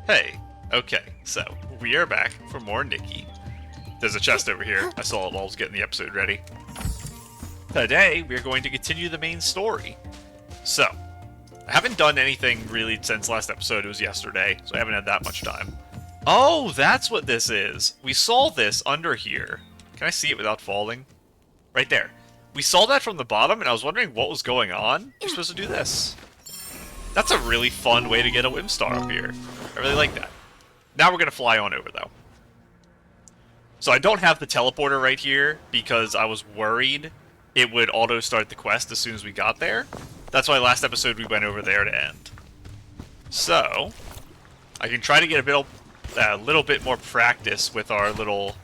Hey, okay, so we are back for more Nikki. There's a chest over here. I saw it while I was getting the episode ready. Today, we are going to continue the main story. So, I haven't done anything really since last episode. It was yesterday, so I haven't had that much time. Oh, that's what this is. We saw this under here. Can I see it without falling? Right there. We saw that from the bottom, and I was wondering what was going on. You're supposed to do this. That's a really fun way to get a Whim Star up here. I really like that. Now we're going to fly on over, though. So I don't have the teleporter right here because I was worried it would auto-start the quest as soon as we got there. That's why last episode we went over there to end. So, I can try to get a little bit more practice with our little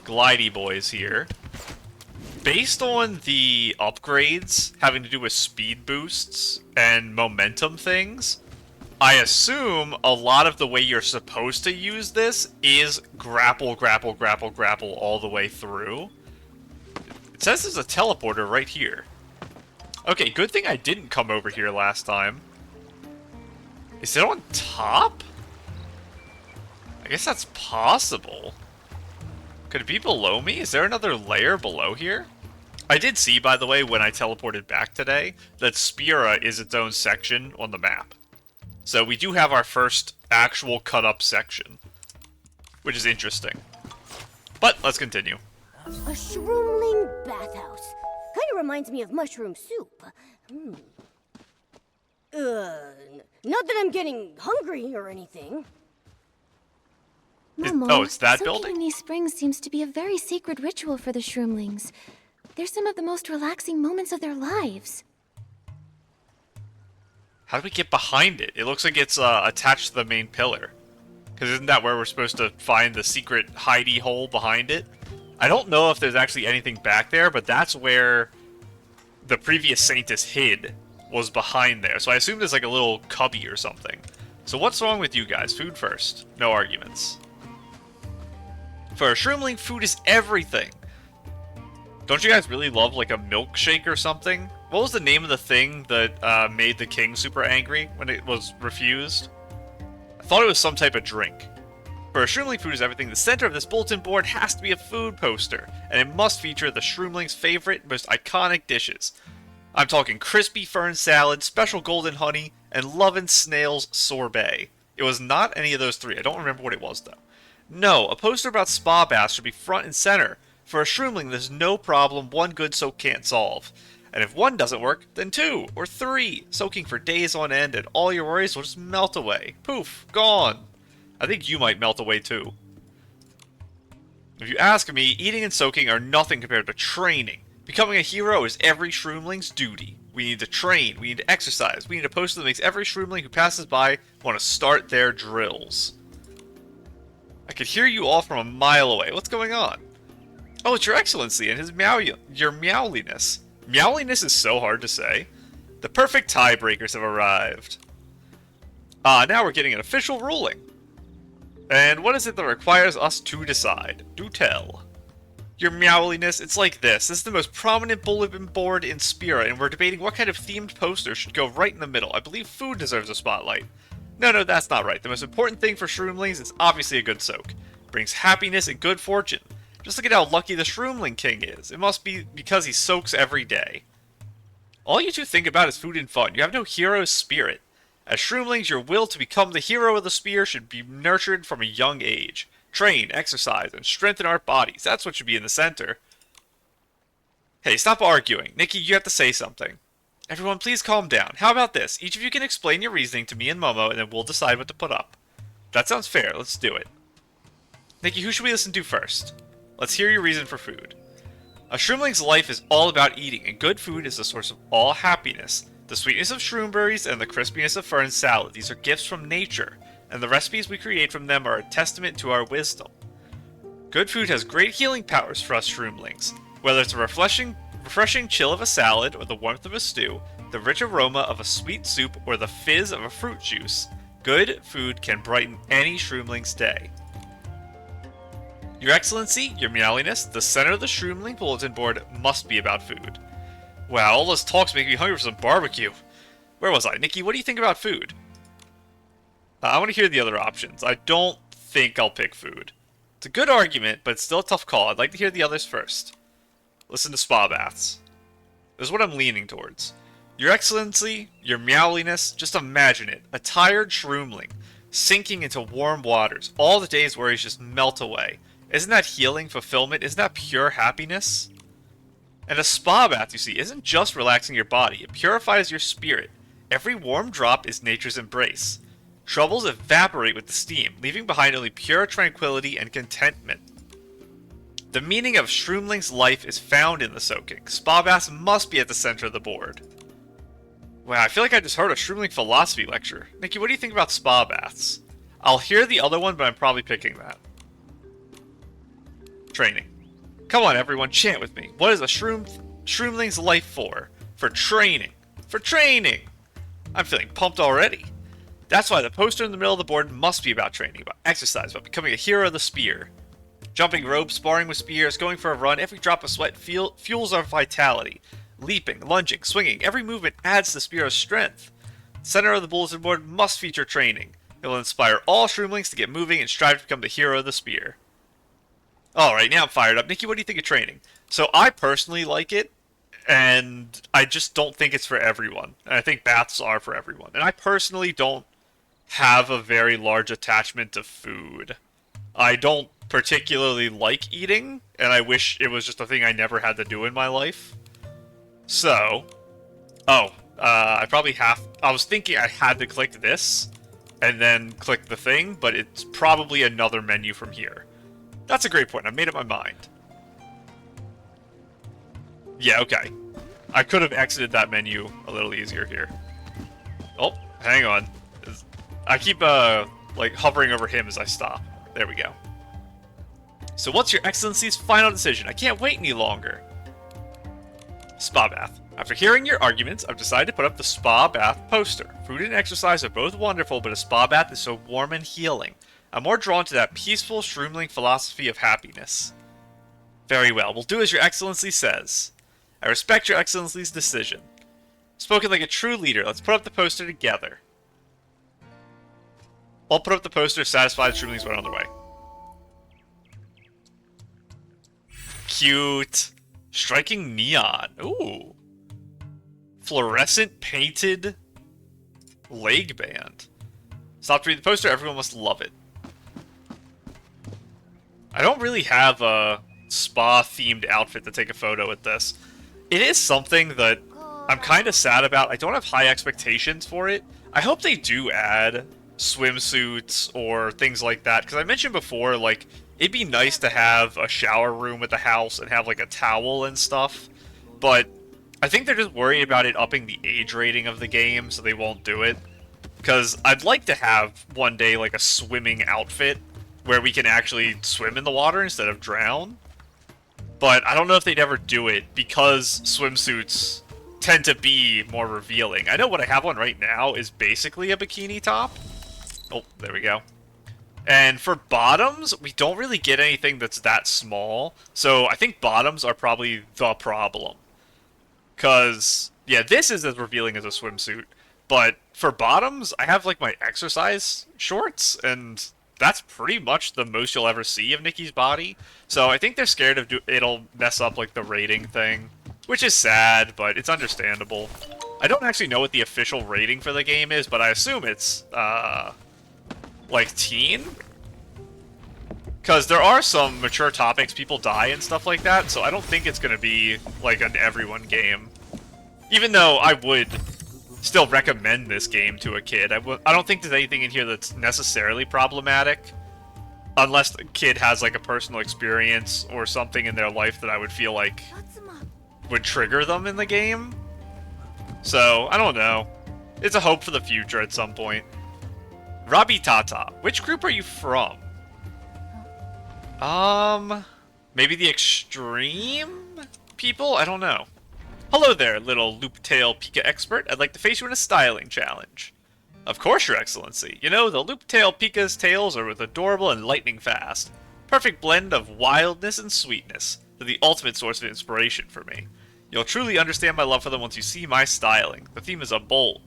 glidey boys here. Based on the upgrades having to do with speed boosts and momentum things, I assume a lot of the way you're supposed to use this is grapple, grapple, grapple, grapple all the way through. It says there's a teleporter right here. Okay, good thing I didn't come over here last time. Is it on top? I guess that's possible. Could it be below me? Is there another layer below here? I did see, by the way, when I teleported back today, that Spira is its own section on the map. So we do have our first actual cut-up section, which is interesting. But let's continue. A Shroomling bathhouse. Kinda reminds me of mushroom soup. Not that I'm getting hungry or anything. Momo, it's that soaking building? in these springs seems to be a very sacred ritual for the Shroomlings. They're some of the most relaxing moments of their lives. How do we get behind it? It looks like it's attached to the main pillar. Because isn't that where we're supposed to find the secret hidey hole behind it? I don't know if there's actually anything back there, but that's where the previous Saintess hid, was behind there. So I assume there's like a little cubby or something. So what's wrong with you guys? Food first. No arguments. For a Shroomling, food is everything. Don't you guys really love like a milkshake or something? What was the name of the thing that made the king super angry when it was refused? I thought it was some type of drink. For a Shroomling, food is everything. The center of this bulletin board has to be a food poster, and it must feature the Shroomling's favorite, most iconic dishes. I'm talking crispy fern salad, special golden honey, and lovin' snails sorbet. It was not any of those three. I don't remember what it was, though. No, a poster about spa baths should be front and center. For a Shroomling, there's no problem one good soak can't solve. And if one doesn't work, then two or three. Soaking for days on end, and all your worries will just melt away. Poof, gone. I think you might melt away too. If you ask me, eating and soaking are nothing compared to training. Becoming a hero is every Shroomling's duty. We need to train, we need to exercise, we need a poster that makes every Shroomling who passes by want to start their drills. I could hear you all from a mile away. What's going on? Oh, it's your excellency and his your meowliness. Meowliness is so hard to say. The perfect tiebreakers have arrived. Now we're getting an official ruling. And what is it that requires us to decide? Do tell. Your meowliness, it's like this. This is the most prominent bulletin board in Spira, and we're debating what kind of themed poster should go right in the middle. I believe food deserves a spotlight. No, that's not right. The most important thing for Shroomlings is obviously a good soak. It brings happiness and good fortune. Just look at how lucky the Shroomling King is. It must be because he soaks every day. All you two think about is food and fun. You have no hero spirit. As Shroomlings, your will to become the hero of the spear should be nurtured from a young age. Train, exercise, and strengthen our bodies. That's what should be in the center. Hey, stop arguing. Nikki, you have to say something. Everyone, please calm down. How about this? Each of you can explain your reasoning to me and Momo, and then we'll decide what to put up. That sounds fair. Let's do it. Nikki, who should we listen to first? Let's hear your reason for food. A Shroomling's life is all about eating, and good food is the source of all happiness. The sweetness of shroomberries and the crispiness of fern salad. These are gifts from nature, and the recipes we create from them are a testament to our wisdom. Good food has great healing powers for us Shroomlings. Whether it's a refreshing chill of a salad, or the warmth of a stew, the rich aroma of a sweet soup, or the fizz of a fruit juice, good food can brighten any Shroomling's day. Your Excellency, your meowliness, the center of the Shroomling bulletin board must be about food. Wow, all those talks make me hungry for some barbecue. Where was I? Nikki, what do you think about food? I want to hear the other options. I don't think I'll pick food. It's a good argument, but it's still a tough call. I'd like to hear the others first. Listen to spa baths. This is what I'm leaning towards. Your Excellency, your meowliness, just imagine it. A tired shroomling, sinking into warm waters. All the day's worries just melt away. Isn't that healing, fulfillment? Isn't that pure happiness? And a spa bath, you see, isn't just relaxing your body. It purifies your spirit. Every warm drop is nature's embrace. Troubles evaporate with the steam, leaving behind only pure tranquility and contentment. The meaning of Shroomling's life is found in the soaking. Spa baths must be at the center of the board. Wow, I feel like I just heard a Shroomling philosophy lecture. Nikki, what do you think about spa baths? I'll hear the other one, but I'm probably picking that. Training. Come on, everyone, chant with me. What is a Shroomling's life for? For training. For training! I'm feeling pumped already. That's why the poster in the middle of the board must be about training, about exercise, about becoming a hero of the spear. Jumping rope, sparring with spears, going for a run, every drop of sweat fuels our vitality. Leaping, lunging, swinging, every movement adds to the spear's strength. The center of the bulletin board must feature training. It will inspire all Shroomlings to get moving and strive to become the hero of the spear. Alright, now I'm fired up. Nikki, what do you think of training? So I personally like it, and I just don't think it's for everyone. And I think baths are for everyone. And I personally don't have a very large attachment to food. I don't particularly like eating, and I wish it was just a thing I never had to do in my life. So, I was thinking I had to click this, and then click the thing, but it's probably another menu from here. That's a great point, I made up my mind. Yeah, okay. I could have exited that menu a little easier here. Oh, hang on. I keep, like, hovering over him as I stop. There we go. So what's your Excellency's final decision? I can't wait any longer. Spa bath. After hearing your arguments, I've decided to put up the spa bath poster. Food and exercise are both wonderful, but a spa bath is so warm and healing. I'm more drawn to that peaceful Shroomling philosophy of happiness. Very well, we'll do as your Excellency says. I respect your Excellency's decision. Spoken like a true leader, let's put up the poster together. I'll put up the poster, satisfied Shroomlings went on their way. Cute. Striking neon. Ooh. Fluorescent painted leg band. Stop to read the poster, everyone must love it. I don't really have a spa-themed outfit to take a photo with this. It is something that I'm kind of sad about. I don't have high expectations for it. I hope they do add swimsuits or things like that, because I mentioned before, like, it'd be nice to have a shower room at the house and have, like, a towel and stuff, but I think they're just worried about it upping the age rating of the game, so they won't do it. Because I'd like to have, one day, like, a swimming outfit where we can actually swim in the water instead of drown. But I don't know if they'd ever do it, because swimsuits tend to be more revealing. I know what I have on right now is basically a bikini top. Oh, there we go. And for bottoms, we don't really get anything that's that small. So I think bottoms are probably the problem. Because, yeah, this is as revealing as a swimsuit. But for bottoms, I have, like, my exercise shorts, and that's pretty much the most you'll ever see of Nikki's body. So I think they're scared of it'll mess up, like, the rating thing. Which is sad, but it's understandable. I don't actually know what the official rating for the game is, but I assume it's, like, teen? Because there are some mature topics, people die and stuff like that, so I don't think it's going to be, like, an everyone game. Even though I would still recommend this game to a kid. I don't think there's anything in here that's necessarily problematic. Unless the kid has, like, a personal experience or something in their life that I would feel like would trigger them in the game. So, I don't know. It's a hope for the future at some point. Abutata. Which group are you from? Maybe the extreme people? I don't know. Hello there, little loop-tail Pika expert. I'd like to face you in a styling challenge. Of course, Your Excellency. You know, the loop-tail Pika's tails are both adorable and lightning fast. Perfect blend of wildness and sweetness. They're the ultimate source of inspiration for me. You'll truly understand my love for them once you see my styling. The theme is a bold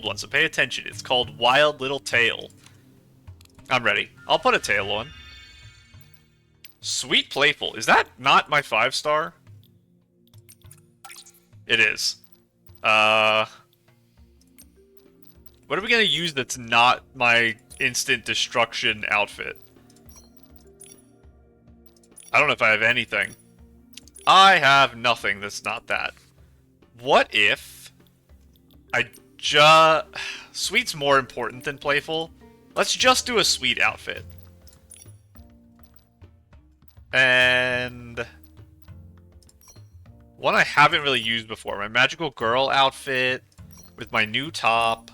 one, so pay attention. It's called Wild Little Tail. I'm ready. I'll put a tail on. Sweet Playful. Is that not my 5-star? It is. What are we gonna use that's not my instant destruction outfit? I don't know if I have anything. I have nothing that's not that. What if I Sweet's more important than Playful. Let's just do a Sweet outfit. And one I haven't really used before. My Magical Girl outfit with my new top.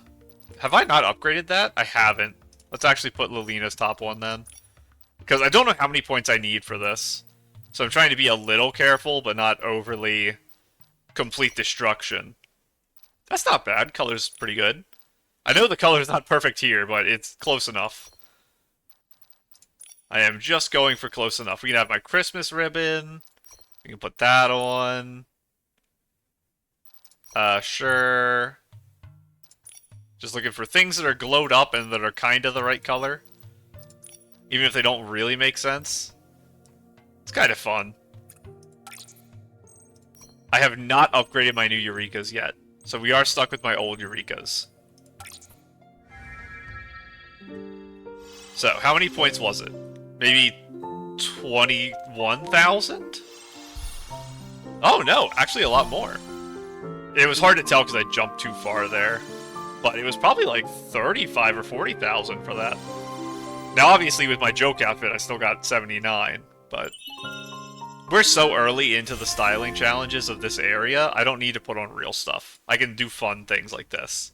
Have I not upgraded that? I haven't. Let's actually put Lilina's top on then. Because I don't know how many points I need for this. So I'm trying to be a little careful, but not overly complete destruction. That's not bad. Color's pretty good. I know the color's not perfect here, but it's close enough. I am just going for close enough. We can have my Christmas ribbon. We can put that on. Sure. Just looking for things that are glowed up and that are kind of the right color. Even if they don't really make sense. It's kind of fun. I have not upgraded my new Eurekas yet. So we are stuck with my old Eurekas. So, how many points was it? Maybe 21,000? Oh no, actually a lot more. It was hard to tell because I jumped too far there. But it was probably like 35 or 40,000 for that. Now obviously with my joke outfit I still got 79, but we're so early into the styling challenges of this area, I don't need to put on real stuff. I can do fun things like this.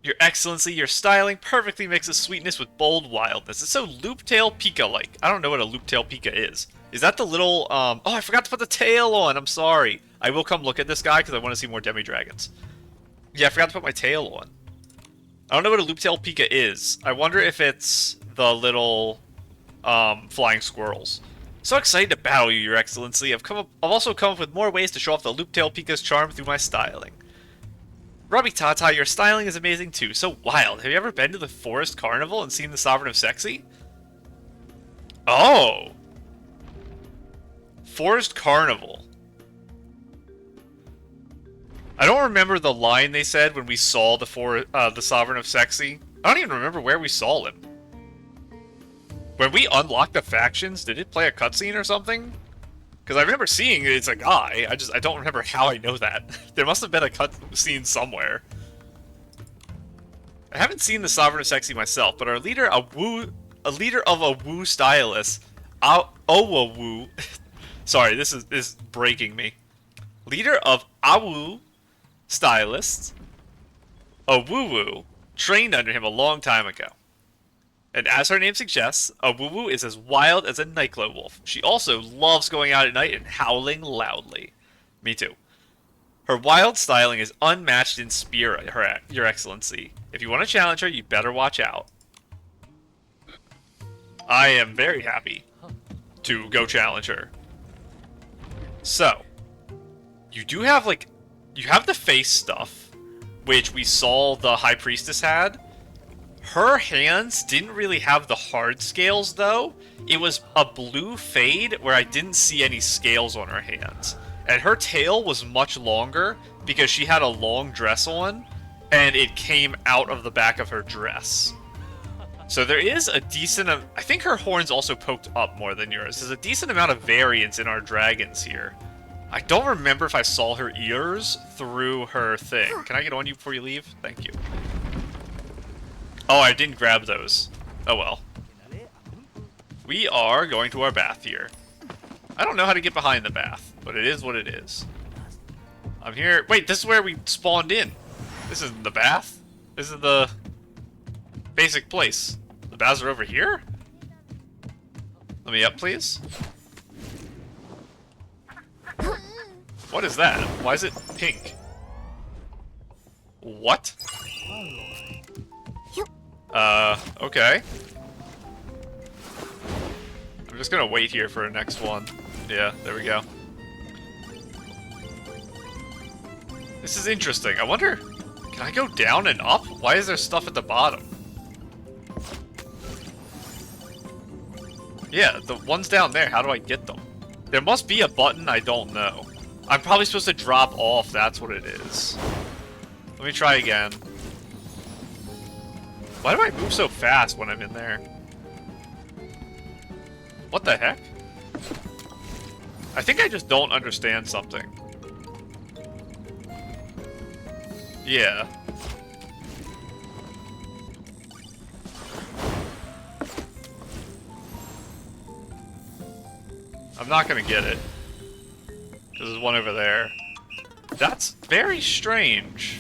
Your Excellency, your styling perfectly mixes sweetness with bold wildness. It's so Looptail Pika-like. I don't know what a Looptail Pika is. Is that the little, Oh, I forgot to put the tail on! I'm sorry. I will come look at this guy because I want to see more demi-dragons. Yeah, I forgot to put my tail on. I don't know what a Looptail Pika is. I wonder if it's the little, flying squirrels. So excited to battle you, your Excellency. I've also come up with more ways to show off the Looptail Pika's charm through my styling. Abutata, your styling is amazing too. So wild. Have you ever been to the Forest Carnival and seen the Sovereign of Sexy? Oh! Forest Carnival. I don't remember the line they said when we saw the Sovereign of Sexy. I don't even remember where we saw him. When we unlocked the factions, did it play a cutscene or something? Because I remember seeing it's a guy. I don't remember how I know that. There must have been a cutscene somewhere. I haven't seen the Sovereign of Sexy myself, but our leader, a leader of a Woo stylist, Woo. Sorry, this is breaking me. Leader of Awu stylist, a Woo trained under him a long time ago. And as her name suggests, a Woo is as wild as a nightclub wolf. She also loves going out at night and howling loudly. Me too. Her wild styling is unmatched in Spira, your Excellency. If you want to challenge her, you better watch out. I am very happy to go challenge her. So, you do have, like, you have the face stuff, which we saw the High Priestess had. Her hands didn't really have the hard scales, though. It was a blue fade where I didn't see any scales on her hands. And her tail was much longer because she had a long dress on, and it came out of the back of her dress. So there is a decent... I think her horns also poked up more than yours. There's a decent amount of variance in our dragons here. I don't remember if I saw her ears through her thing. Can I get on you before you leave? Thank you. Oh, I didn't grab those. Oh well. We are going to our bath here. I don't know how to get behind the bath, but it is what it is. I'm here. Wait, this is where we spawned in. This isn't the bath. This is the basic place. The baths are over here? Let me up, please. What is that? Why is it pink? What? Okay. I'm just gonna wait here for a next one. Yeah, there we go. This is interesting. I wonder... Can I go down and up? Why is there stuff at the bottom? Yeah, the ones down there, how do I get them? There must be a button I don't know. I'm probably supposed to drop off, that's what it is. Let me try again. Why do I move so fast when I'm in there? What the heck? I think I just don't understand something. Yeah. I'm not gonna get it. There's one over there. That's very strange.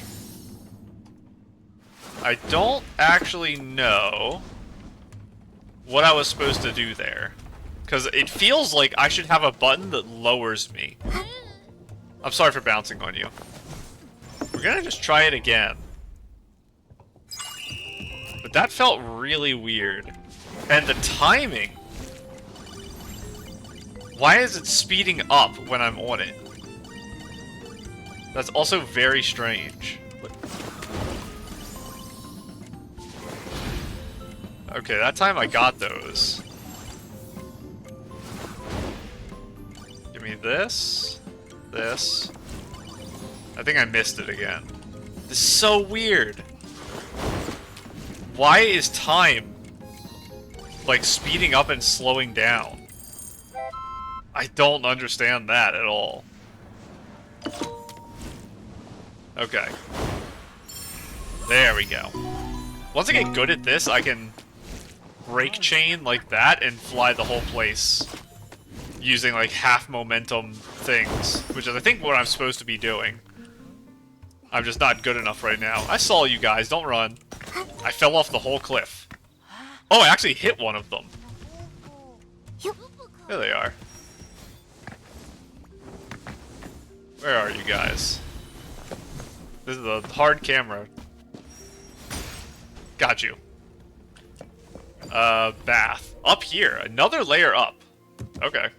I don't actually know what I was supposed to do there. Because it feels like I should have a button that lowers me. I'm sorry for bouncing on you. We're gonna just try it again. But that felt really weird. And the timing. Why is it speeding up when I'm on it? That's also very strange. Okay, that time I got those. Give me this. This. I think I missed it again. This is so weird. Why is time like speeding up and slowing down? I don't understand that at all. Okay. There we go. Once I get good at this, I can break chain like that and fly the whole place using like half momentum things, which is I think what I'm supposed to be doing. I'm just not good enough right now. I saw you guys, don't run. I fell off the whole cliff. Oh, I actually hit one of them. There they are. Where are you guys? This is a hard camera. Got you. Bath. Up here. Another layer up. Okay.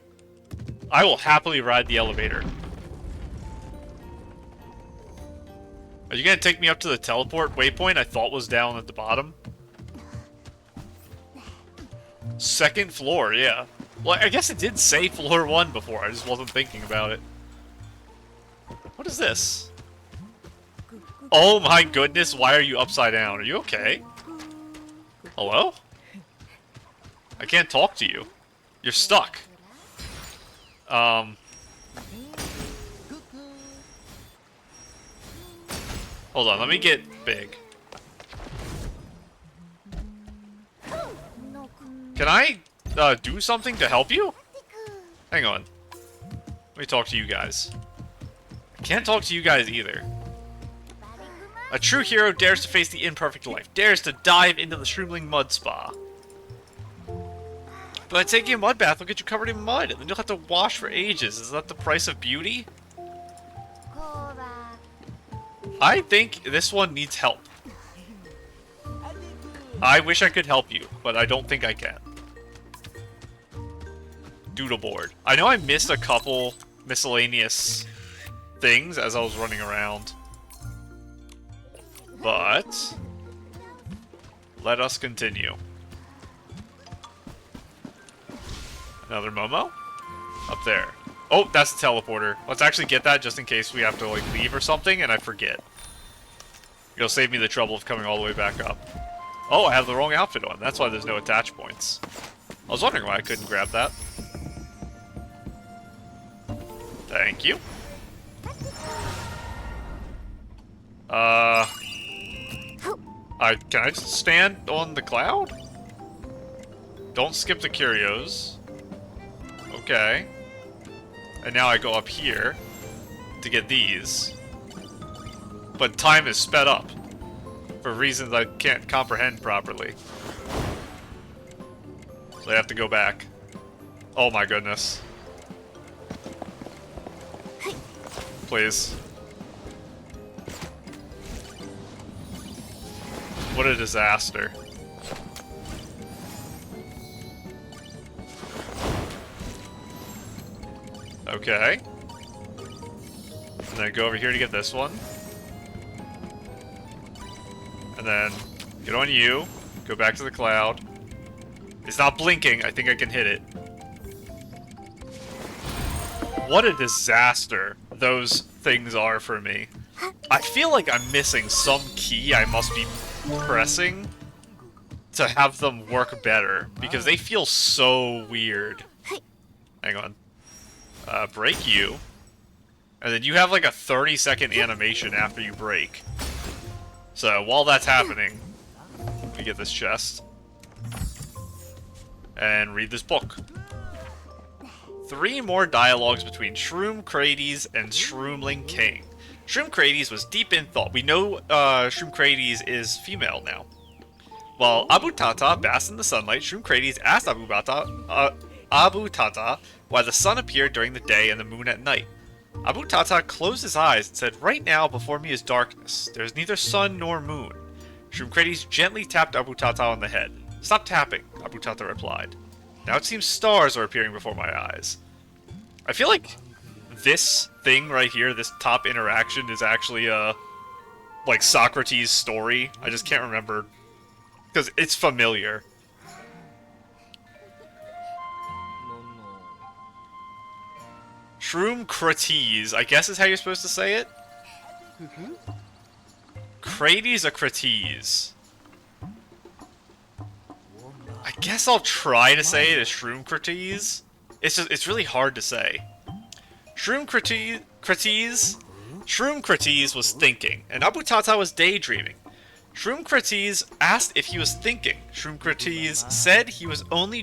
I will happily ride the elevator. Are you gonna take me up to the teleport waypoint I thought was down at the bottom? Second floor, yeah. Well, I guess it did say floor 1 before, I just wasn't thinking about it. What is this? Oh my goodness, why are you upside down? Are you okay? Hello? I can't talk to you. You're stuck. Hold on, let me get big. Can I do something to help you? Hang on. Let me talk to you guys. I can't talk to you guys either. A true hero dares to face the imperfect life, dares to dive into the Shroomling mud spa. But taking a mud bath will get you covered in mud, and then you'll have to wash for ages. Is that the price of beauty? I think this one needs help. I wish I could help you, but I don't think I can. Doodle board. I know I missed a couple miscellaneous things as I was running around. But let us continue. Another Momo? Up there. Oh, that's the teleporter. Let's actually get that just in case we have to like leave or something and I forget. It'll save me the trouble of coming all the way back up. Oh, I have the wrong outfit on. That's why there's no attach points. I was wondering why I couldn't grab that. Thank you. Can I just stand on the cloud? Don't skip the curios. Okay. And now I go up here to get these. But time is sped up for reasons I can't comprehend properly. So I have to go back. Oh my goodness. Please. What a disaster. Okay. And then go over here to get this one. And then get on you. Go back to the cloud. It's not blinking. I think I can hit it. What a disaster those things are for me. I feel like I'm missing some key I must be pressing to have them work better, because they feel so weird. Hang on. Break you. And then you have like a 30-second animation after you break. So while that's happening, we get this chest. And read this book. 3 more dialogues between Shroomcrates and Shroomling King. Shroomcrates was deep in thought. We know Shroomcrates is female now. While Abutata basked in the sunlight, Shroomcrates asked Abutata why the sun appeared during the day and the moon at night. Abutata closed his eyes and said, "Right now before me is darkness. There is neither sun nor moon." Shroomcrates gently tapped Abutata on the head. "Stop tapping," Abutata replied. "Now it seems stars are appearing before my eyes." I feel like this thing right here, this top interaction, is actually like Socrates' story. I just can't remember because it's familiar. Shroomcrates, I guess is how you're supposed to say it. Crates a Crates. I guess I'll try to say it as Shroomcrates. It's really hard to say. Shroomcrates was thinking, and Abutata was daydreaming. Shroomcrates asked if he was thinking. Shroomcrates said he was only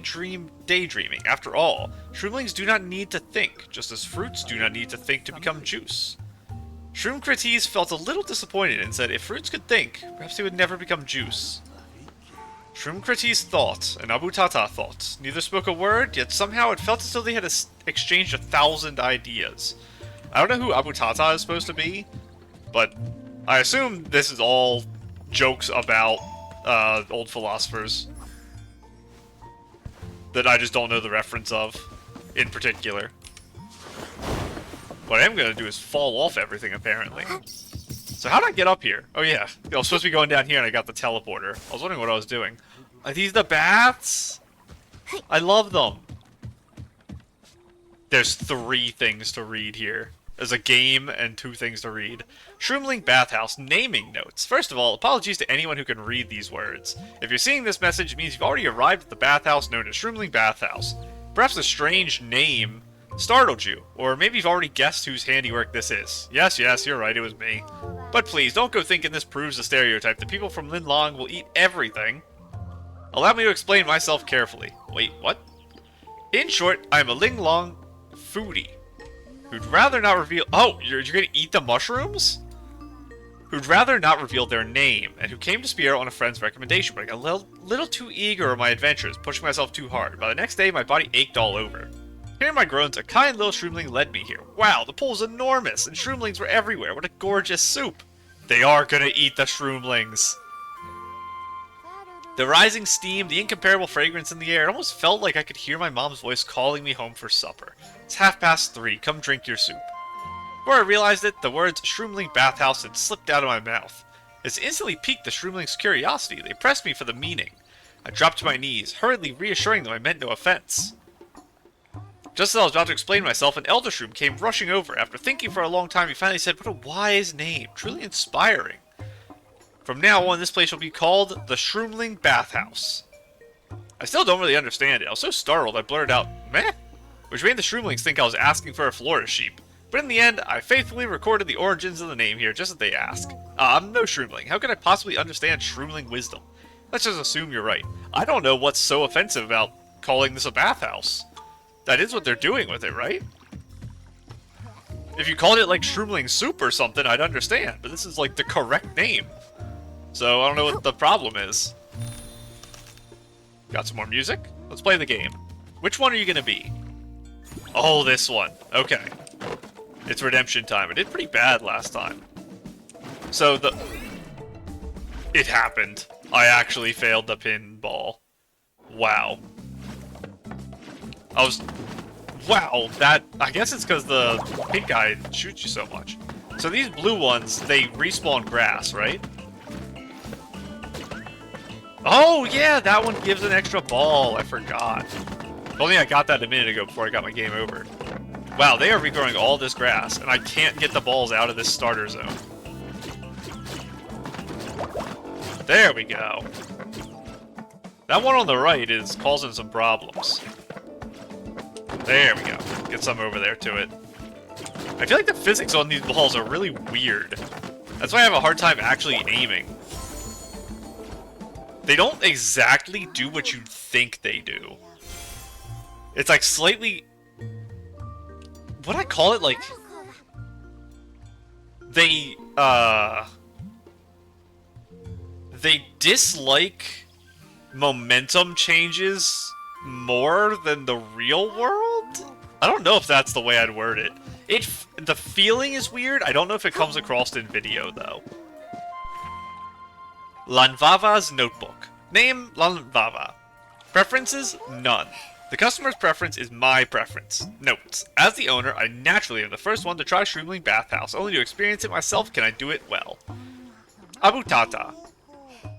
daydreaming. After all, Shroomlings do not need to think, just as fruits do not need to think to become juice. Shroomcrates felt a little disappointed and said if fruits could think, perhaps they would never become juice. Shroomcrates thought, and Abutata thought. Neither spoke a word, yet somehow it felt as though they had exchanged 1,000 ideas. I don't know who Abutata is supposed to be, but I assume this is all jokes about old philosophers that I just don't know the reference of, in particular. What I am going to do is fall off everything, apparently. So how did I get up here? Oh yeah, I was supposed to be going down here and I got the teleporter. I was wondering what I was doing. Are these the baths? I love them. There's 3 things to read here. There's a game and 2 things to read. Shroomling Bathhouse naming notes. First of all, apologies to anyone who can read these words. If you're seeing this message, it means you've already arrived at the bathhouse known as Shroomling Bathhouse. Perhaps the strange name startled you, or maybe you've already guessed whose handiwork this is. Yes, you're right, it was me. But please, don't go thinking this proves the stereotype that people from Linlong will eat everything. Allow me to explain myself carefully. Wait, what? In short, I'm a Linlong foodie who'd rather not reveal— oh, you're gonna eat the mushrooms? Who'd rather not reveal their name, and who came to Spira on a friend's recommendation, but I got a little too eager in my adventures, pushing myself too hard. By the next day, my body ached all over. Hearing my groans, a kind little Shroomling led me here. Wow, the pool's enormous, and Shroomlings were everywhere. What a gorgeous soup. They are gonna eat the Shroomlings. The rising steam, the incomparable fragrance in the air, it almost felt like I could hear my mom's voice calling me home for supper. It's 3:30, come drink your soup. Before I realized it, the words Shroomling Bathhouse had slipped out of my mouth. This instantly piqued the Shroomlings' curiosity. They pressed me for the meaning. I dropped to my knees, hurriedly reassuring them I meant no offense. Just as I was about to explain myself, an elder shroom came rushing over. After thinking for a long time, he finally said, "What a wise name, truly inspiring. From now on, this place will be called the Shroomling Bathhouse." I still don't really understand it. I was so startled, I blurted out, "Meh?" Which made the Shroomlings think I was asking for a Florida sheep. But in the end, I faithfully recorded the origins of the name here, just as they ask. I'm no Shroomling. How could I possibly understand Shroomling wisdom? Let's just assume you're right. I don't know what's so offensive about calling this a bathhouse. That is what they're doing with it, right? If you called it like Shroomling Soup or something, I'd understand. But this is like the correct name. So I don't know what the problem is. Got some more music? Let's play the game. Which one are you going to be? Oh, this one. Okay. It's redemption time. I did pretty bad last time. So it happened. I actually failed the pinball. Wow. Wow, I guess it's because the pink guy shoots you so much. So these blue ones, they respawn grass, right? Oh, yeah, that one gives an extra ball. I forgot. If only I got that a minute ago before I got my game over. Wow, they are regrowing all this grass, and I can't get the balls out of this starter zone. There we go. That one on the right is causing some problems. There we go. Get some over there to it. I feel like the physics on these balls are really weird. That's why I have a hard time actually aiming. They don't exactly do what you think they do. It's like slightly... What'd I call it? Like... They dislike momentum changes more than the real world? I don't know if that's the way I'd word it. The feeling is weird. I don't know if it comes across in video, though. Lanvava's Notebook. Name, Lanvava. Preferences? None. The customer's preference is my preference. Notes. As the owner, I naturally am the first one to try Shroomling Bathhouse. Only to experience it myself can I do it well. Abutata.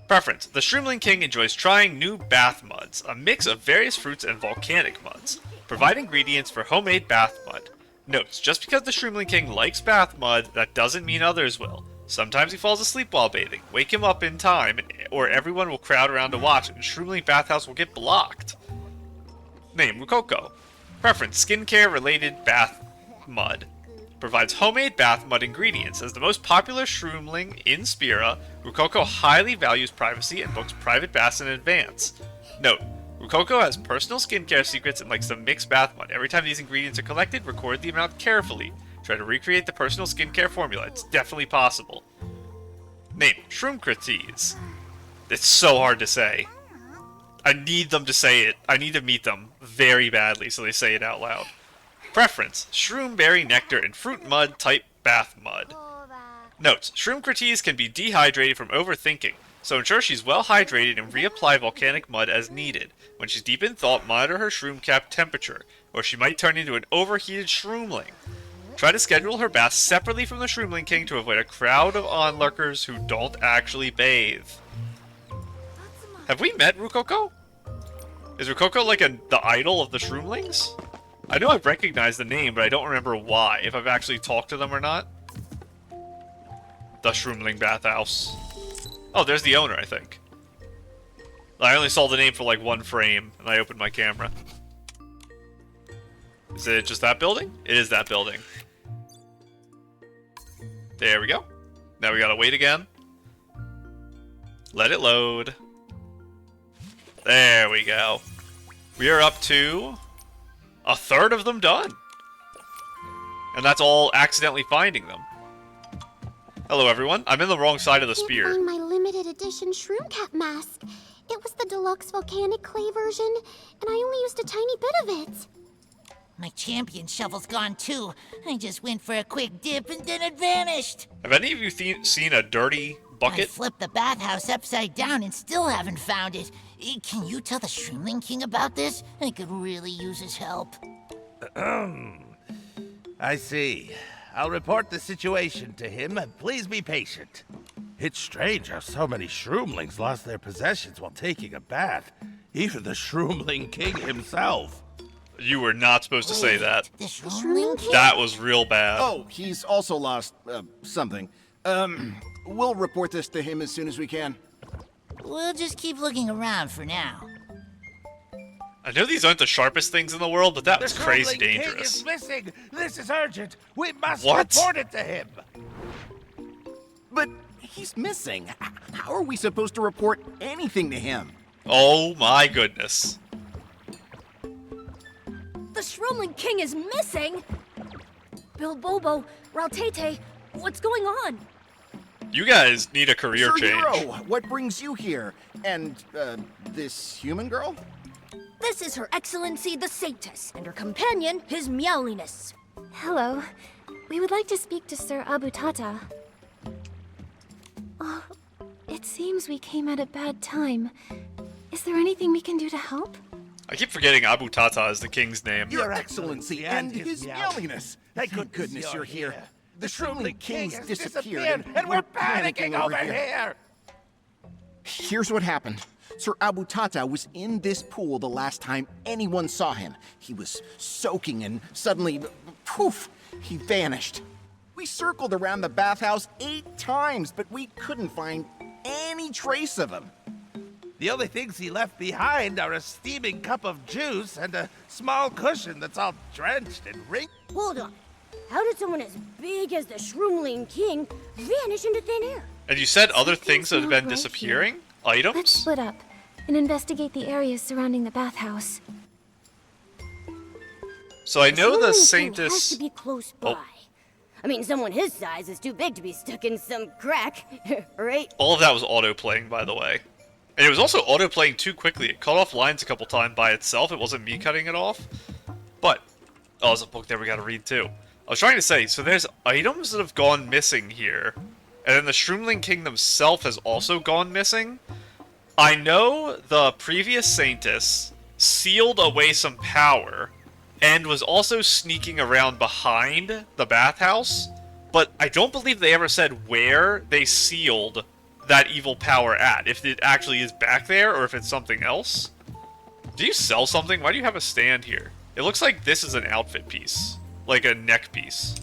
Preference. The Shroomling King enjoys trying new bath muds, a mix of various fruits and volcanic muds. Provide ingredients for homemade bath mud. Notes. Just because the Shroomling King likes bath mud, that doesn't mean others will. Sometimes he falls asleep while bathing. Wake him up in time, or everyone will crowd around to watch, and Shroomling Bathhouse will get blocked. Name, Rukoko. Preference, skincare-related bath mud. Provides homemade bath mud ingredients. As the most popular Shroomling in Spira, Rukoko highly values privacy and books private baths in advance. Note, Rukoko has personal skincare secrets and likes to mix bath mud. Every time these ingredients are collected, record the amount carefully. Try to recreate the personal skincare formula. It's definitely possible. Name, Shroomcrates. It's so hard to say. I need them to say it. I need to meet them very badly so they say it out loud. Preference, Shroomberry nectar and fruit mud type bath mud. Notes, Shroomcrates can be dehydrated from overthinking, so ensure she's well hydrated and reapply volcanic mud as needed. When she's deep in thought, monitor her shroom cap temperature, or she might turn into an overheated shroomling. Try to schedule her bath separately from the Shroomling King to avoid a crowd of onlookers who don't actually bathe. Have we met Rukoko? Is Rukoko like the idol of the Shroomlings? I know I've recognized the name, but I don't remember why, if I've actually talked to them or not. The Shroomling Bathhouse. Oh, there's the owner, I think. I only saw the name for like one frame, and I opened my camera. Is it just that building? It is that building. There we go. Now we gotta wait again. Let it load. There we go. We are up to a third of them done. And that's all accidentally finding them. Hello everyone, I'm in the wrong side of the spear. I can't find my limited edition shroom cap mask. It was the deluxe volcanic clay version, and I only used a tiny bit of it. My champion shovel's gone too. I just went for a quick dip and then it vanished. Have any of you seen a dirty I bucket? flipped the bathhouse upside down and still haven't found it. Can you tell the Shroomling King about this? I could really use his help. I see. I'll report the situation to him, and please be patient. It's strange how so many Shroomlings lost their possessions while taking a bath. Even the Shroomling King himself. You were not supposed to say that. The Shroomling King? That was real bad. Oh, he's also lost, something. We'll report this to him as soon as we can. We'll just keep looking around for now. I know these aren't the sharpest things in the world, but that The was crazy Shroomling King dangerous. is missing. This is urgent. We must What? report it to him. But he's missing. How are we supposed to report anything to him? Oh my goodness. The Shroomling King is missing! Bilbobo, Rautete, what's going on? You guys need a career Sir change. Hero, what brings you here? And, this human girl? This is Her Excellency the Sanctus, and her companion, his Meowliness. Hello. We would like to speak to Sir Abutata. Oh, it seems we came at a bad time. Is there anything we can do to help? I keep forgetting Abutata is the king's name. Your Excellency and his Meowliness. Thank goodness you're here. The Shroomling King's disappeared, and we're panicking over here. Here's what happened. Sir Abutata was in this pool the last time anyone saw him. He was soaking and suddenly, poof, he vanished. We circled around the bathhouse 8 times, but we couldn't find any trace of him. The only things he left behind are a steaming cup of juice and a small cushion that's all drenched in wrinkles. Hold on. How did someone as big as the Shroomling King vanish into thin air? And you said other things that have been right disappearing? Let's Items? split up and investigate the areas surrounding the bathhouse. So I know the Shroomling King has Saintess... to be close Oh. by. I mean, someone his size is too big to be stuck in some crack, right? All of that was auto-playing, by the way. And it was also auto-playing too quickly. It cut off lines a couple times by itself. It wasn't me cutting it off. But, oh, there's a book there we gotta read too. I was trying to say, so there's items that have gone missing here. And then the Shroomling King himself has also gone missing. I know the previous Saintess sealed away some power and was also sneaking around behind the bathhouse, but I don't believe they ever said where they sealed that evil power at, if it actually is back there or if it's something else. Do you sell something? Why do you have a stand here? It looks like this is an outfit piece, like a neck piece.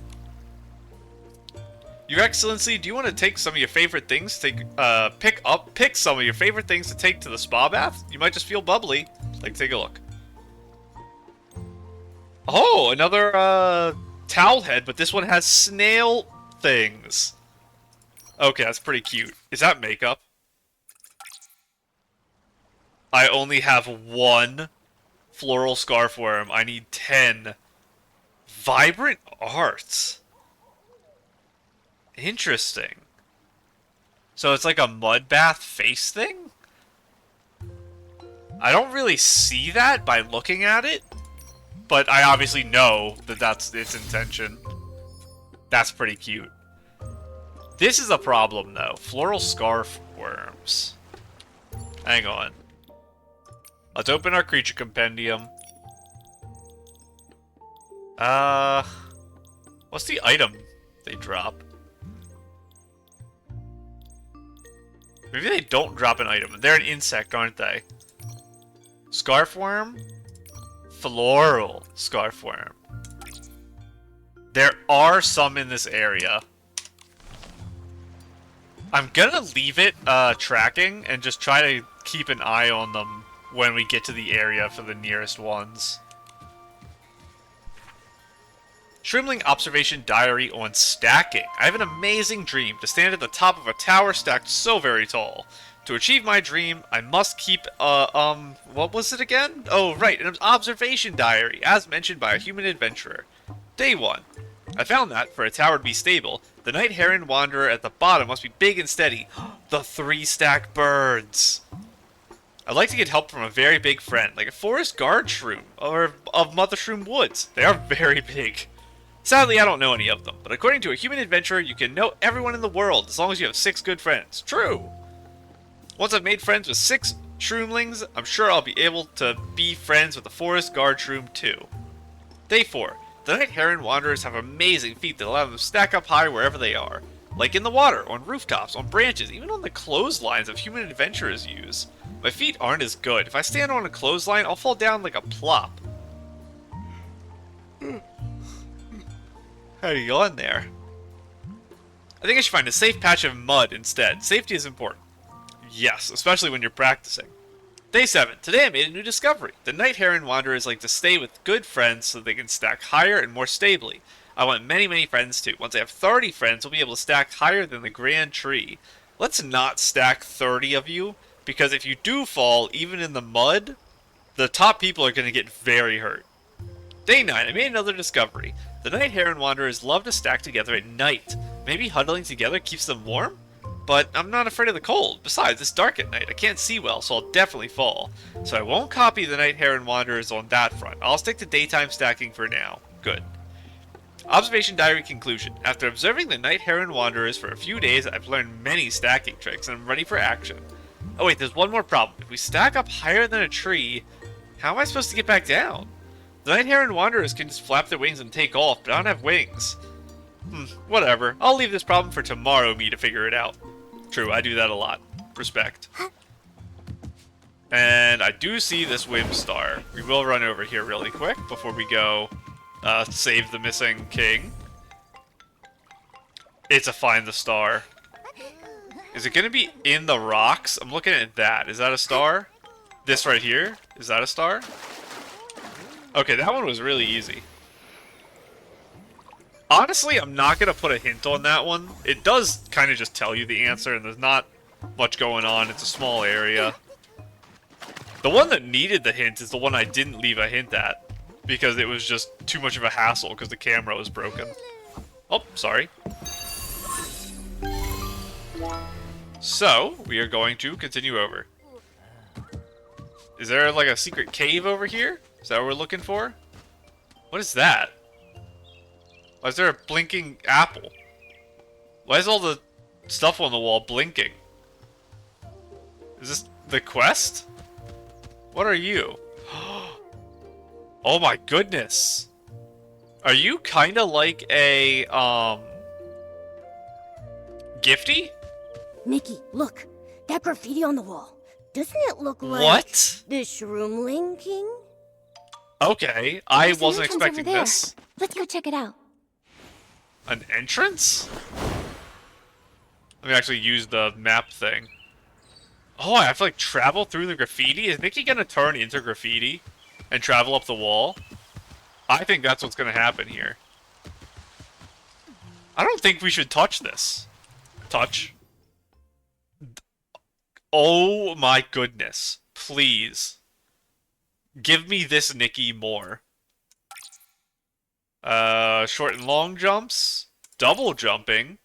Your Excellency, do you want to take some of your favorite things to pick some of your favorite things to take to the spa bath? You might just feel bubbly. Like, take a look. Oh, another towel head, but this one has snail things. Okay, that's pretty cute. Is that makeup? I only have 1 floral scarf worm. I need 10. Vibrant arts. Interesting. So it's like a mud bath face thing? I don't really see that by looking at it, but I obviously know that that's its intention. That's pretty cute. This is a problem, though. Floral scarf worms. Hang on. Let's open our creature compendium. What's the item they drop? Maybe they don't drop an item. They're an insect, aren't they? Scarfworm? Floral scarfworm. There are some in this area. I'm gonna leave it tracking and just try to keep an eye on them when we get to the area for the nearest ones. Shroomling Observation Diary on Stacking. I have an amazing dream to stand at the top of a tower stacked so very tall. To achieve my dream, I must keep, what was it again? Oh, right, an observation diary, as mentioned by a human adventurer. Day 1. I found that, for a tower to be stable, the Night Heron Wanderer at the bottom must be big and steady. The 3-stack birds! I'd like to get help from a very big friend, like a forest guard shroom, or of Mother Shroom Woods. They are very big. Sadly, I don't know any of them, but according to a human adventurer, you can know everyone in the world as long as you have 6 good friends. True! Once I've made friends with 6 shroomlings, I'm sure I'll be able to be friends with the forest guard shroom too. Day 4. The Night Heron Wanderers have amazing feet that allow them to stack up high wherever they are. Like in the water, on rooftops, on branches, even on the clotheslines of human adventurers use. My feet aren't as good. If I stand on a clothesline, I'll fall down like a plop. How do you go in there? I think I should find a safe patch of mud instead. Safety is important. Yes, especially when you're practicing. Day 7. Today I made a new discovery. The Night Heron Wanderers like to stay with good friends so they can stack higher and more stably. I want many, many friends too. Once I have 30 friends, we'll be able to stack higher than the Grand Tree. Let's not stack 30 of you, because if you do fall, even in the mud, the top people are going to get very hurt. Day 9. I made another discovery. The Night Heron Wanderers love to stack together at night. Maybe huddling together keeps them warm? But I'm not afraid of the cold. Besides, it's dark at night. I can't see well, so I'll definitely fall. So I won't copy the Night Heron Wanderers on that front. I'll stick to daytime stacking for now. Good. Observation Diary Conclusion. After observing the Night Heron Wanderers for a few days, I've learned many stacking tricks, and I'm ready for action. Oh wait, there's one more problem. If we stack up higher than a tree, how am I supposed to get back down? The Night Heron Wanderers can just flap their wings and take off, but I don't have wings. Whatever. I'll leave this problem for tomorrow me to figure it out. True, I do that a lot. Respect. And I do see this Whim Star. We will run over here really quick before we go save the missing king. It's a find the star. Is it going to be in the rocks? I'm looking at that. Is that a star? This right here? Is that a star? Okay, that one was really easy. Honestly, I'm not going to put a hint on that one. It does kind of just tell you the answer, and there's not much going on. It's a small area. The one that needed the hint is the one I didn't leave a hint at, because it was just too much of a hassle because the camera was broken. Oh, sorry. So, we are going to continue over. Is there like a secret cave over here? Is that what we're looking for? What is that? Why is there a blinking apple? Why is all the stuff on the wall blinking? Is this the quest? What are you? Oh my goodness. Are you kind of like a, Gifty? Nikki, look. That graffiti on the wall. Doesn't it look like... What? The Shroomling King? Okay, I There's an wasn't entrance expecting over there. this. Let's go check it out. An entrance? Let me actually use the map thing. Oh, I have to like travel through the graffiti? Is Nikki gonna turn into graffiti and travel up the wall? I think that's what's gonna happen here. I don't think we should touch this. Touch. Oh my goodness. Please. Give me this Nikki more. Short and long jumps. Double jumping.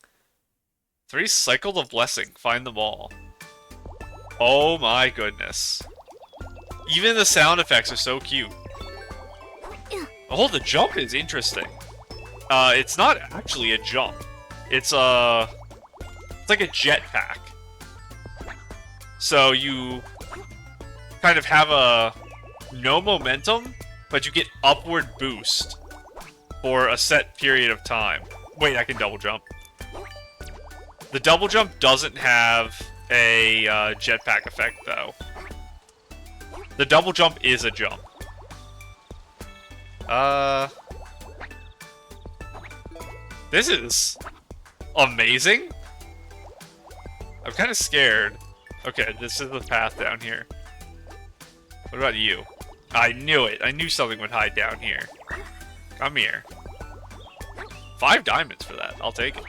3 cycles of blessing. Find them all. Oh my goodness. Even the sound effects are so cute. Oh, the jump is interesting. It's not actually a jump. It's like a jetpack. So you kind of have no momentum, but you get upward boost for a set period of time. Wait, I can double jump. The double jump doesn't have a jetpack effect, though. The double jump is a jump. This is amazing. I'm kind of scared. Okay, this is the path down here. What about you? I knew it. I knew something would hide down here. Come here. 5 diamonds for that. I'll take it.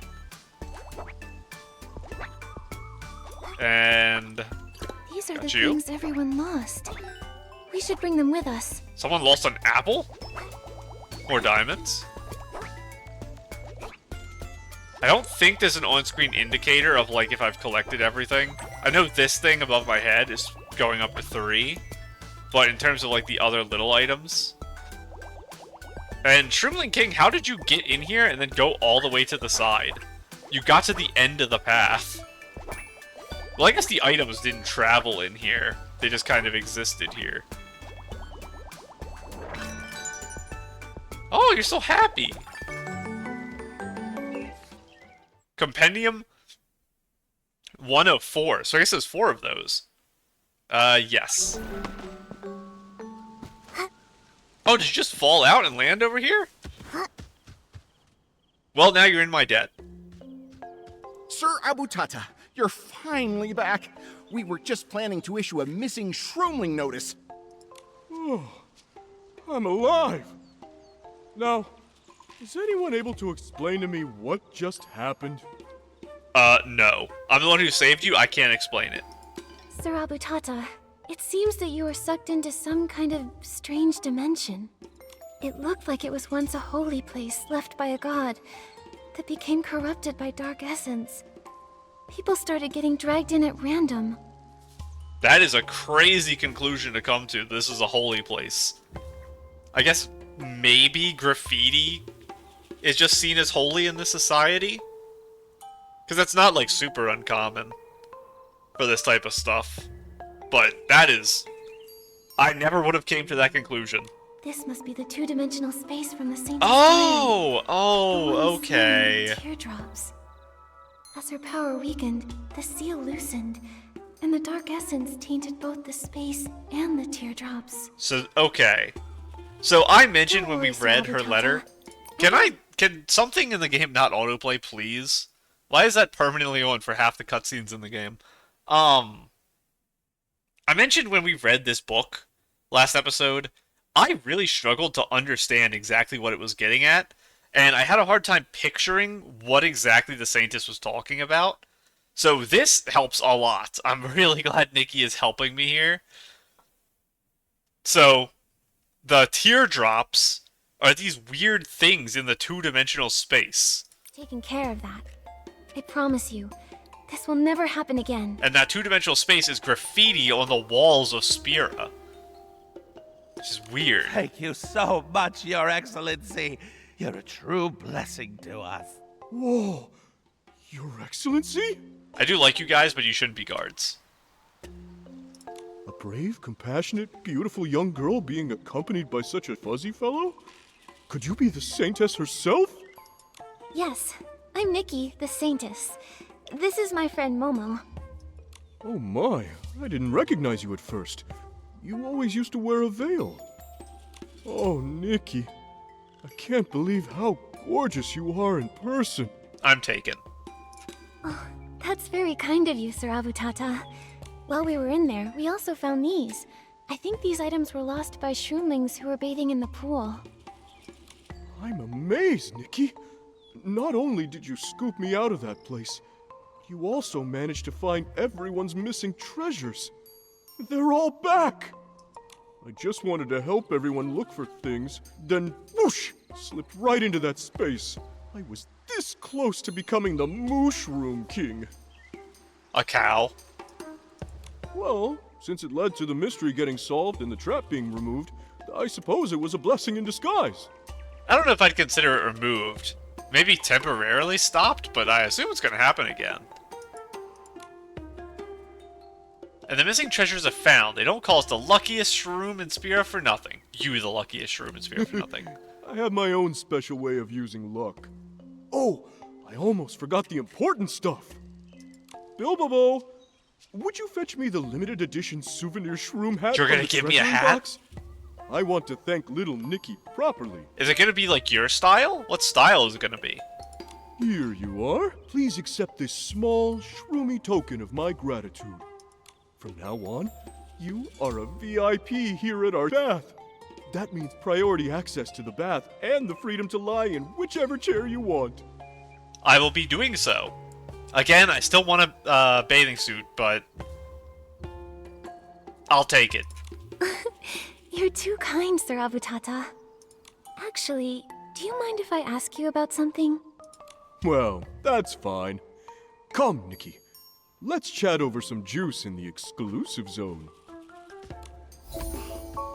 And... These are the you? things everyone lost. We should bring them with us. Someone lost an apple? More diamonds? I don't think there's an on-screen indicator of, like, if I've collected everything. I know this thing above my head is going up to 3. But in terms of, like, the other little items... And Shroomling King, how did you get in here and then go all the way to the side? You got to the end of the path. Well, I guess the items didn't travel in here. They just kind of existed here. Oh, you're so happy! Compendium 104. So I guess there's 4 of those. Yes. Oh, did you just fall out and land over here? Well, now you're in my debt. Sir Abutata, you're finally back. We were just planning to issue a missing Shroomling notice. Oh, I'm alive. Now, is anyone able to explain to me what just happened? No. I'm the one who saved you. I can't explain it. Sir Abutata, it seems that you were sucked into some kind of strange dimension. It looked like it was once a holy place left by a god that became corrupted by dark essence. People started getting dragged in at random. That is a crazy conclusion to come to. This is a holy place. I guess maybe graffiti is just seen as holy in this society? Because that's not, like, super uncommon for this type of stuff. But that is... I never would have came to that conclusion. This must be the 2-dimensional space from the Saint's Oh! Diary. Oh, The woman okay. seeing Teardrops. As her power weakened, the seal loosened, and the dark essence tainted both the space and the teardrops. So, okay. So I mentioned Don't when we worry, read her Abutata. letter... Can something in the game not autoplay, please? Why is that permanently on for half the cutscenes in the game? I mentioned when we read this book last episode, I really struggled to understand exactly what it was getting at, and I had a hard time picturing what exactly the Saintess was talking about. So this helps a lot. I'm really glad Nikki is helping me here. So, the teardrops are these weird things in the two-dimensional space. Taking care of that. I promise you, this will never happen again. And that two-dimensional space is graffiti on the walls of Spira. Which is weird. Thank you so much, Your Excellency. You're a true blessing to us. Whoa, Your Excellency? I do like you guys, but you shouldn't be guards. A brave, compassionate, beautiful young girl being accompanied by such a fuzzy fellow? Could you be the Saintess herself? Yes, I'm Nikki, the Saintess. This is my friend Momo. Oh my, I didn't recognize you at first. You always used to wear a veil. Oh, Nikki, I can't believe how gorgeous you are in person. I'm taken. Oh, that's very kind of you, Sir Abutata. While we were in there, we also found these. I think these items were lost by shroomlings who were bathing in the pool. I'm amazed, Nikki. Not only did you scoop me out of that place, you also managed to find everyone's missing treasures. They're all back! I just wanted to help everyone look for things, then whoosh! Slipped right into that space. I was this close to becoming the Shroomling King. A cow. Well, since it led to the mystery getting solved and the trap being removed, I suppose it was a blessing in disguise. I don't know if I'd consider it removed. Maybe temporarily stopped, but I assume it's going to happen again. And the missing treasures are found. They don't call us the luckiest shroom in Spira for nothing. You the luckiest shroom in Spira for nothing. I have my own special way of using luck. Oh, I almost forgot the important stuff. Bilbobo, would you fetch me the limited edition souvenir shroom hat? You're from gonna the give me a treasury hat? box? I want to thank little Nikki properly. Is it going to be like your style? What style is it going to be? Here you are. Please accept this small, shroomy token of my gratitude. From now on, you are a VIP here at our bath. That means priority access to the bath and the freedom to lie in whichever chair you want. I will be doing so. Again, I still want a bathing suit, but I'll take it. You're too kind, Sir Abutata. Actually, do you mind if I ask you about something? Well, that's fine. Come, Nikki. Let's chat over some juice in the exclusive zone.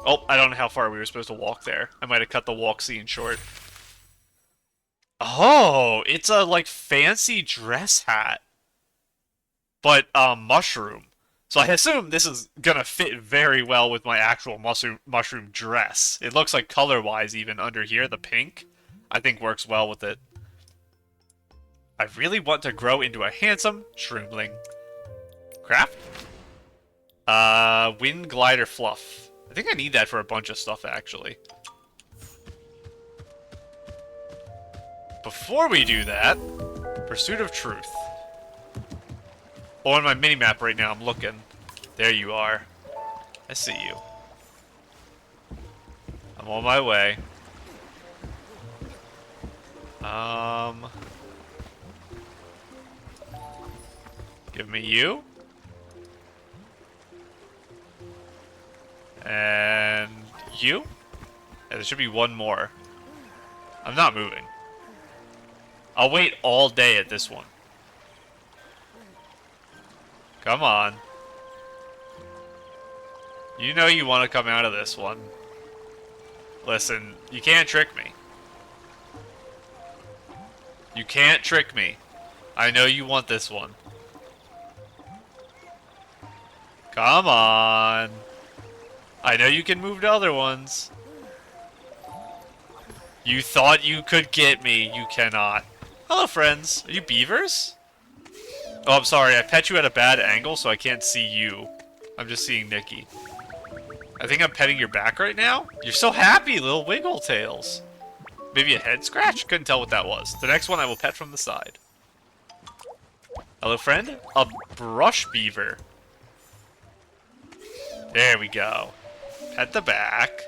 Oh, I don't know how far we were supposed to walk there. I might have cut the walk scene short. Oh, it's a, like, fancy dress hat. But, mushroom. So I assume this is gonna fit very well with my actual mushroom dress. It looks like color-wise even under here, the pink, I think works well with it. I really want to grow into a handsome shroomling. Craft? Wind glider fluff. I think I need that for a bunch of stuff, actually. Before we do that, Pursuit of Truth. On my mini-map right now, I'm looking. There you are. I see you. I'm on my way. Give me you. And you? Yeah, there should be one more. I'm not moving. I'll wait all day at this one. Come on. You know you want to come out of this one. Listen, you can't trick me. You can't trick me. I know you want this one. Come on. I know you can move to other ones. You thought you could get me. You cannot. Hello, friends. Are you beavers? Oh, I'm sorry. I pet you at a bad angle, so I can't see you. I'm just seeing Nikki. I think I'm petting your back right now? You're so happy, little wiggle tails. Maybe a head scratch? Couldn't tell what that was. The next one I will pet from the side. Hello, friend? A brush beaver. There we go. Pet the back.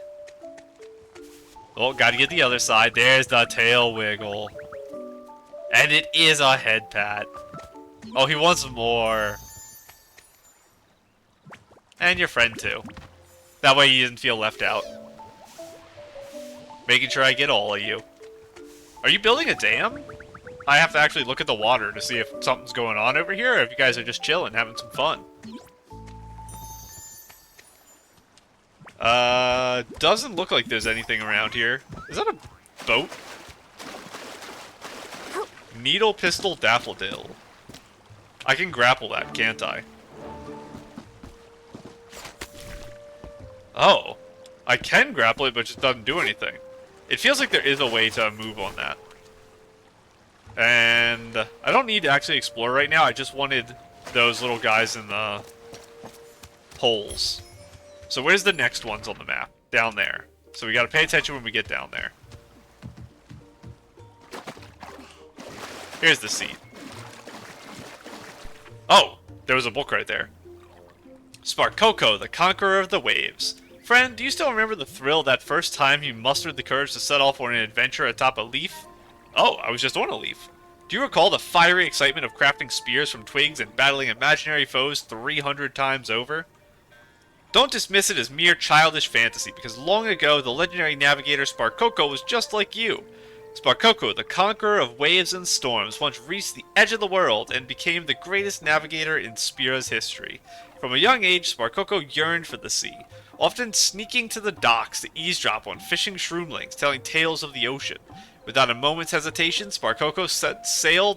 Oh, gotta get the other side. There's the tail wiggle. And it is a head pat. Oh, he wants more. And your friend, too. That way he doesn't feel left out. Making sure I get all of you. Are you building a dam? I have to actually look at the water to see if something's going on over here, or if you guys are just chilling, having some fun. Doesn't look like there's anything around here. Is that a boat? Needle pistol daffodil. I can grapple that, can't I? Oh. I can grapple it, but it just doesn't do anything. It feels like there is a way to move on that. And I don't need to actually explore right now. I just wanted those little guys in the holes. So where's the next ones on the map? Down there. So we gotta pay attention when we get down there. Here's the seat. Oh, there was a book right there. Sparkoko, the Conqueror of the Waves. Friend, do you still remember the thrill that first time you mustered the courage to set off on an adventure atop a leaf? Oh, I was just on a leaf. Do you recall the fiery excitement of crafting spears from twigs and battling imaginary foes 300 times over? Don't dismiss it as mere childish fantasy, because long ago the legendary navigator Sparkoko was just like you. Sparkoko, the conqueror of waves and storms, once reached the edge of the world and became the greatest navigator in Spira's history. From a young age, Sparkoko yearned for the sea, often sneaking to the docks to eavesdrop on fishing shroomlings, telling tales of the ocean. Without a moment's hesitation, Sparkoko set sail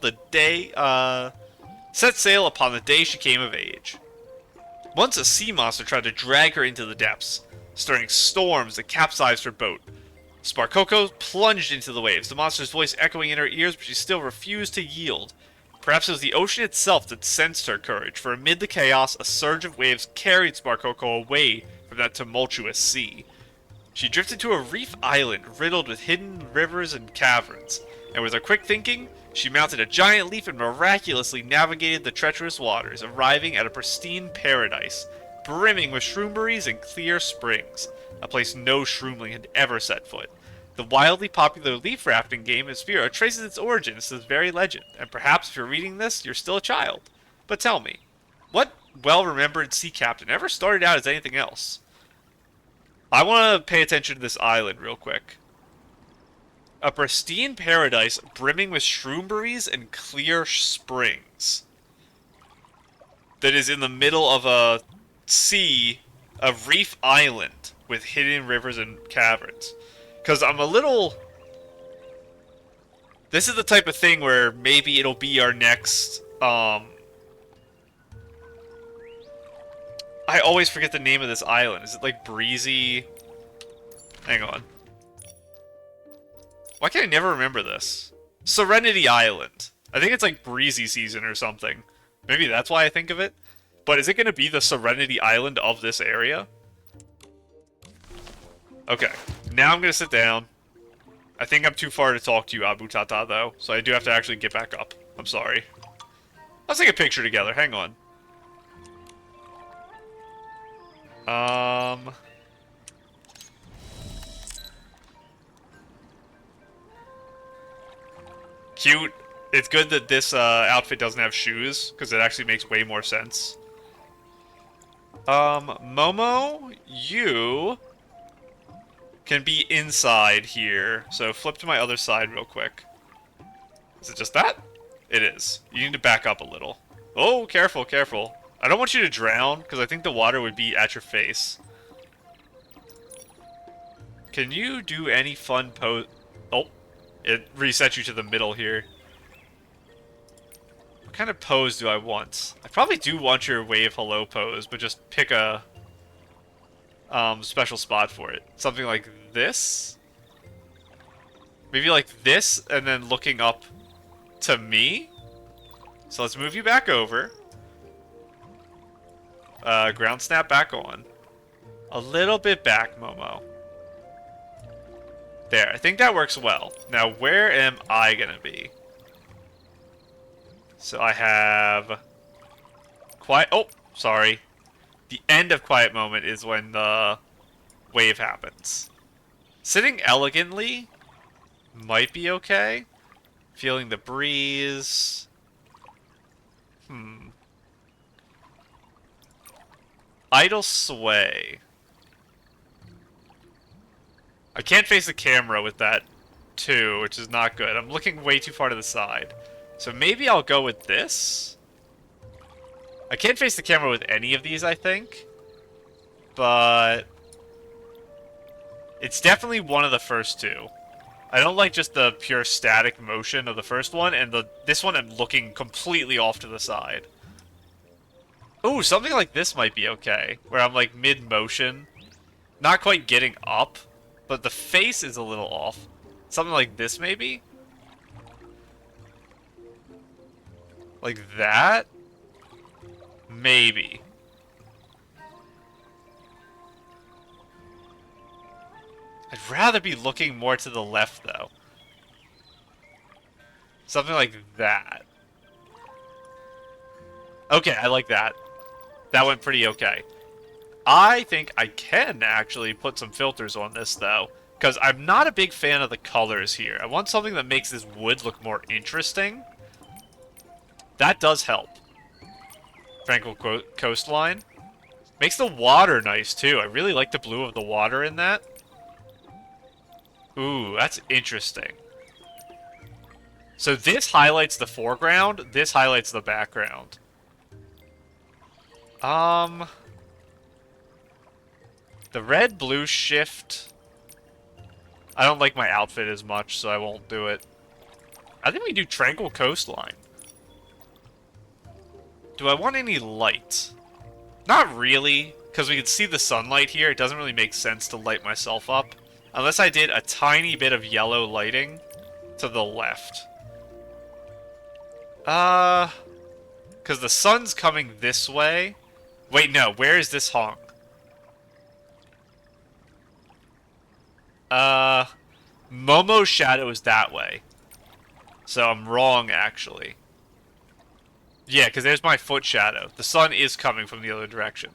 upon the day she came of age. Once a sea monster tried to drag her into the depths, stirring storms that capsized her boat. Sparkoko plunged into the waves, the monster's voice echoing in her ears, but she still refused to yield. Perhaps it was the ocean itself that sensed her courage, for amid the chaos, a surge of waves carried Sparkoko away from that tumultuous sea. She drifted to a reef island riddled with hidden rivers and caverns, and with her quick thinking, she mounted a giant leaf and miraculously navigated the treacherous waters, arriving at a pristine paradise, brimming with shroomeries and clear springs, a place no shroomling had ever set foot. The wildly popular leaf rafting game in Spira traces its origins to this very legend, and perhaps if you're reading this, you're still a child. But tell me, what well-remembered sea captain ever started out as anything else? I want to pay attention to this island real quick. A pristine paradise brimming with shroomeries and clear springs. That is in the middle of a sea, a reef island with hidden rivers and caverns. Because I'm a little... This is the type of thing where maybe it'll be our next... I always forget the name of this island. Is it like Breezy? Hang on. Why can I never remember this? Serenity Island. I think it's like Breezy Season or something. Maybe that's why I think of it. But is it going to be the Serenity Island of this area? Okay. Now I'm going to sit down. I think I'm too far to talk to you, Abutata, though. So I do have to actually get back up. I'm sorry. Let's take a picture together. Hang on. Cute. It's good that this outfit doesn't have shoes, because it actually makes way more sense. Momo, you can be inside here. So flip to my other side real quick. Is it just that? It is. You need to back up a little. Oh, careful, careful. I don't want you to drown, because I think the water would be at your face. Can you do any fun pose? Oh, it resets you to the middle here. What kind of pose do I want? I probably do want your wave hello pose, but just pick a special spot for it. Something like this? Maybe like this, and then looking up to me? So let's move you back over. Ground snap back on. A little bit back, Momo. There, I think that works well. Now, where am I gonna be? So I have... Quiet... Oh, sorry. The end of quiet moment is when the wave happens. Sitting elegantly might be okay. Feeling the breeze. Idle sway. I can't face the camera with that too, which is not good. I'm looking way too far to the side. So maybe I'll go with this. I can't face the camera with any of these, I think. But it's definitely one of the first two. I don't like just the pure static motion of the first one, and this one I'm looking completely off to the side. Ooh, something like this might be okay, where I'm like mid-motion. Not quite getting up, but the face is a little off. Something like this, maybe? Like that? Maybe. I'd rather be looking more to the left, though. Something like that. Okay, I like that. That went pretty okay. I think I can actually put some filters on this, though, because I'm not a big fan of the colors here. I want something that makes this wood look more interesting. That does help. Tranquil coastline. Makes the water nice, too. I really like the blue of the water in that. Ooh, that's interesting. So this highlights the foreground, this highlights the background. The red-blue shift... I don't like my outfit as much, so I won't do it. I think we do Tranquil Coastline. Do I want any light? Not really, because we can see the sunlight here. It doesn't really make sense to light myself up. Unless I did a tiny bit of yellow lighting to the left. Because the sun's coming this way. Wait, no. Where is this honk? Momo's shadow is that way. So I'm wrong, actually. Yeah, because there's my foot shadow. The sun is coming from the other direction.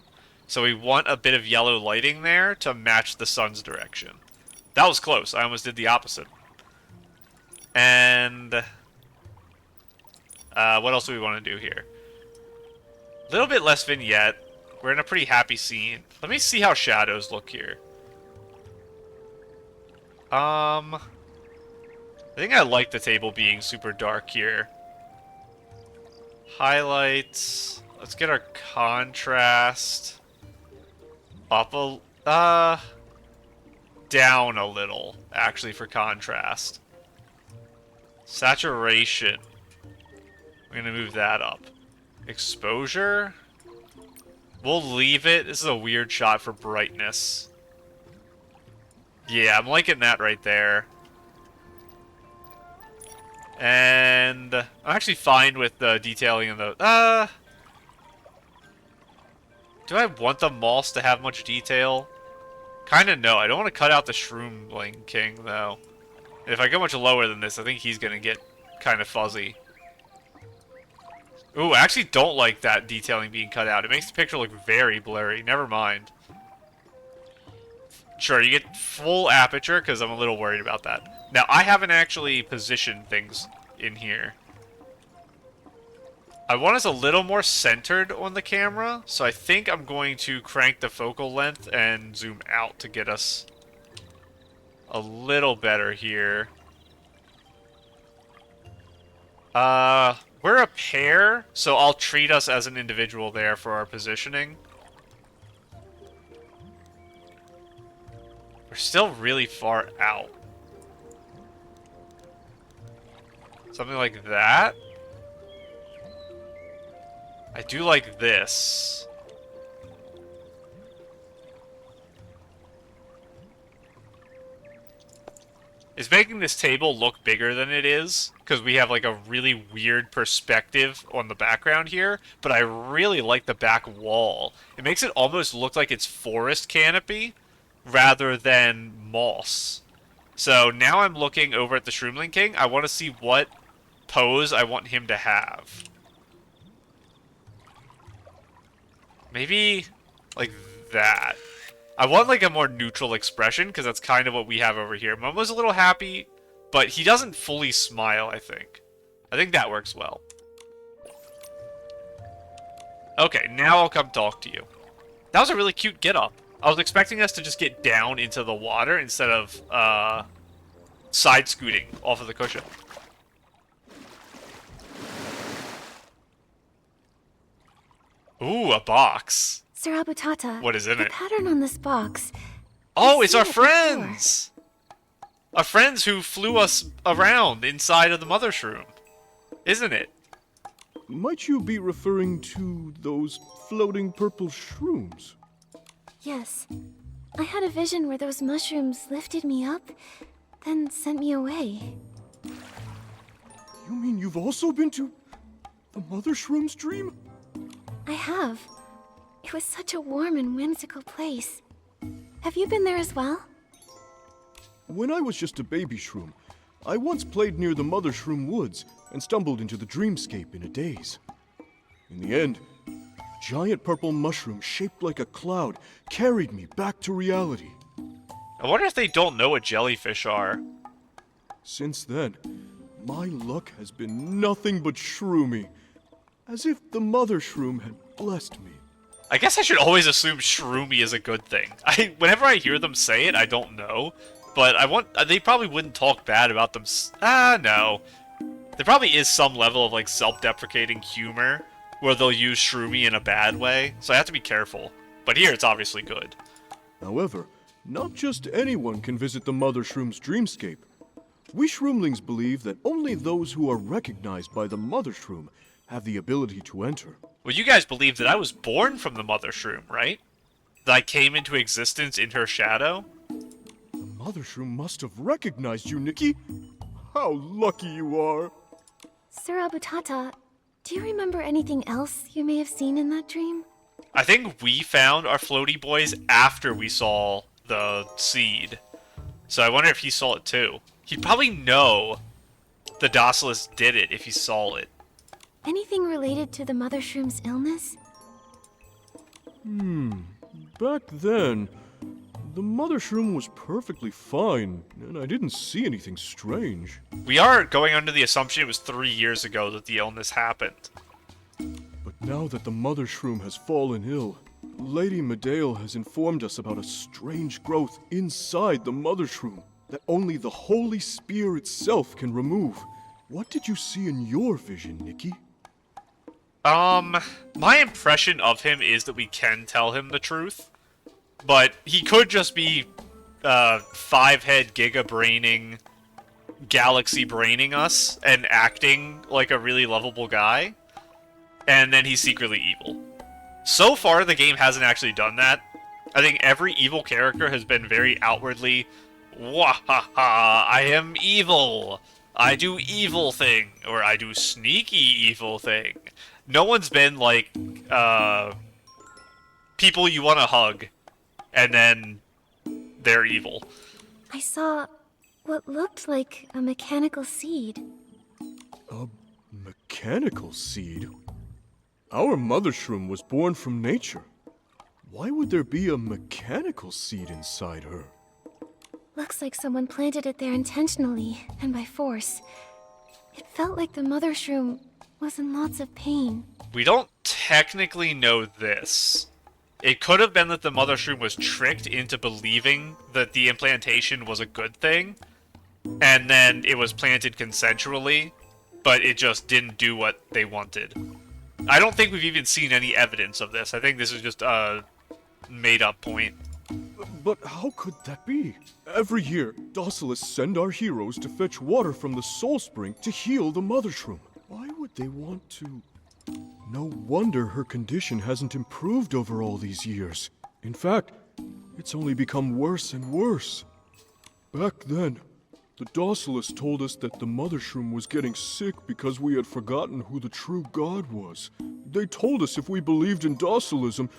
So we want a bit of yellow lighting there to match the sun's direction. That was close. I almost did the opposite. And... what else do we want to do here? A little bit less vignette. We're in a pretty happy scene. Let me see how shadows look here. I think I like the table being super dark here. Highlights. Let's get our contrast up down a little, actually, for contrast. Saturation. We're gonna move that up. Exposure. We'll leave it. This is a weird shot for brightness. Yeah, I'm liking that right there. And I'm actually fine with the detailing in the... Do I want the moss to have much detail? Kinda no. I don't want to cut out the Shroomling King, though. If I go much lower than this, I think he's gonna get kind of fuzzy. Ooh, I actually don't like that detailing being cut out. It makes the picture look very blurry. Never mind. Sure, you get full aperture, because I'm a little worried about that. Now, I haven't actually positioned things in here. I want us a little more centered on the camera, so I think I'm going to crank the focal length and zoom out to get us a little better here. We're a pair, so I'll treat us as an individual there for our positioning. We're still really far out. Something like that. I do like this. is making this table look bigger than it is, because we have like a really weird perspective on the background here, but I really like the back wall. It makes it almost look like it's forest canopy rather than moss. So now I'm looking over at the Shroomling King. I want to see what pose I want him to have. Maybe like that. I want like a more neutral expression, because that's kind of what we have over here. Momo's a little happy, but he doesn't fully smile, I think. I think that works well. Okay, now I'll come talk to you. That was a really cute get-up. I was expecting us to just get down into the water instead of side-scooting off of the cushion. Ooh, a box. Sir Abutata, What is in the it? pattern on this box. Oh, I've it's seen our it before. friends! Our friends who flew us around inside of the mother shroom. Isn't it? Might you be referring to those floating purple shrooms? Yes. I had a vision where those mushrooms lifted me up, then sent me away. You mean you've also been to the mother shroom's dream? I have. It was such a warm and whimsical place. Have you been there as well? When I was just a baby shroom, I once played near the mother shroom woods and stumbled into the dreamscape in a daze. In the end, a giant purple mushroom shaped like a cloud carried me back to reality. I wonder if they don't know what jellyfish are. Since then, my luck has been nothing but shroomy, as if the mother shroom had blessed me. I guess I should always assume shroomy is a good thing. Whenever I hear them say it, I don't know. But they probably wouldn't talk bad about them. No. There probably is some level of like self-deprecating humor where they'll use shroomy in a bad way, so I have to be careful. But here it's obviously good. However, not just anyone can visit the mother shroom's dreamscape. We shroomlings believe that only those who are recognized by the mother shroom have the ability to enter. Well, you guys believe that I was born from the mother shroom, right? That I came into existence in her shadow? The mother shroom must have recognized you, Nikki. How lucky you are. Sir Abutata, do you remember anything else you may have seen in that dream? I think we found our floaty boys after we saw the seed. So I wonder if he saw it too. He'd probably know the Docilists did it if he saw it. Anything related to the mother shroom's illness? Back then, the mother shroom was perfectly fine, and I didn't see anything strange. We are going under the assumption it was 3 years ago that the illness happened. But now that the mother shroom has fallen ill, Lady Medael has informed us about a strange growth inside the mother shroom that only the Holy Spira itself can remove. What did you see in your vision, Nikki? My impression of him is that we can tell him the truth. But he could just be, 5-head giga-braining, galaxy-braining us, and acting like a really lovable guy. And then he's secretly evil. So far, the game hasn't actually done that. I think every evil character has been very outwardly, "Wahaha, I am evil! I do evil thing," or "I do sneaky evil thing." No one's been like, people you want to hug, and then they're evil. I saw what looked like a mechanical seed. A mechanical seed? Our mother shroom was born from nature. Why would there be a mechanical seed inside her? Looks like someone planted it there intentionally and by force. It felt like the mother shroom was in lots of pain. We don't technically know this. It could have been that the mother shroom was tricked into believing that the implantation was a good thing, and then it was planted consensually, but it just didn't do what they wanted. I don't think we've even seen any evidence of this. I think this is just a made-up point. But how could that be? Every year, Docilists send our heroes to fetch water from the Soul Spring to heal the mother shroom. Why would they want to? No wonder her condition hasn't improved over all these years. In fact, it's only become worse and worse. Back then, The Docilists told us that the Mother Shroom was getting sick because we had forgotten who the true god was. They told us if we believed in Docilism,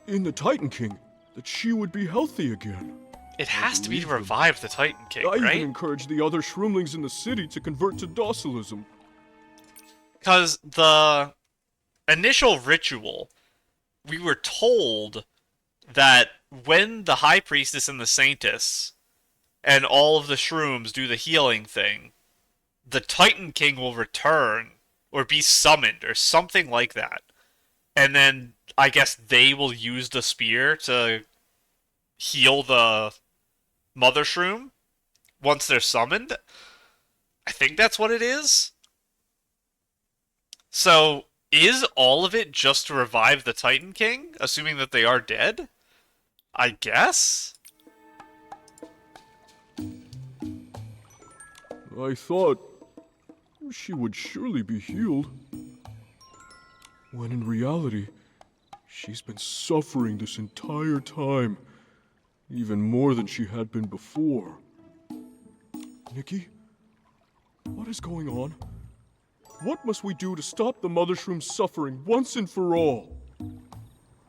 in the Titan King, that she would be healthy again. It has to be to revive the Titan King, I right? even encouraged the other Shroomlings in the city to convert to Docilism. Because the initial ritual, we were told that when the High Priestess and the Saintess and all of the Shrooms do the healing thing, the Titan King will return or be summoned or something like that. And then I guess they will use the spear to heal the Mother Shroom once they're summoned. I think that's what it is. So, is all of it just to revive the Titan King, assuming that they are dead? I guess? I thought she would surely be healed. When in reality, she's been suffering this entire time. Even more than she had been before. Nikki? What is going on? What must we do to stop the Mother Shroom's suffering once and for all?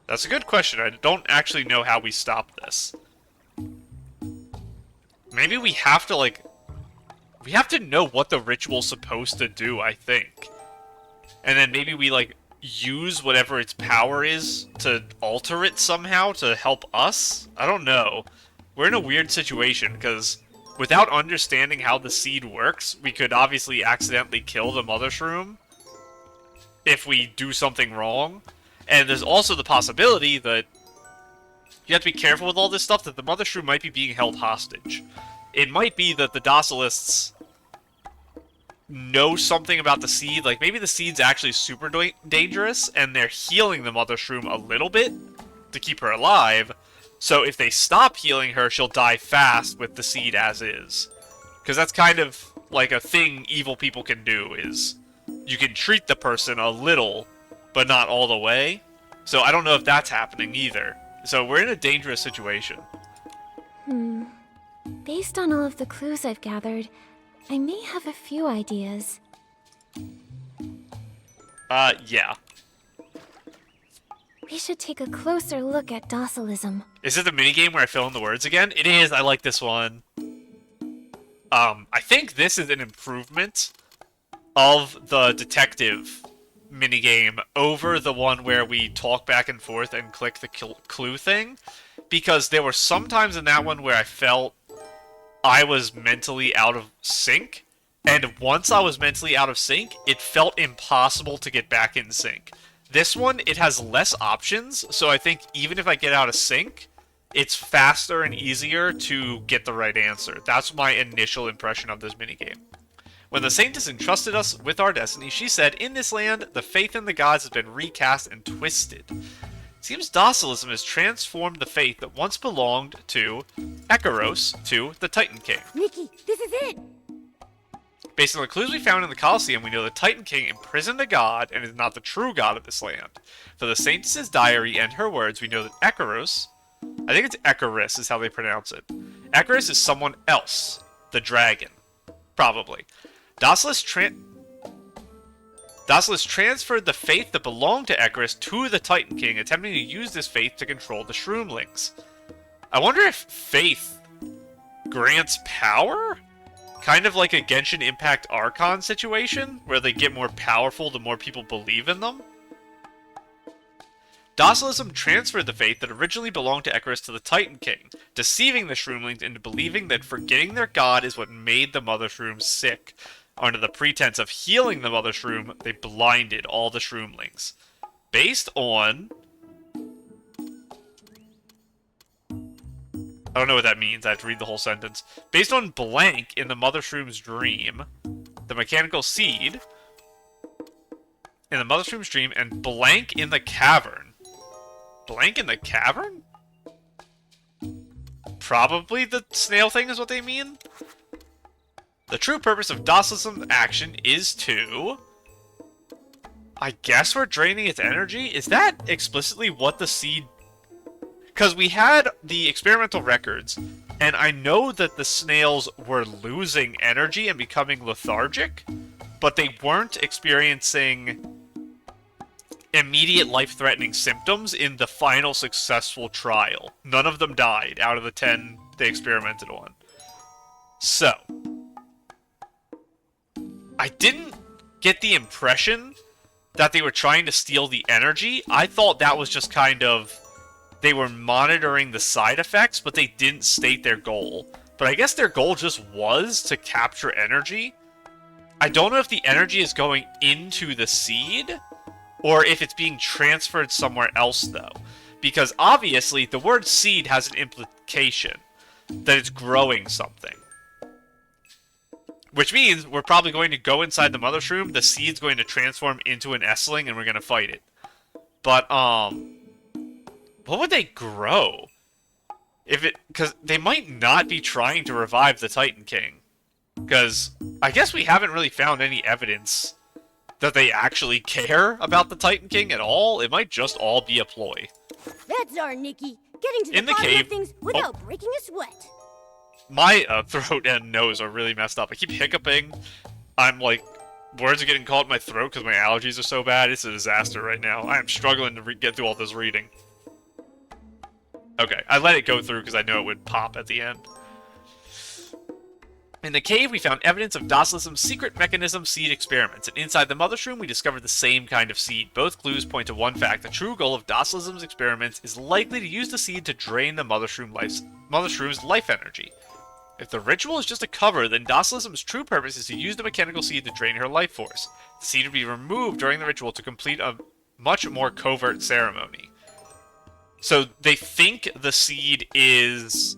That's a good question. I don't actually know how we stop this. Maybe we have to, we have to know what the ritual's supposed to do, I think. And then maybe we, use whatever its power is to alter it somehow to help us? I don't know. We're in a weird situation, because without understanding how the seed works, we could obviously accidentally kill the Mother Shroom if we do something wrong. And there's also the possibility that you have to be careful with all this stuff, that the Mother Shroom might be being held hostage. It might be that the Docilists know something about the seed, maybe the seed's actually super dangerous, and they're healing the Mother Shroom a little bit to keep her alive, so if they stop healing her, she'll die fast with the seed as is. Because that's kind of a thing evil people can do, is you can treat the person a little, but not all the way. So I don't know if that's happening either. So we're in a dangerous situation. Based on all of the clues I've gathered, I may have a few ideas. Yeah. We should take a closer look at Docilism. Is it the minigame where I fill in the words again? It is, I like this one. I think this is an improvement of the detective minigame over the one where we talk back and forth and click the clue thing. Because there were some times in that one where I felt I was mentally out of sync, and once I was mentally out of sync, it felt impossible to get back in sync. This one, it has less options, so I think even if I get out of sync, it's faster and easier to get the right answer. That's my initial impression of this minigame. When the Saintess entrusted us with our destiny, she said, "In this land, the faith in the gods has been recast and twisted. It seems Docilism has transformed the faith that once belonged to Ekaros to the Titan King." Nikki, this is it! Based on the clues we found in the Colosseum, we know the Titan King imprisoned a god and is not the true god of this land. For the Saintess's diary and her words, we know that Ekaros, I think it's Ekaris is how they pronounce it. Ekaris is someone else. The dragon. Probably. Docilists transferred the faith that belonged to Ekaris to the Titan King, attempting to use this faith to control the Shroomlings. I wonder if faith grants power? Kind of like a Genshin Impact Archon situation, where they get more powerful the more people believe in them? Docilism transferred the faith that originally belonged to Ekaris to the Titan King, deceiving the Shroomlings into believing that forgetting their god is what made the Mother Shroom sick. Under the pretense of healing the Mother Shroom, they blinded all the Shroomlings. Based on... I don't know what that means. I have to read the whole sentence. Based on blank in the Mother Shroom's dream, the mechanical seed in the Mother Shroom's dream, and blank in the cavern. Blank in the cavern? Probably the snail thing is what they mean. The true purpose of Docilism's action is to... I guess we're draining its energy? Is that explicitly what the seed... Because we had the experimental records And I know that the snails were losing energy and becoming lethargic, but they weren't experiencing immediate life-threatening symptoms in the final successful trial. None of them died out of the 10 they experimented on. So, I didn't get the impression that they were trying to steal the energy. I thought that was just kind of... they were monitoring the side effects, but they didn't state their goal. But I guess their goal just was to capture energy. I don't know if the energy is going into the seed, or if it's being transferred somewhere else, though. Because obviously, the word seed has an implication that it's growing something. Which means we're probably going to go inside the mother shroom, the seed's going to transform into an Essling, and we're going to fight it. But, what would they grow? Because they might not be trying to revive the Titan King. Because I guess we haven't really found any evidence that they actually care about the Titan King at all. It might just all be a ploy. That's our Nikki, getting to the In the bottom cave. of things without breaking a sweat. My throat and nose are really messed up. I keep hiccuping. I'm like, words are getting caught in my throat because my allergies are so bad. It's a disaster right now. I am struggling to get through all this reading. Okay, I let it go through because I know it would pop at the end. In the cave, we found evidence of Docilism's secret mechanism seed experiments, and inside the mother shroom, we discovered the same kind of seed. Both clues point to one fact: the true goal of Docilism's experiments is likely to use the seed to drain the mother shroom's life energy. If the ritual is just a cover, then Docilism's true purpose is to use the mechanical seed to drain her life force. The seed would be removed during the ritual to complete a much more covert ceremony. So they think the seed is,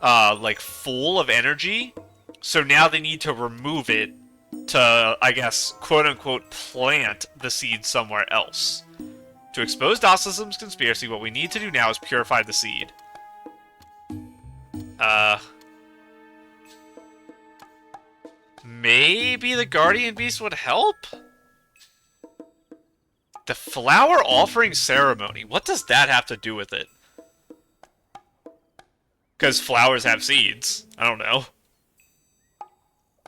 like, full of energy, so now they need to remove it to, I guess, quote-unquote, plant the seed somewhere else. To expose Docilism's conspiracy, what we need to do now is purify the seed. Maybe the Guardian Beast would help? The flower offering ceremony. What does that have to do with it? Because flowers have seeds. I don't know.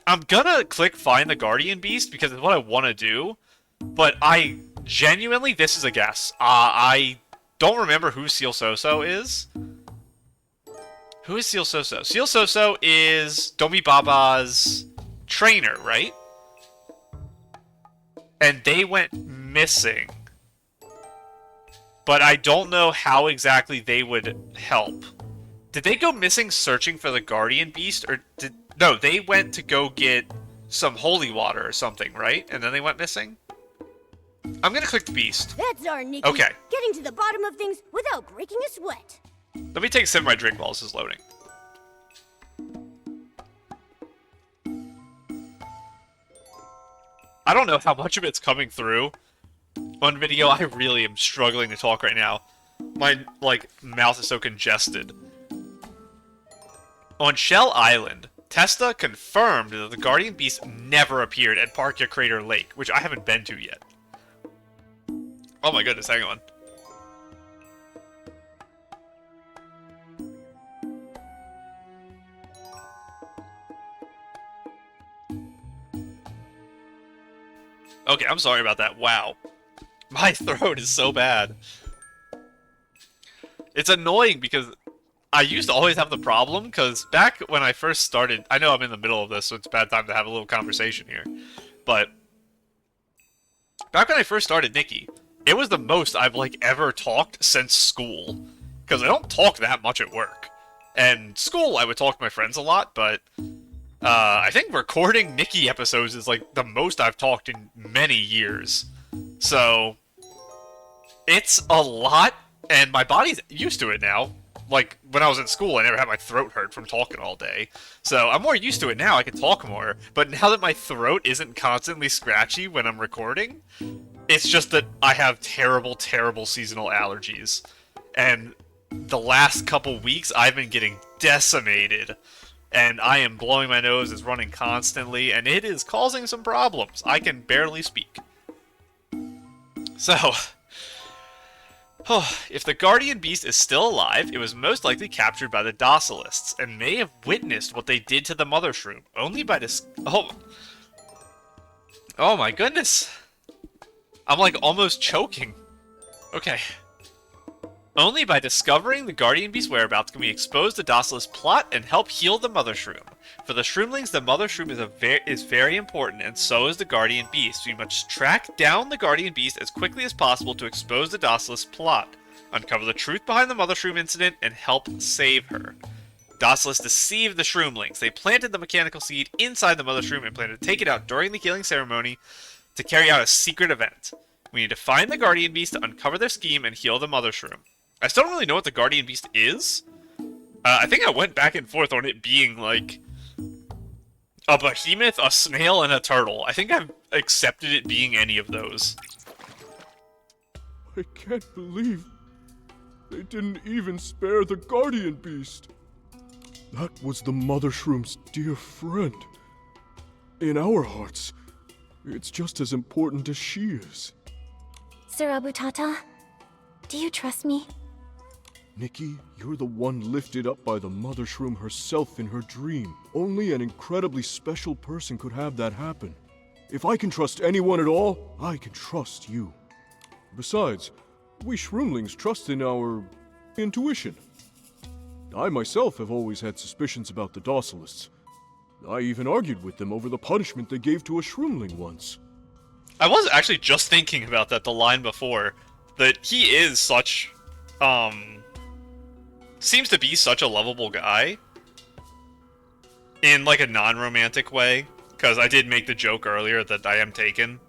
I'm gonna click find the Guardian Beast because it's what I want to do. But I genuinely, this is a guess. I don't remember who Seal Soso is. Who is Seal Soso? Seal Soso is Domi Baba's trainer, right? And they went missing. But I don't know how exactly they would help. Did they go missing searching for the Guardian Beast? Or did... No, they went to go get some holy water or something, right? And then they went missing? I'm gonna click the Beast. That's our Nikki, Okay. getting to the bottom of things without breaking a sweat. Let me take a sip of my drink while this is loading. I don't know how much of it's coming through on video. I really am struggling to talk right now. My, like, mouth is so congested. On Shell Island, Testa confirmed that the Guardian Beast never appeared at Parkia Crater Lake, which I haven't been to yet. Oh my goodness, hang on. Okay, I'm sorry about that. Wow. My throat is so bad. It's annoying because I used to always have the problem, because back when I first started... I know I'm in the middle of this, so it's a bad time to have a little conversation here. But back when I first started Nikki, it was the most I've, like, ever talked since school. Because I don't talk that much at work. And school, I would talk to my friends a lot, but... I think recording Nikki episodes is, like, the most I've talked in many years. So, it's a lot, and my body's used to it now. Like, when I was in school, I never had my throat hurt from talking all day. So, I'm more used to it now, I can talk more. But now that my throat isn't constantly scratchy when I'm recording, it's just that I have terrible, terrible seasonal allergies. And the last couple weeks, I've been getting decimated. And I am blowing my nose, it's running constantly, and it is causing some problems. I can barely speak. So, If the guardian beast is still alive, it was most likely captured by the Docilists, and may have witnessed what they did to the mother shroom, only by Oh my goodness! I'm like almost choking. Okay. Only by discovering the guardian beast's whereabouts can we expose the Docilist plot and help heal the mother shroom. For the shroomlings, the mother shroom is very important, and so is the guardian beast. We must track down the guardian beast as quickly as possible to expose the Docilist plot, uncover the truth behind the mother shroom incident, and help save her. Docilists deceived the shroomlings. They planted the mechanical seed inside the mother shroom and planned to take it out during the healing ceremony to carry out a secret event. We need to find the guardian beast to uncover their scheme and heal the mother shroom. I still don't really know what the guardian beast is. I think I went back and forth on it being like a behemoth, a snail, and a turtle. I think I've accepted it being any of those. I can't believe they didn't even spare the guardian beast. That was the mother shroom's dear friend. In our hearts, it's just as important as she is. Sir Abutata, do you trust me? Nikki, you're the one lifted up by the mother shroom herself in her dream. Only an incredibly special person could have that happen. If I can trust anyone at all, I can trust you. Besides, we shroomlings trust in our intuition. I myself have always had suspicions about the Docilists. I even argued with them over the punishment they gave to a shroomling once. I was actually just thinking about that the line before, that he is such, seems to be such a lovable guy. In, like, a non-romantic way. Because I did make the joke earlier that I am taken.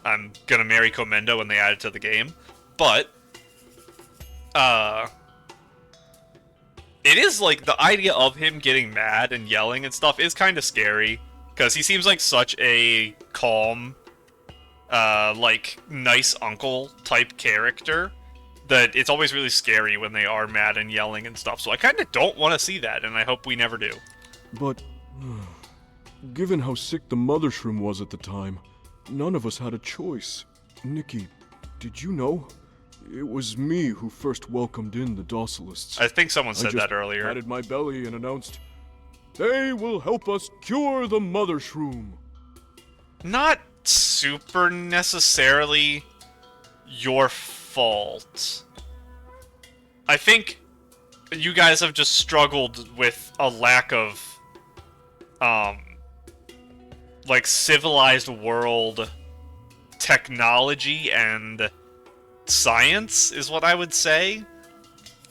I'm gonna marry Komendo when they add it to the game. But, it is, like, the idea of him getting mad and yelling and stuff is kind of scary. Because he seems like such a calm, like, nice uncle type character, that it's always really scary when they are mad and yelling and stuff. So I kind of don't want to see that, and I hope we never do. But, given how sick the mother shroom was at the time, none of us had a choice. Nikki, did you know? It was me who first welcomed in the Docilists. I think someone said that earlier. I patted my belly and announced, "They will help us cure the mother shroom." Not super necessarily your fault. I think you guys have just struggled with a lack of, like, civilized world technology and science, is what I would say.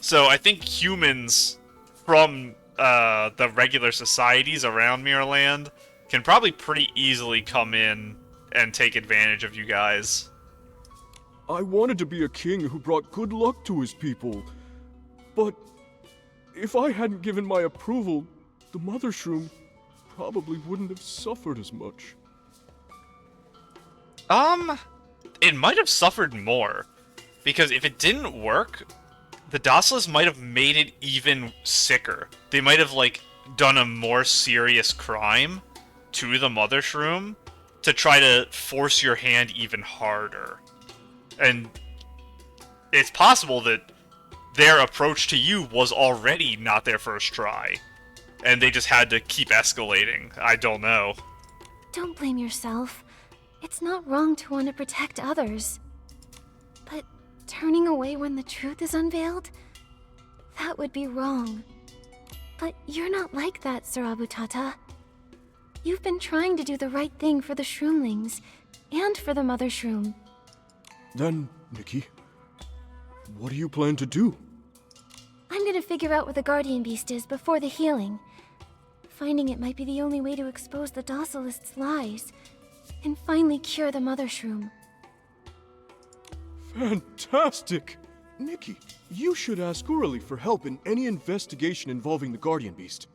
So I think humans from the regular societies around Mirrorland can probably pretty easily come in and take advantage of you guys. I wanted to be a king who brought good luck to his people. But if I hadn't given my approval, the mother shroom probably wouldn't have suffered as much. It might have suffered more. Because if it didn't work, the Docilists might have made it even sicker. They might have, like, done a more serious crime to the mother shroom to try to force your hand even harder. And it's possible that their approach to you was already not their first try. And they just had to keep escalating. I don't know. Don't blame yourself. It's not wrong to want to protect others. But turning away when the truth is unveiled? That would be wrong. But you're not like that, Sir Abutata. You've been trying to do the right thing for the Shroomlings, and for the Mother Shroom. Then, Nikki, what do you plan to do? I'm gonna figure out where the Guardian Beast is before the healing. Finding it might be the only way to expose the Docilists' lies, and finally cure the Mother Shroom. Fantastic! Nikki, you should ask Urali for help in any investigation involving the Guardian Beast.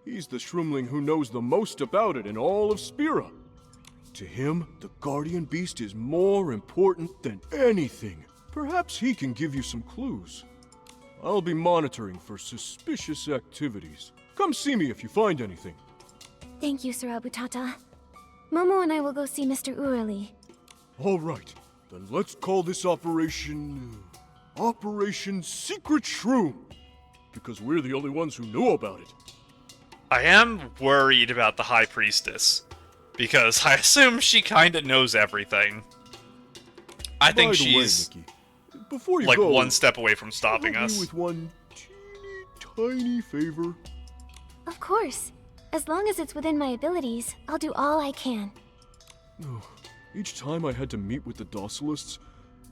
He's the Shroomling who knows the most about it in all of Spira. To him, the Guardian Beast is more important than anything. Perhaps he can give you some clues. I'll be monitoring for suspicious activities. Come see me if you find anything. Thank you, Sir Abutata. Momo and I will go see Mr. Urali. All right, then let's call this operation Operation Secret Shroom. Because we're the only ones who knew about it. I am worried about the High Priestess. Because I assume she kinda knows everything. I think By the she's way, Nikki, before you like go, one step away from stopping help me us. with one teeny tiny favor. Of course. As long as it's within my abilities, I'll do all I can. Each time I had to meet with the Docilists,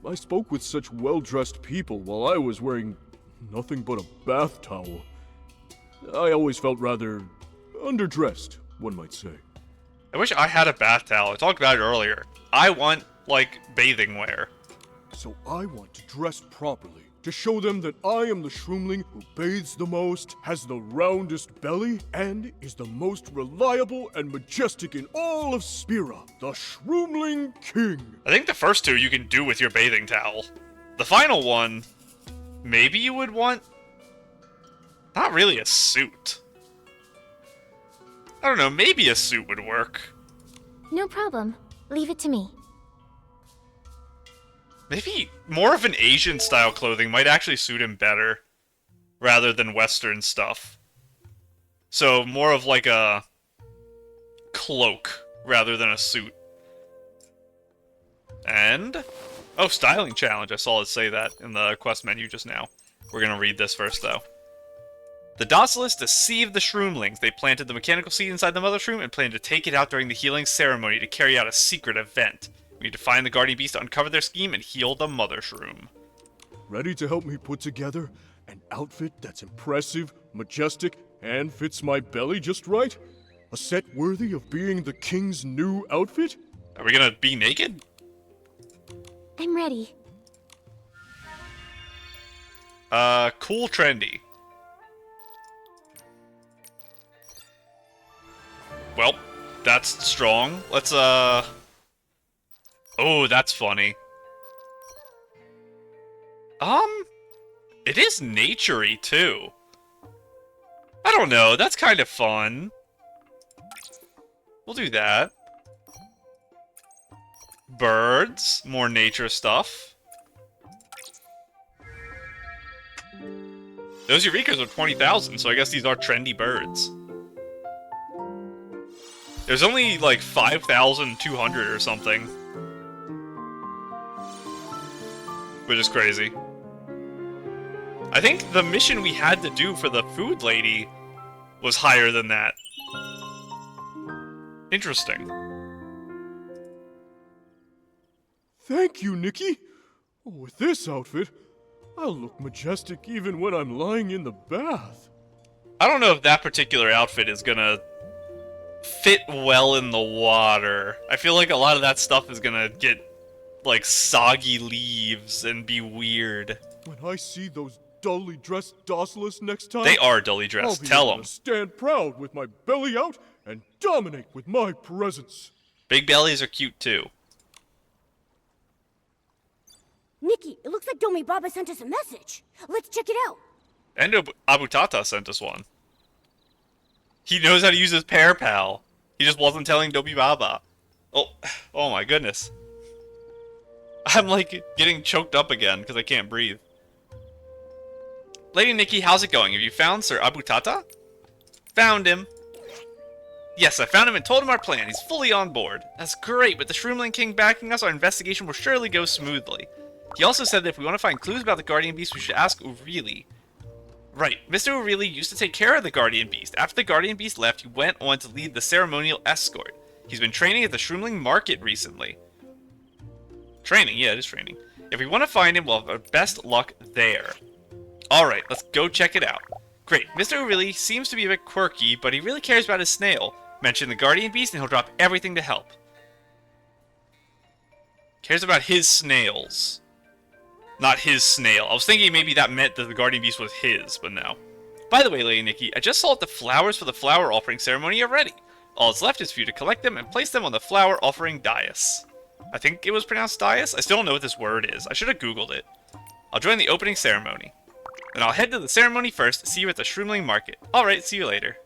I spoke with such well-dressed people while I was wearing nothing but a bath towel. I always felt rather underdressed, one might say. I wish I had a bath towel. I talked about it earlier. I want, like, bathing wear. So I want to dress properly, to show them that I am the Shroomling who bathes the most, has the roundest belly, and is the most reliable and majestic in all of Spira, the Shroomling King. I think the first two you can do with your bathing towel. The final one, maybe you would want... not really a suit. I don't know, maybe a suit would work. No problem. Leave it to me. Maybe more of an Asian-style clothing might actually suit him better, rather than Western stuff. So, more of like a cloak, rather than a suit. And... oh, styling challenge. I saw it say that in the quest menu just now. We're gonna read this first, though. The Docilists deceived the Shroomlings. They planted the mechanical seed inside the Mother Shroom and planned to take it out during the healing ceremony to carry out a secret event. We need to find the Guardian Beast to uncover their scheme and heal the Mother Shroom. Ready to help me put together an outfit that's impressive, majestic, and fits my belly just right? A set worthy of being the king's new outfit? Are we gonna be naked? I'm ready. Cool trendy. Well, that's strong. Let's, oh, that's funny. It is nature-y, too. I don't know, that's kind of fun. We'll do that. Birds, more nature stuff. Those Eurekas are 20,000, so I guess these are trendy birds. There's only like 5,200 or something. Which is crazy. I think the mission we had to do for the food lady was higher than that. Interesting. Thank you, Nikki. With this outfit, I'll look majestic even when I'm lying in the bath. I don't know if that particular outfit is gonna fit well in the water. I feel like a lot of that stuff is gonna get, like, soggy leaves and be weird. When I see those dully dressed Docilists next time... They are dully dressed, tell I'll them. be able to stand proud with my belly out and dominate with my presence. Big bellies are cute, too. Nikki, it looks like Domi Baba sent us a message. Let's check it out. And Abutata sent us one. He knows how to use his pair pal. He just wasn't telling Dobi Baba. Oh my goodness. I'm like getting choked up again because I can't breathe. Lady Nikki, how's it going? Have you found Sir Abutata? Found him. Yes, I found him and told him our plan. He's fully on board. That's great. With the Shroomling King backing us, our investigation will surely go smoothly. He also said that if we want to find clues about the Guardian Beast, we should ask Urili. Right, Mr. Urili used to take care of the Guardian Beast. After the Guardian Beast left, he went on to lead the ceremonial escort. He's been training at the Shroomling Market recently. Training? Yeah, it is training. If we want to find him, we'll have our best luck there. Alright, let's go check it out. Great, Mr. Urili seems to be a bit quirky, but he really cares about his snail. Mention the Guardian Beast and he'll drop everything to help. Cares about his snails. Not his snail. I was thinking maybe that meant that the Guardian Beast was his, but no. By the way, Lady Nikki, I just saw the flowers for the flower offering ceremony are ready. All that's left is for you to collect them and place them on the flower offering dais. I think it was pronounced dais? I still don't know what this word is. I should have googled it. I'll join the opening ceremony. Then I'll head to the ceremony first, see you at the Shroomling Market. Alright, see you later.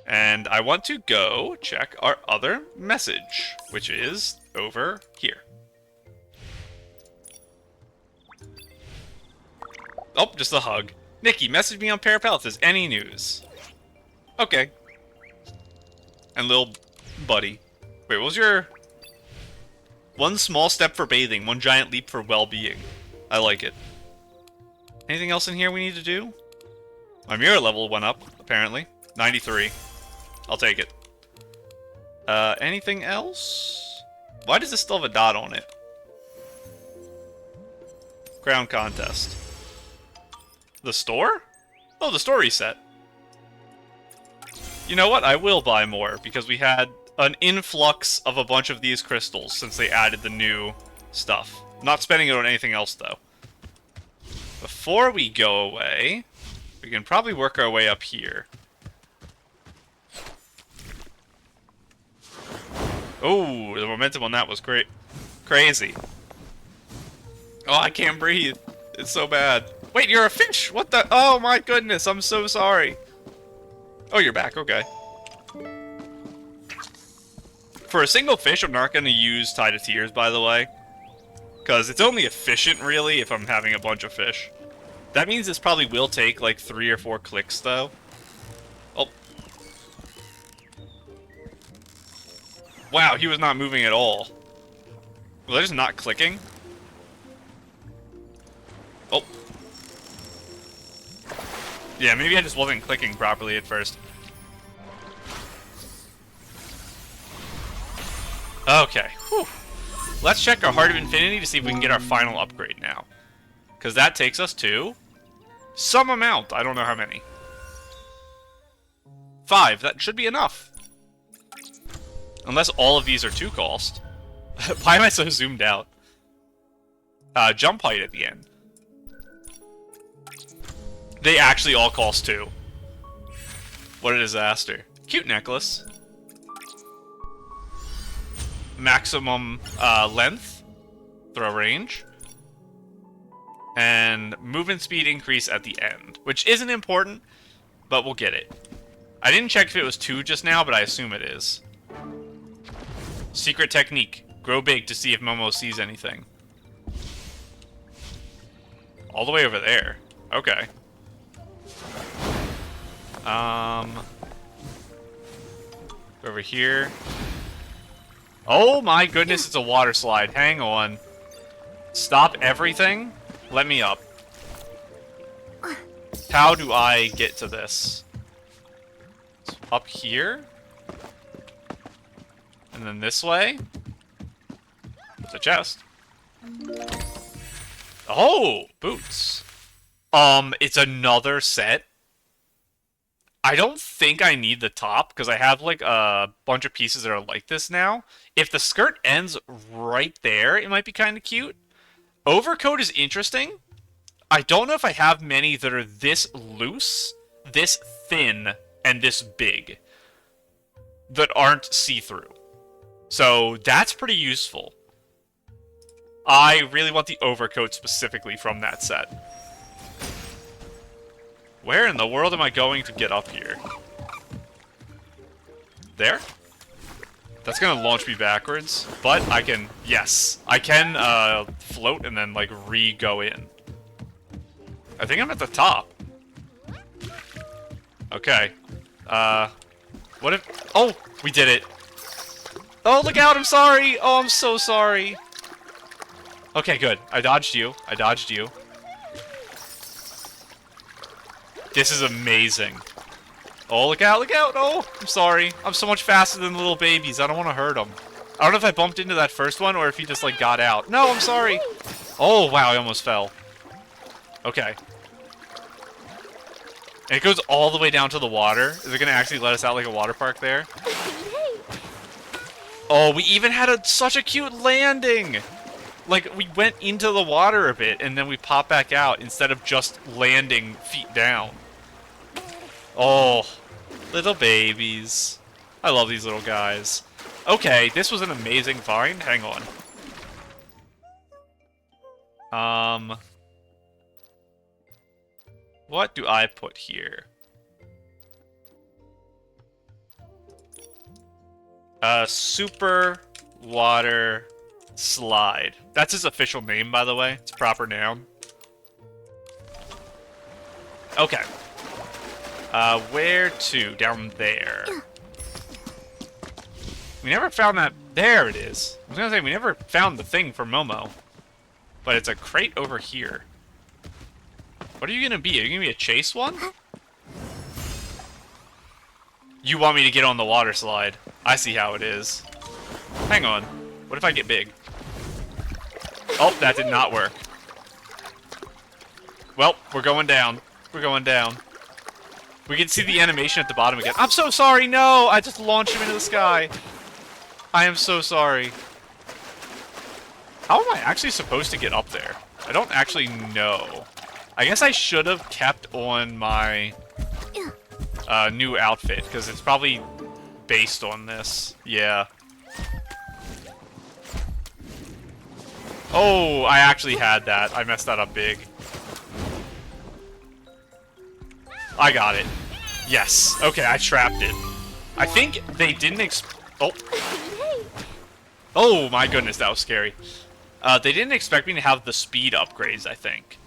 And I want to go check our other message, which is over here. Oh, just a hug. Nikki, message me on Parapel if there's any news. Okay. And little buddy. Wait, what was your... One small step for bathing, one giant leap for well-being. I like it. Anything else in here we need to do? My mirror level went up, apparently. 93. I'll take it. Anything else? Why does this still have a dot on it? Crown contest. The store? Oh, the store reset. You know what? I will buy more, because we had an influx of a bunch of these crystals since they added the new stuff. Not spending it on anything else, though. Before we go away, we can probably work our way up here. Oh, the momentum on that was great. Crazy. Oh, I can't breathe. It's so bad. Wait, you're a fish! What the? Oh my goodness, I'm so sorry. Oh, you're back, okay. For a single fish, I'm not going to use Tide of Tears, by the way. Because it's only efficient, really, if I'm having a bunch of fish. That means this probably will take, like, 3 or 4 clicks, though. Oh. Wow, he was not moving at all. Was I just not clicking? Oh. Yeah, maybe I just wasn't clicking properly at first. Okay. Whew. Let's check our Heart of Infinity to see if we can get our final upgrade now. Because that takes us to... some amount. I don't know how many. 5. That should be enough. Unless all of these are 2 cost. Why am I so zoomed out? Jump height at the end. They actually all cost 2. What a disaster. Cute necklace. Maximum length. Throw range. And movement speed increase at the end. Which isn't important, but we'll get it. I didn't check if it was 2 just now, but I assume it is. Secret technique. Grow big to see if Momo sees anything. All the way over there. Okay. Over here. Oh my goodness, it's a water slide. Hang on. Stop everything. Let me up. How do I get to this? It's up here? And then this way? It's a chest. Oh! Boots. It's another set. I don't think I need the top, because I have, like, a bunch of pieces that are like this now. If the skirt ends right there, it might be kind of cute. Overcoat is interesting. I don't know if I have many that are this loose, this thin, and this big. That aren't see-through. So, that's pretty useful. I really want the overcoat specifically from that set. Where in the world am I going to get up here? There? That's gonna launch me backwards, but I can... yes. I can, float and then, like, re-go in. I think I'm at the top. Okay. What if... oh! We did it! Oh, look out! I'm sorry! Oh, I'm so sorry! Okay, good. I dodged you. I dodged you. This is amazing. Oh, look out, look out! Oh, I'm sorry. I'm so much faster than the little babies. I don't want to hurt them. I don't know if I bumped into that first one or if he just, like, got out. No, I'm sorry! Oh, wow, I almost fell. Okay. And it goes all the way down to the water. Is it going to actually let us out like a water park there? Oh, we even had such a cute landing! Like, we went into the water a bit, and then we popped back out instead of just landing feet down. Oh, little babies. I love these little guys. Okay, this was an amazing find. Hang on. What do I put here? Super water slide. That's his official name, by the way. It's a proper noun. Okay. Where to? Down there. We never found that. There it is. I was gonna say, we never found the thing for Momo. But it's a crate over here. What are you gonna be? Are you gonna be a chase one? You want me to get on the water slide. I see how it is. Hang on. What if I get big? Oh, that did not work. Well, we're going down. We're going down. We can see the animation at the bottom again. I'm so sorry, no! I just launched him into the sky. I am so sorry. How am I actually supposed to get up there? I don't actually know. I guess I should have kept on my new outfit, because it's probably based on this. Yeah. Oh, I actually had that. I messed that up big. I got it. Yes. Okay, I trapped it. I think they didn't Oh. Oh my goodness, that was scary. They didn't expect me to have the speed upgrades, I think.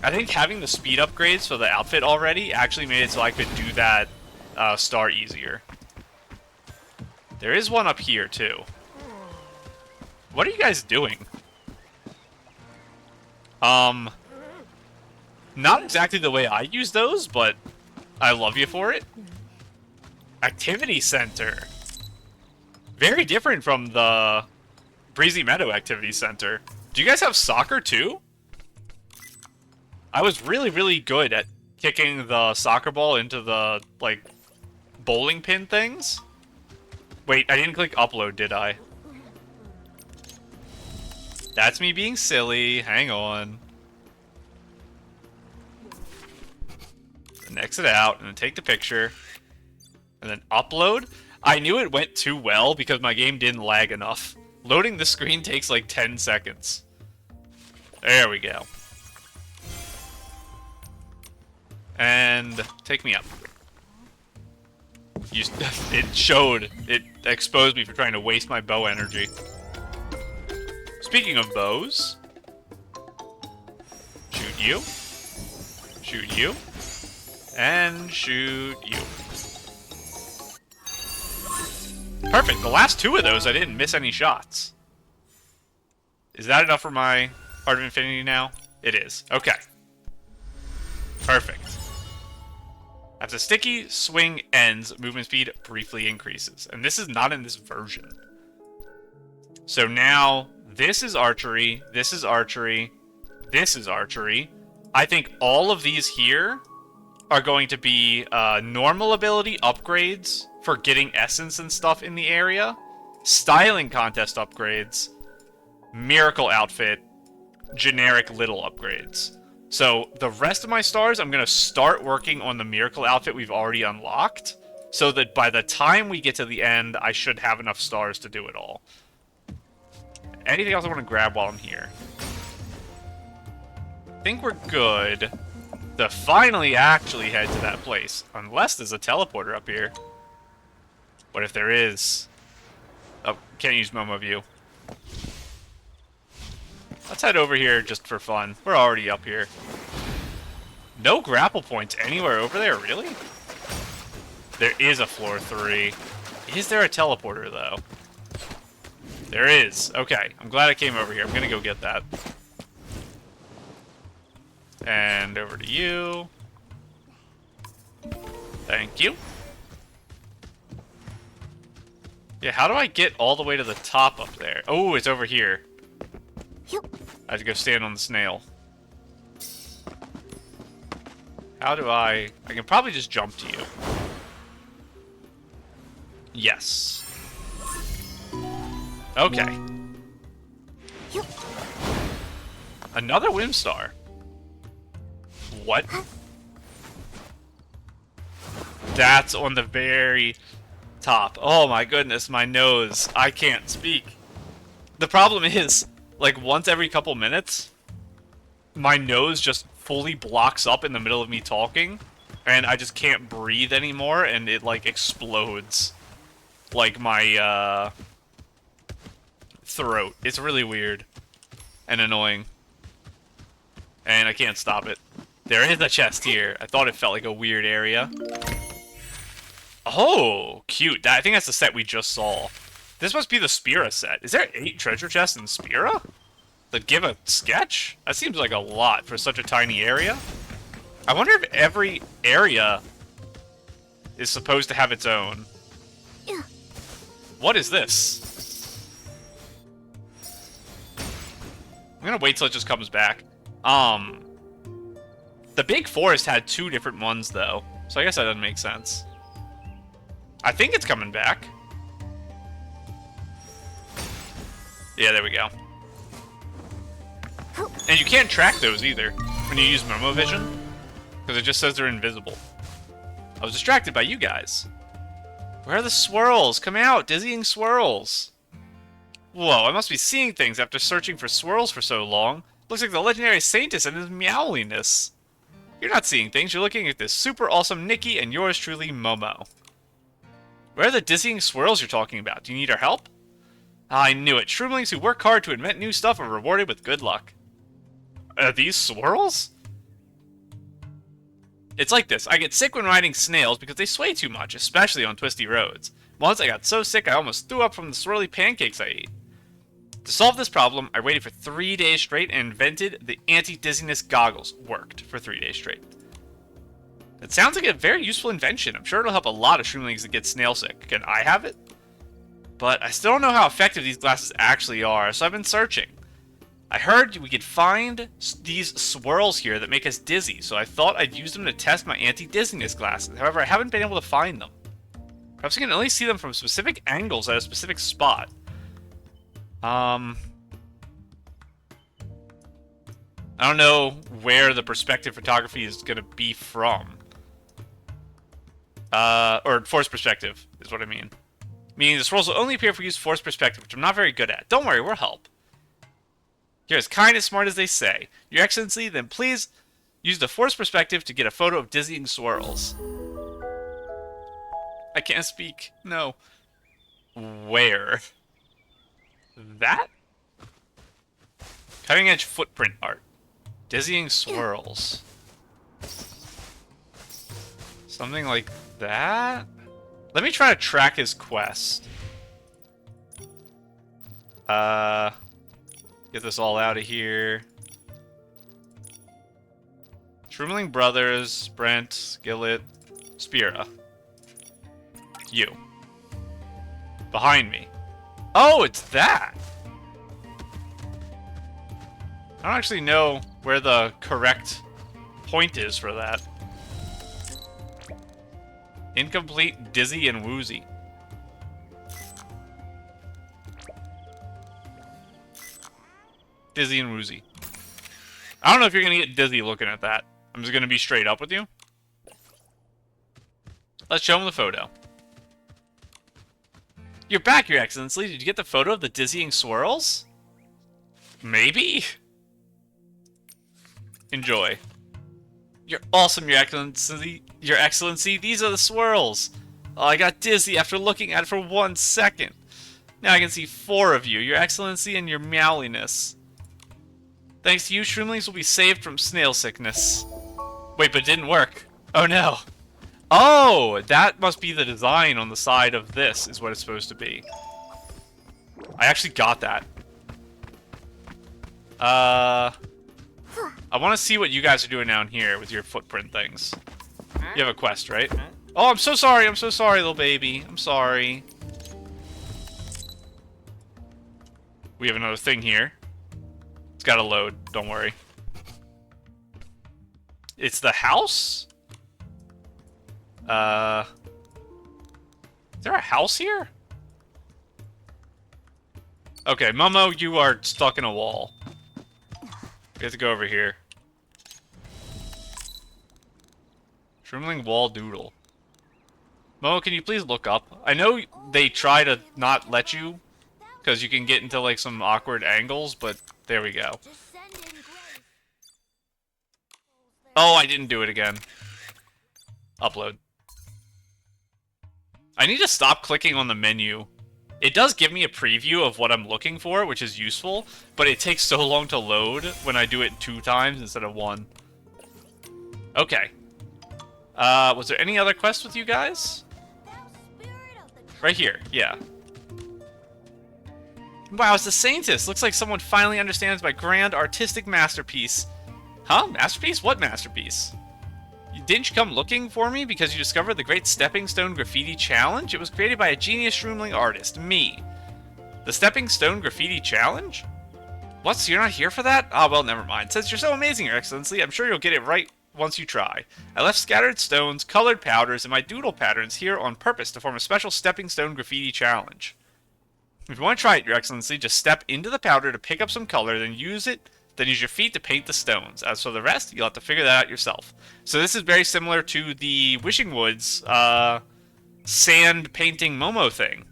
I think having the speed upgrades for the outfit already actually made it so I could do that star easier. There is one up here, too. What are you guys doing? Not exactly the way I use those, but I love you for it. Activity Center. Very different from the Breezy Meadow Activity Center. Do you guys have soccer, too? I was really, really good at kicking the soccer ball into the, like, bowling pin things. Wait, I didn't click upload, did I? That's me being silly. Hang on. And exit out, and then take the picture. And then upload. I knew it went too well because my game didn't lag enough. Loading the screen takes like 10 seconds. There we go. And take me up. It showed. It exposed me for trying to waste my bow energy. Speaking of bows. Shoot you. Shoot you. And shoot you. Perfect. The last two of those, I didn't miss any shots. Is that enough for my Heart of Infinity now? It is. Okay. Perfect. After sticky swing ends, movement speed briefly increases. And this is not in this version. So now, this is archery, this is archery, this is archery. I think all of these here are going to be normal ability upgrades for getting essence and stuff in the area, styling contest upgrades, miracle outfit, generic little upgrades. So the rest of my stars, I'm going to start working on the miracle outfit we've already unlocked, so that by the time we get to the end, I should have enough stars to do it all. Anything else I want to grab while I'm here? I think we're good to finally actually head to that place, unless there's a teleporter up here. What if there is? Oh, can't use Momo View. Let's head over here just for fun. We're already up here. No grapple points anywhere over there, really? There is a floor 3. Is there a teleporter, though? There is. Okay, I'm glad I came over here. I'm gonna go get that. And over to you. Thank you. Yeah, how do I get all the way to the top up there? Oh, it's over here. I have to go stand on the snail. How do I can probably just jump to you. Yes. Okay. Another Whimstar. What? That's on the very top. Oh my goodness, my nose. I can't speak. The problem is, like, once every couple minutes, my nose just fully blocks up in the middle of me talking, and I just can't breathe anymore, and it, like, explodes. Like, my, throat. It's really weird. And annoying. And I can't stop it. There is a chest here. I thought it felt like a weird area. Oh, cute. I think that's the set we just saw. This must be the Spira set. Is there 8 treasure chests in Spira? That give a sketch? That seems like a lot for such a tiny area. I wonder if every area is supposed to have its own. What is this? I'm gonna wait till it just comes back. The big forest had 2 different ones, though. So I guess that doesn't make sense. I think it's coming back. Yeah, there we go. And you can't track those either when you use Momo Vision, because it just says they're invisible. I was distracted by you guys. Where are the swirls? Come out, dizzying swirls. Whoa, I must be seeing things after searching for swirls for so long. Looks like the legendary Saintus and his meowliness. You're not seeing things, you're looking at this super awesome Nikki and yours truly, Momo. Where are the dizzying swirls you're talking about? Do you need our help? I knew it. Shroomlings who work hard to invent new stuff are rewarded with good luck. Are these swirls? It's like this. I get sick when riding snails because they sway too much, especially on twisty roads. Once I got so sick I almost threw up from the swirly pancakes I ate. To solve this problem, I waited for 3 days straight and invented the anti-dizziness goggles. Worked for 3 days straight. It sounds like a very useful invention. I'm sure it'll help a lot of Shroomlings that get snail sick. Can I have it? But I still don't know how effective these glasses actually are, so I've been searching. I heard we could find these swirls here that make us dizzy, so I thought I'd use them to test my anti-dizziness glasses. However, I haven't been able to find them. Perhaps I can only see them from specific angles at a specific spot. I don't know where the perspective photography is going to be from. Or forced perspective is what I mean. Meaning the swirls will only appear if we use forced perspective, which I'm not very good at. Don't worry, we'll help. You're as kind and smart as they say. Your Excellency, then please use the forced perspective to get a photo of dizzying swirls. I can't speak. No. Where? That? Cutting edge footprint art. Dizzying swirls. Something like that? Let me try to track his quest. Get this all out of here. Shroomling Brothers, Brent, Gillet, Spira. You. Behind me. Oh, it's that! I don't actually know where the correct point is for that. Incomplete, dizzy, and woozy. Dizzy and woozy. I don't know if you're gonna get dizzy looking at that. I'm just gonna be straight up with you. Let's show him the photo. You're back, Your Excellency. Did you get the photo of the dizzying swirls? Maybe? Enjoy. You're awesome, Your Excellency. Your Excellency, these are the swirls. Oh, I got dizzy after looking at it for 1 second. Now I can see 4 of you, Your Excellency and your meowliness. Thanks to you, Shroomlings will be saved from snail sickness. Wait, but it didn't work. Oh no. Oh, that must be the design on the side of this, is what it's supposed to be. I actually got that. I want to see what you guys are doing down here with your footprint things. You have a quest, right? Oh, I'm so sorry, little baby. I'm sorry. We have another thing here. It's gotta load, don't worry. It's the house? Is there a house here? Okay, Momo, you are stuck in a wall. We have to go over here. Shroomling wall doodle. Momo, can you please look up? I know they try to not let you, because you can get into like some awkward angles, but there we go. Oh, I didn't do it again. Upload. I need to stop clicking on the menu. It does give me a preview of what I'm looking for, which is useful, but it takes so long to load when I do it 2 times instead of 1. Okay. Was there any other quests with you guys? Right here, yeah. Wow, it's the Saintess. Looks like someone finally understands my grand artistic masterpiece. Huh? Masterpiece? What masterpiece? Didn't you come looking for me because you discovered the Great Stepping Stone Graffiti Challenge? It was created by a genius Shroomling artist, me. The Stepping Stone Graffiti Challenge? What, so you're not here for that? Ah, well, never mind. Since you're so amazing, Your Excellency, I'm sure you'll get it right once you try. I left scattered stones, colored powders, and my doodle patterns here on purpose to form a special Stepping Stone Graffiti Challenge. If you want to try it, Your Excellency, just step into the powder to pick up some color, then use your feet to paint the stones. As for the rest, you'll have to figure that out yourself. So this is very similar to the Wishing Woods sand painting Momo thing,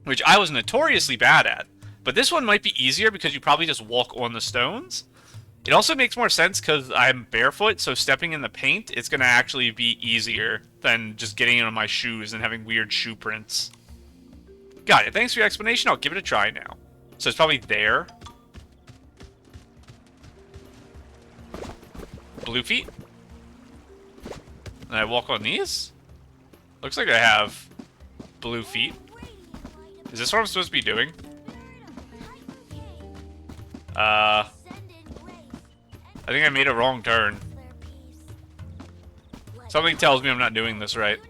which I was notoriously bad at. But this one might be easier because you probably just walk on the stones. It also makes more sense because I'm barefoot, so stepping in the paint, it's going to actually be easier than just getting it on my shoes and having weird shoe prints. Got it. Thanks for your explanation. I'll give it a try now. So it's probably there. Blue feet. And I walk on these? Looks like I have blue feet. Is this what I'm supposed to be doing? I think I made a wrong turn. Something tells me I'm not doing this right.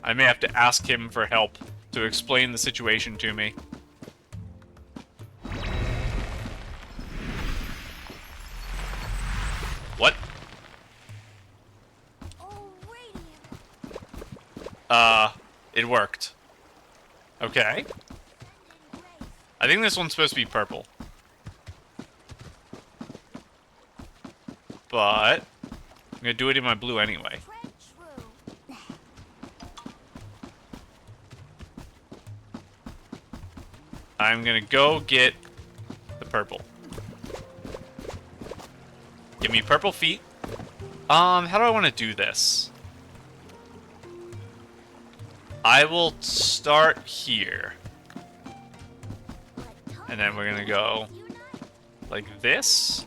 I may have to ask him for help to explain the situation to me. What? It worked. Okay. I think this one's supposed to be purple. But I'm gonna do it in my blue anyway. I'm gonna go get the purple. Give me purple feet. How do I want to do this? I will start here. And then we're gonna go like this.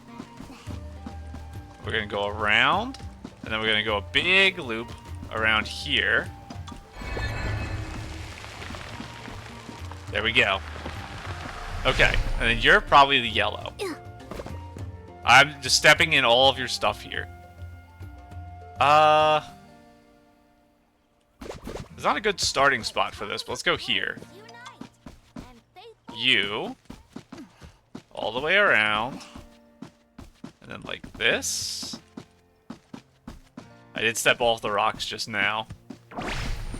We're gonna go around. And then we're gonna go a big loop around here. There we go. Okay, and then you're probably the yellow. I'm just stepping in all of your stuff here. It's not a good starting spot for this, but let's go here. You. All the way around. And then like this. I did step off the rocks just now.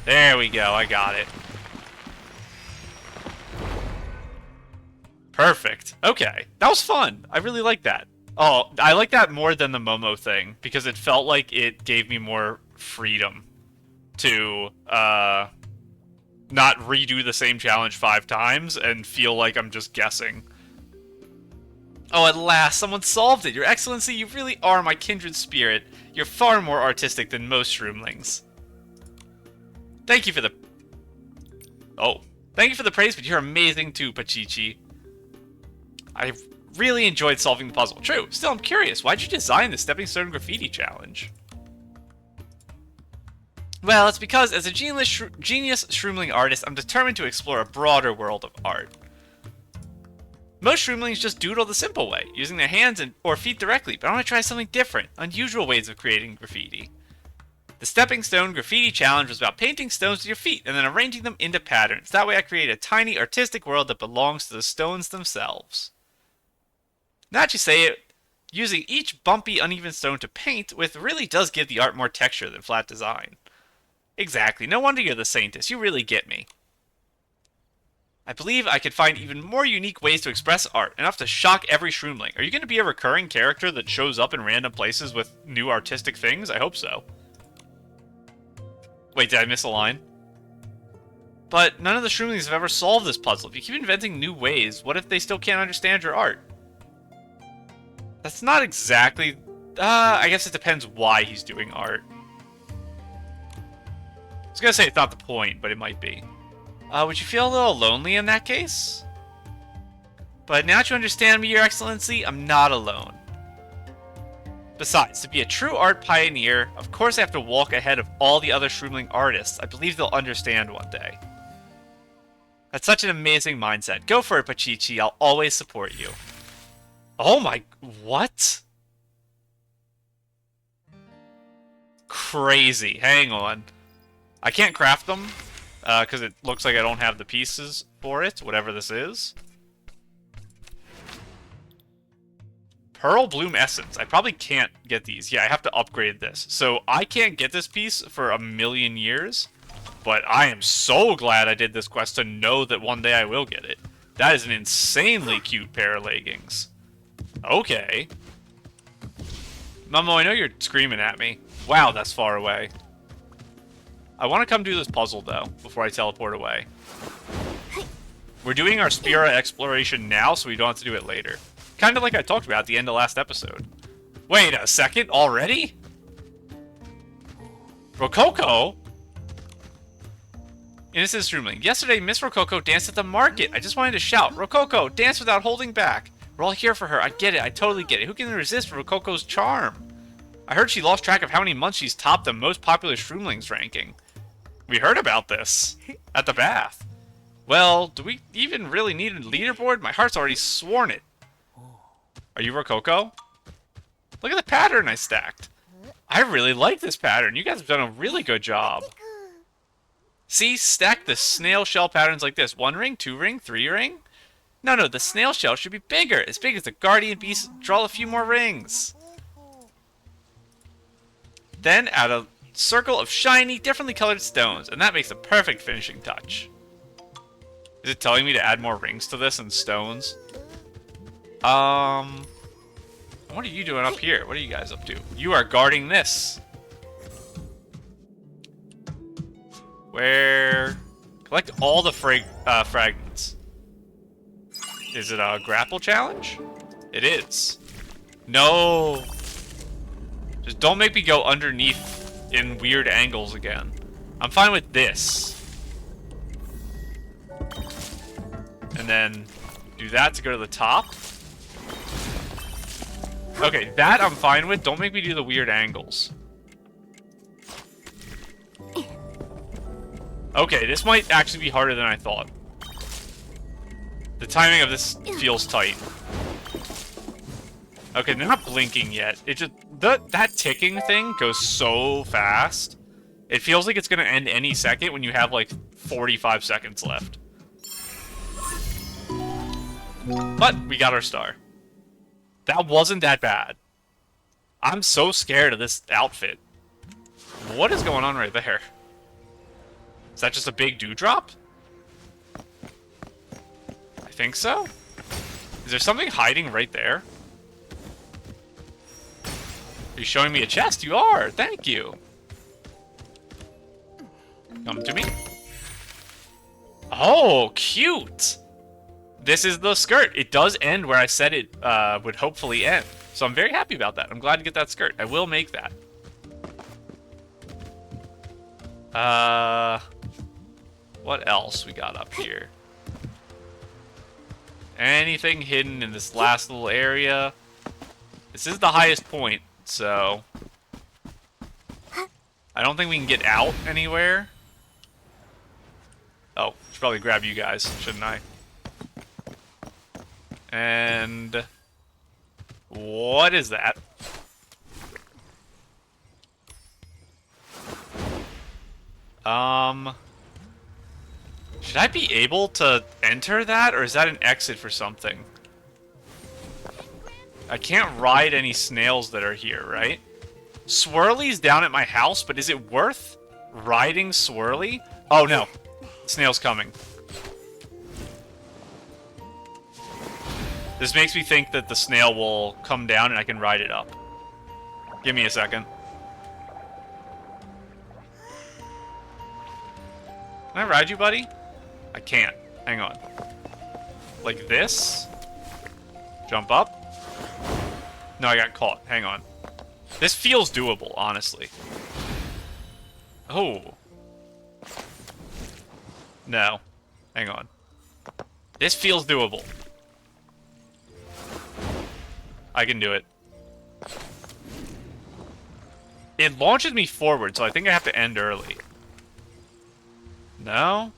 There we go, I got it. Perfect. Okay. That was fun. I really like that. Oh, I like that more than the Momo thing, because it felt like it gave me more freedom to not redo the same challenge 5 times and feel like I'm just guessing. Oh, at last, someone solved it! Your Excellency, you really are my kindred spirit. You're far more artistic than most Shroomlings. Thank you for the... Oh. Thank you for the praise, but you're amazing too, Pachichi. I really enjoyed solving the puzzle. True. Still, I'm curious. Why'd you design the Stepping Stone Graffiti Challenge? Well, it's because, as a genius Shroomling artist, I'm determined to explore a broader world of art. Most Shroomlings just doodle the simple way, using their hands or feet directly, but I want to try something different, unusual ways of creating graffiti. The Stepping Stone Graffiti Challenge was about painting stones with your feet and then arranging them into patterns. That way I create a tiny artistic world that belongs to the stones themselves. Now that you say it, using each bumpy, uneven stone to paint with really does give the art more texture than flat design. Exactly, no wonder you're the Saintess, you really get me. I believe I could find even more unique ways to express art, enough to shock every Shroomling. Are you going to be a recurring character that shows up in random places with new artistic things? I hope so. Wait, did I miss a line? But none of the Shroomlings have ever solved this puzzle. If you keep inventing new ways, what if they still can't understand your art? That's not exactly... I guess it depends why he's doing art. I was gonna say it's not the point, but it might be. Would you feel a little lonely in that case? But now that you understand me, Your Excellency, I'm not alone. Besides, to be a true art pioneer, of course I have to walk ahead of all the other Shroomling artists. I believe they'll understand one day. That's such an amazing mindset. Go for it, Pachichi. I'll always support you. Oh my... What? Crazy. Hang on. I can't craft them, because it looks like I don't have the pieces for it, whatever this is. Pearl Bloom Essence. I probably can't get these. Yeah, I have to upgrade this. So I can't get this piece for a million years, but I am so glad I did this quest to know that one day I will get it. That is an insanely cute pair of leggings. Okay. Momo, I know you're screaming at me. Wow, that's far away. I want to come do this puzzle, though, before I teleport away. We're doing our Spira exploration now, so we don't have to do it later. Kind of like I talked about at the end of last episode. Wait a second, already? Rococo? Innocent Shroomling. Yesterday, Miss Rococo danced at the market. I just wanted to shout, Rococo, dance without holding back. We're all here for her. I get it. I totally get it. Who can resist Rococo's charm? I heard she lost track of how many months she's topped the most popular Shroomlings ranking. We heard about this at the bath. Well, do we even really need a leaderboard? My heart's already sworn it. Are you Rococo? Look at the pattern I stacked. I really like this pattern. You guys have done a really good job. See, stack the snail shell patterns like this. 1 ring, 2 ring, 3 ring. No, the snail shell should be bigger. As big as the guardian beast. Draw a few more rings. Then add a circle of shiny, differently colored stones. And that makes a perfect finishing touch. Is it telling me to add more rings to this and stones? What are you doing up here? What are you guys up to? You are guarding this. Where... Collect all the fragments. Is it a grapple challenge? It is. No! Just don't make me go underneath in weird angles again. I'm fine with this. And then do that to go to the top. Okay, that I'm fine with. Don't make me do the weird angles. Okay, this might actually be harder than I thought. The timing of this feels tight. Okay, they're not blinking yet. It just... That ticking thing goes so fast. It feels like it's going to end any second when you have, like, 45 seconds left. But we got our star. That wasn't that bad. I'm so scared of this outfit. What is going on right there? Is that just a big dewdrop? I think so. Is there something hiding right there? Are you showing me a chest? You are! Thank you! Come to me. Oh, cute! This is the skirt. It does end where I said it would hopefully end. So I'm very happy about that. I'm glad to get that skirt. I will make that. What else we got up here? Anything hidden in this last little area? This is the highest point, so... I don't think we can get out anywhere. Oh, should probably grab you guys, shouldn't I? And... what is that? Should I be able to enter that, or is that an exit for something? I can't ride any snails that are here, right? Swirly's down at my house, but is it worth riding Swirly? Oh no, snail's coming. This makes me think that the snail will come down and I can ride it up. Give me a second. Can I ride you, buddy? I can't. Hang on. Like this? Jump up? No, I got caught. Hang on. This feels doable, honestly. Oh. No. Hang on. This feels doable. I can do it. It launches me forward, so I think I have to end early. No?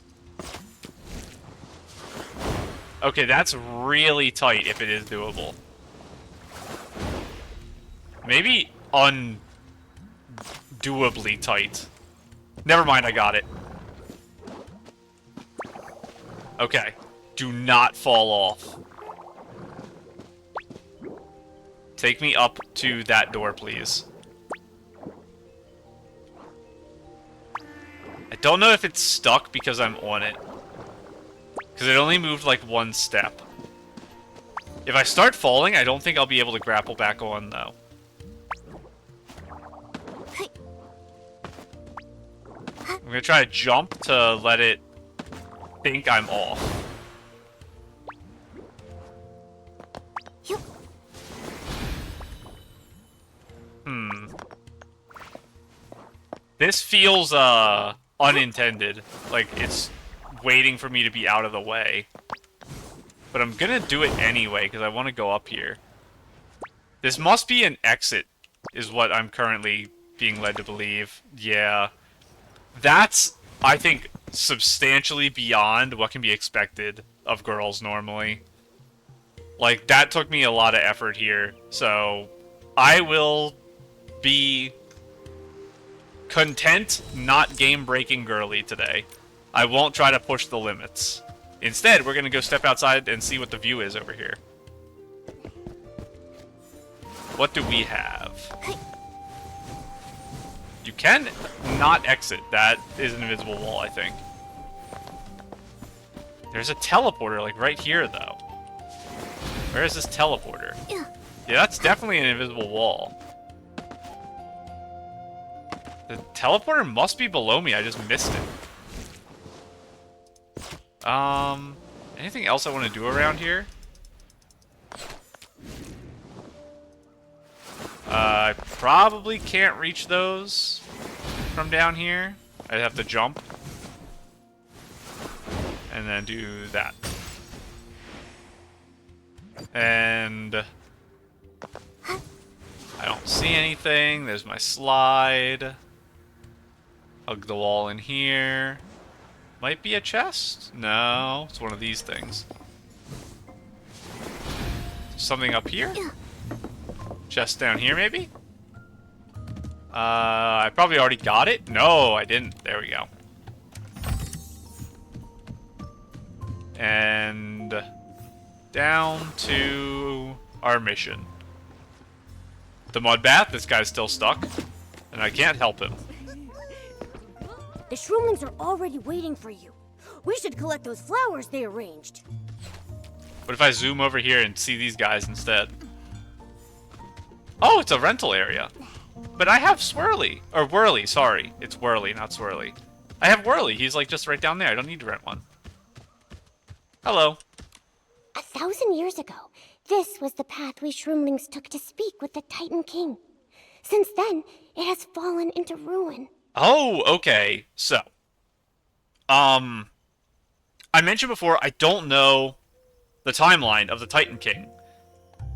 Okay, that's really tight if it is doable. Maybe undoably tight. Never mind, I got it. Okay. Do not fall off. Take me up to that door, please. I don't know if it's stuck because I'm on it. Because it only moved like one step. If I start falling, I don't think I'll be able to grapple back on, though. I'm gonna try to jump to let it think I'm off. This feels, unintended. Like, it's waiting for me to be out of the way. But I'm gonna do it anyway, because I want to go up here. This must be an exit, is what I'm currently being led to believe. Yeah. That's, I think, substantially beyond what can be expected of girls normally. Like, that took me a lot of effort here, so I will be content, not game-breaking girly today. I won't try to push the limits. Instead, we're gonna go step outside and see what the view is over here. What do we have? You can not exit. That is an invisible wall, I think. There's a teleporter, like, right here, though. Where is this teleporter? Yeah, that's definitely an invisible wall. The teleporter must be below me. I just missed it. Anything else I want to do around here? I probably can't reach those from down here. I'd have to jump. And then do that. And I don't see anything. There's my slide. Hug the wall in here. Might be a chest? No, it's one of these things. Something up here? Chest down here, maybe? I probably already got it. No, I didn't. There we go. And down to our mission. The mud bath. This guy's still stuck, and I can't help him. The Shroomlings are already waiting for you. We should collect those flowers they arranged. What if I zoom over here and see these guys instead? Oh, it's a rental area. But I have Swirly. Or Whirly, sorry. It's Whirly, not Swirly. I have Whirly. He's like just right down there. I don't need to rent one. Hello. 1,000 years ago, this was the path we Shroomlings took to speak with the Titan King. Since then, it has fallen into ruin. Oh, okay. So, I mentioned before, I don't know the timeline of the Titan King.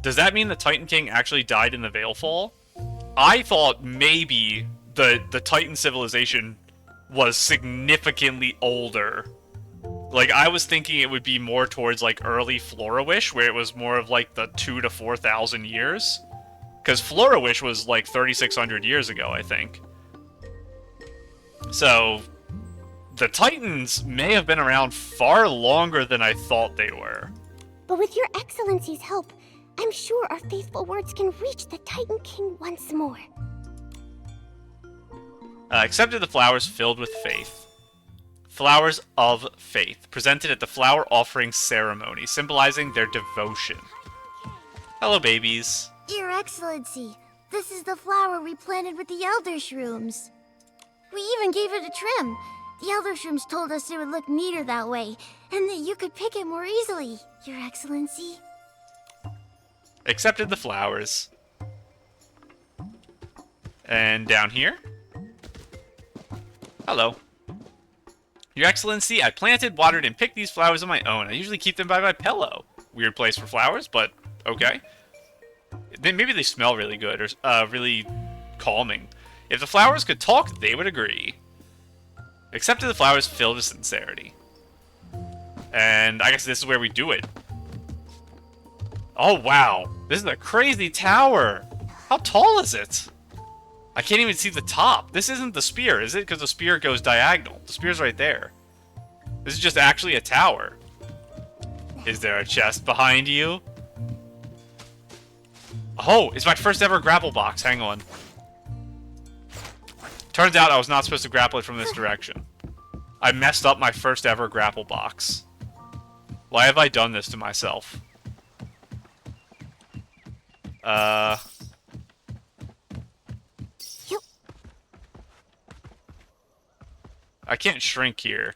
Does that mean the Titan King actually died in the Veilfall? I thought maybe the Titan civilization was significantly older. Like, I was thinking it would be more towards, like, early Floriwish, where it was more of, like, the 2,000 to 4,000 years. Because Floriwish was, like, 3,600 years ago, I think. So, the Titans may have been around far longer than I thought they were. But with your Excellency's help, I'm sure our faithful words can reach the Titan King once more. Accepted the flowers filled with faith. Flowers of faith, presented at the flower offering ceremony, symbolizing their devotion. Hello, babies. Your Excellency, this is the flower we planted with the Elder Shrooms. We even gave it a trim. The Elder Shrooms told us it would look neater that way, and that you could pick it more easily, Your Excellency. Accepted the flowers. And down here? Hello. Your Excellency, I planted, watered, and picked these flowers on my own. I usually keep them by my pillow. Weird place for flowers, but okay. Maybe they smell really good, or really calming. If the flowers could talk, they would agree. Accepted the flowers filled with sincerity. And I guess this is where we do it. Oh, wow. This is a crazy tower. How tall is it? I can't even see the top. This isn't the spear, is it? Because the spear goes diagonal. The spear's right there. This is just actually a tower. Is there a chest behind you? Oh, it's my first ever grapple box. Hang on. Turns out I was not supposed to grapple it from this direction. I messed up my first ever grapple box. Why have I done this to myself? I can't shrink here.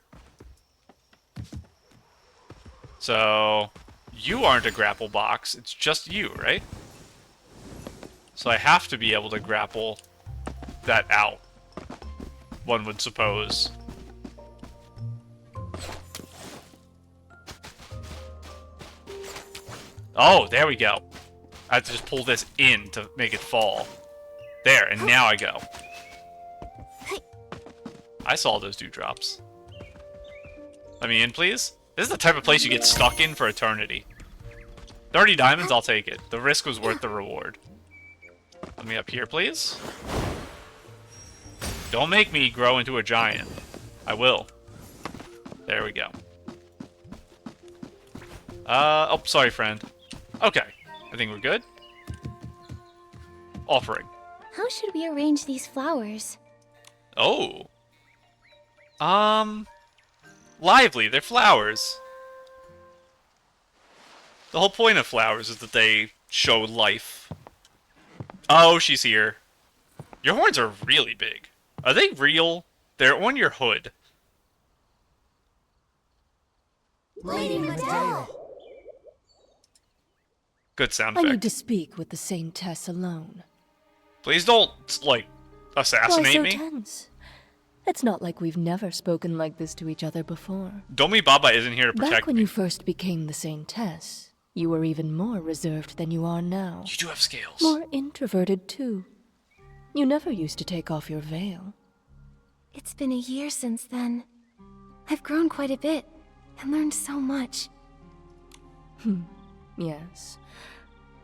So, you aren't a grapple box. It's just you, right? So I have to be able to grapple that out. One would suppose. Oh, there we go. I have to just pull this in to make it fall. There, and now I go. I saw those dewdrops. Let me in, please. This is the type of place you get stuck in for eternity. 30 diamonds, I'll take it. The risk was worth the reward. Let me up here, please. Don't make me grow into a giant. I will. There we go. Oh, sorry, friend. Okay. I think we're good. Offering. How should we arrange these flowers? Oh. Lively. They're flowers. The whole point of flowers is that they show life. Oh, she's here. Your horns are really big. Are they real? They're on your hood. Lady Medael. Good sound I effect. need to speak with the Saintess alone. Please don't, like, assassinate Why so me. tense? It's not like we've never spoken like this to each other before. Domi Baba isn't here to Back protect when me. you first became the Saintess, you were even more reserved than you are now. You do have scales. More introverted, too. You never used to take off your veil. It's been a year since then. I've grown quite a bit and learned so much. Yes.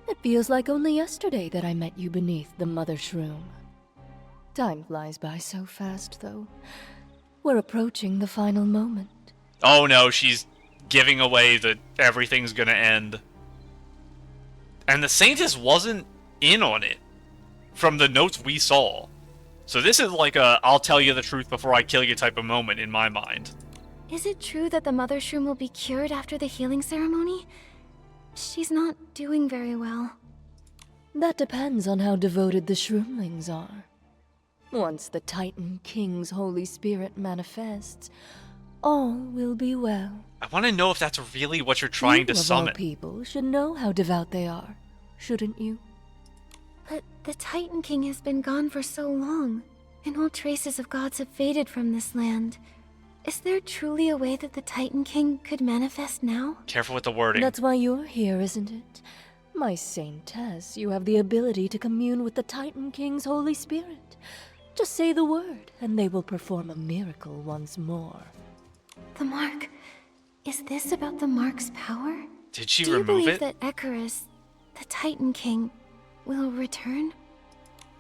It feels like only yesterday that I met you beneath the Mother Shroom. Time flies by so fast, though. We're approaching the final moment. Oh no, she's giving away that everything's gonna end. And the Saintess wasn't in on it from the notes we saw. So this is like a I'll tell you the truth before I kill you type of moment in my mind. Is it true that the Mother Shroom will be cured after the healing ceremony? She's not doing very well. That depends on how devoted the Shroomlings are. Once the Titan King's Holy Spirit manifests, all will be well. I want to know if that's really what you're trying to You, of summon. all people, should know how devout they are, shouldn't you? But the Titan King has been gone for so long, and all traces of gods have faded from this land. Is there truly a way that the Titan King could manifest now? Careful with the wording. That's why you're here, isn't it? My Saintess, you have the ability to commune with the Titan King's Holy Spirit. Just say the word, and they will perform a miracle once more. The mark. Is this about the mark's power? Did she Do you remove believe it? that Icarus, the Titan King, will return?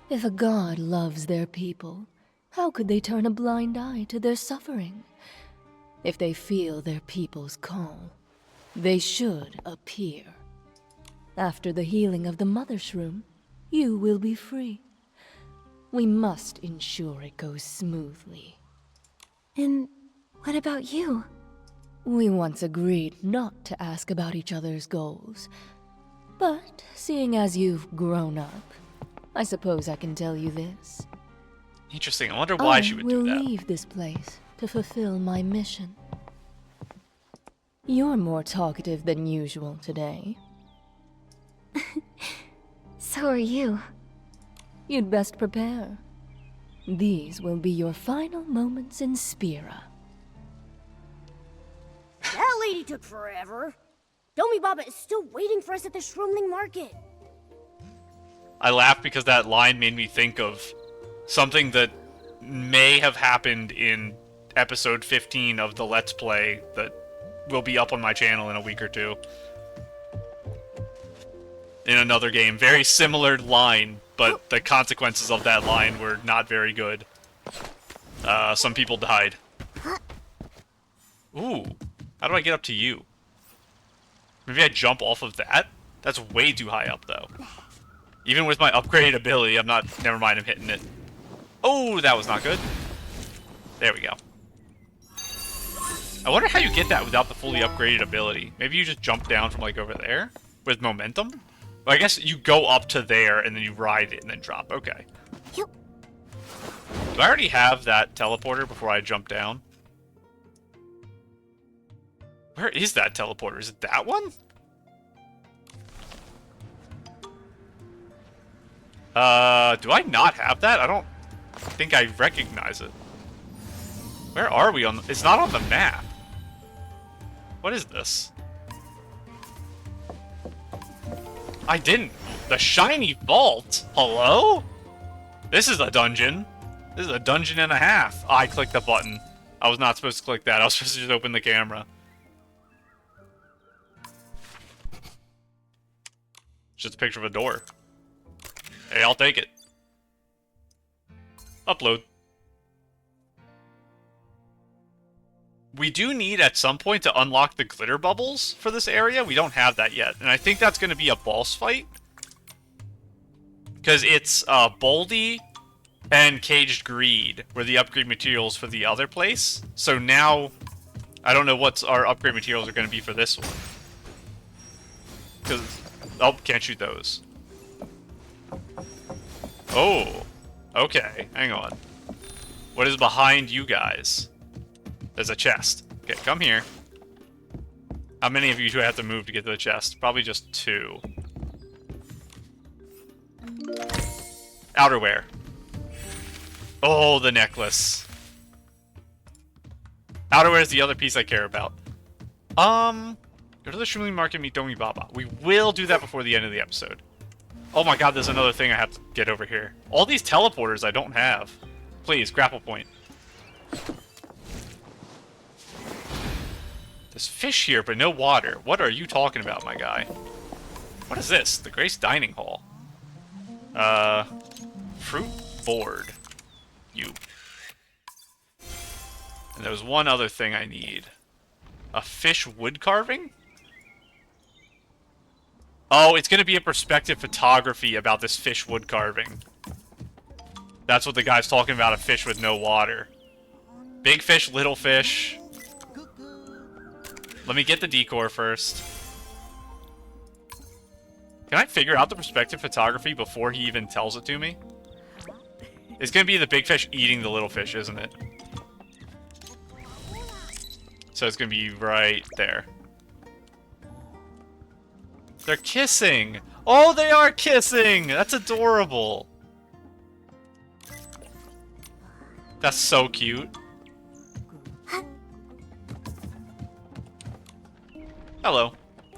If a god loves their people, how could they turn a blind eye to their suffering? If they feel their people's call, they should appear. After the healing of the Mother Shroom, you will be free. We must ensure it goes smoothly. And what about you? We once agreed not to ask about each other's goals. But seeing as you've grown up, I suppose I can tell you this. Interesting. I wonder why she would do I will that. leave this place to fulfill my mission. You're more talkative than usual today. So are you. You'd best prepare. These will be your final moments in Spira. That lady took forever. Domi Baba is still waiting for us at the Shroomling Market. I laughed because that line made me think of something that may have happened in episode 15 of the Let's Play that will be up on my channel in a week or two. In another game. Very similar line, but the consequences of that line were not very good. Some people died. Ooh. How do I get up to you? Maybe I jump off of that? That's way too high up, though. Even with my upgraded ability, I'm not... Never mind, I'm hitting it. Oh, that was not good. There we go. I wonder how you get that without the fully upgraded ability. Maybe you just jump down from, like, over there? With momentum? Well, I guess you go up to there, and then you ride it, and then drop. Okay. Do I already have that teleporter before I jump down? Where is that teleporter? Is it that one? Do I not have that? I don't think I recognize it. Where are we on the... It's not on the map. What is this? I didn't. The shiny vault? Hello? This is a dungeon. This is a dungeon and a half. I clicked the button. I was not supposed to click that. I was supposed to just open the camera. It's just a picture of a door. Hey, I'll take it. Upload. We do need, at some point, to unlock the glitter bubbles for this area. We don't have that yet. And I think that's going to be a boss fight. Because it's Boldy and Caged Greed were the upgrade materials for the other place. So now, I don't know what our upgrade materials are going to be for this one. Because, oh, can't shoot those. Oh, okay, hang on. What is behind you guys? There's a chest. Okay, come here. How many of you do I have to move to get to the chest? Probably just 2. Outerwear. Oh, the necklace. Outerwear is the other piece I care about. Go to the Shroomling Market, meet Domi Baba. We will do that before the end of the episode. Oh my god, there's another thing I have to get over here. All these teleporters I don't have. Please, grapple point. There's fish here, but no water. What are you talking about, my guy? What is this? The Grace Dining Hall. Fruit board. You. And there was one other thing I need. A fish wood carving? Oh, it's going to be a perspective photography about this fish wood carving. That's what the guy's talking about, a fish with no water. Big fish, little fish. Let me get the decor first. Can I figure out the perspective photography before he even tells it to me? It's going to be the big fish eating the little fish, isn't it? So it's going to be right there. They're kissing! Oh, they are kissing! That's adorable! That's so cute. Hello.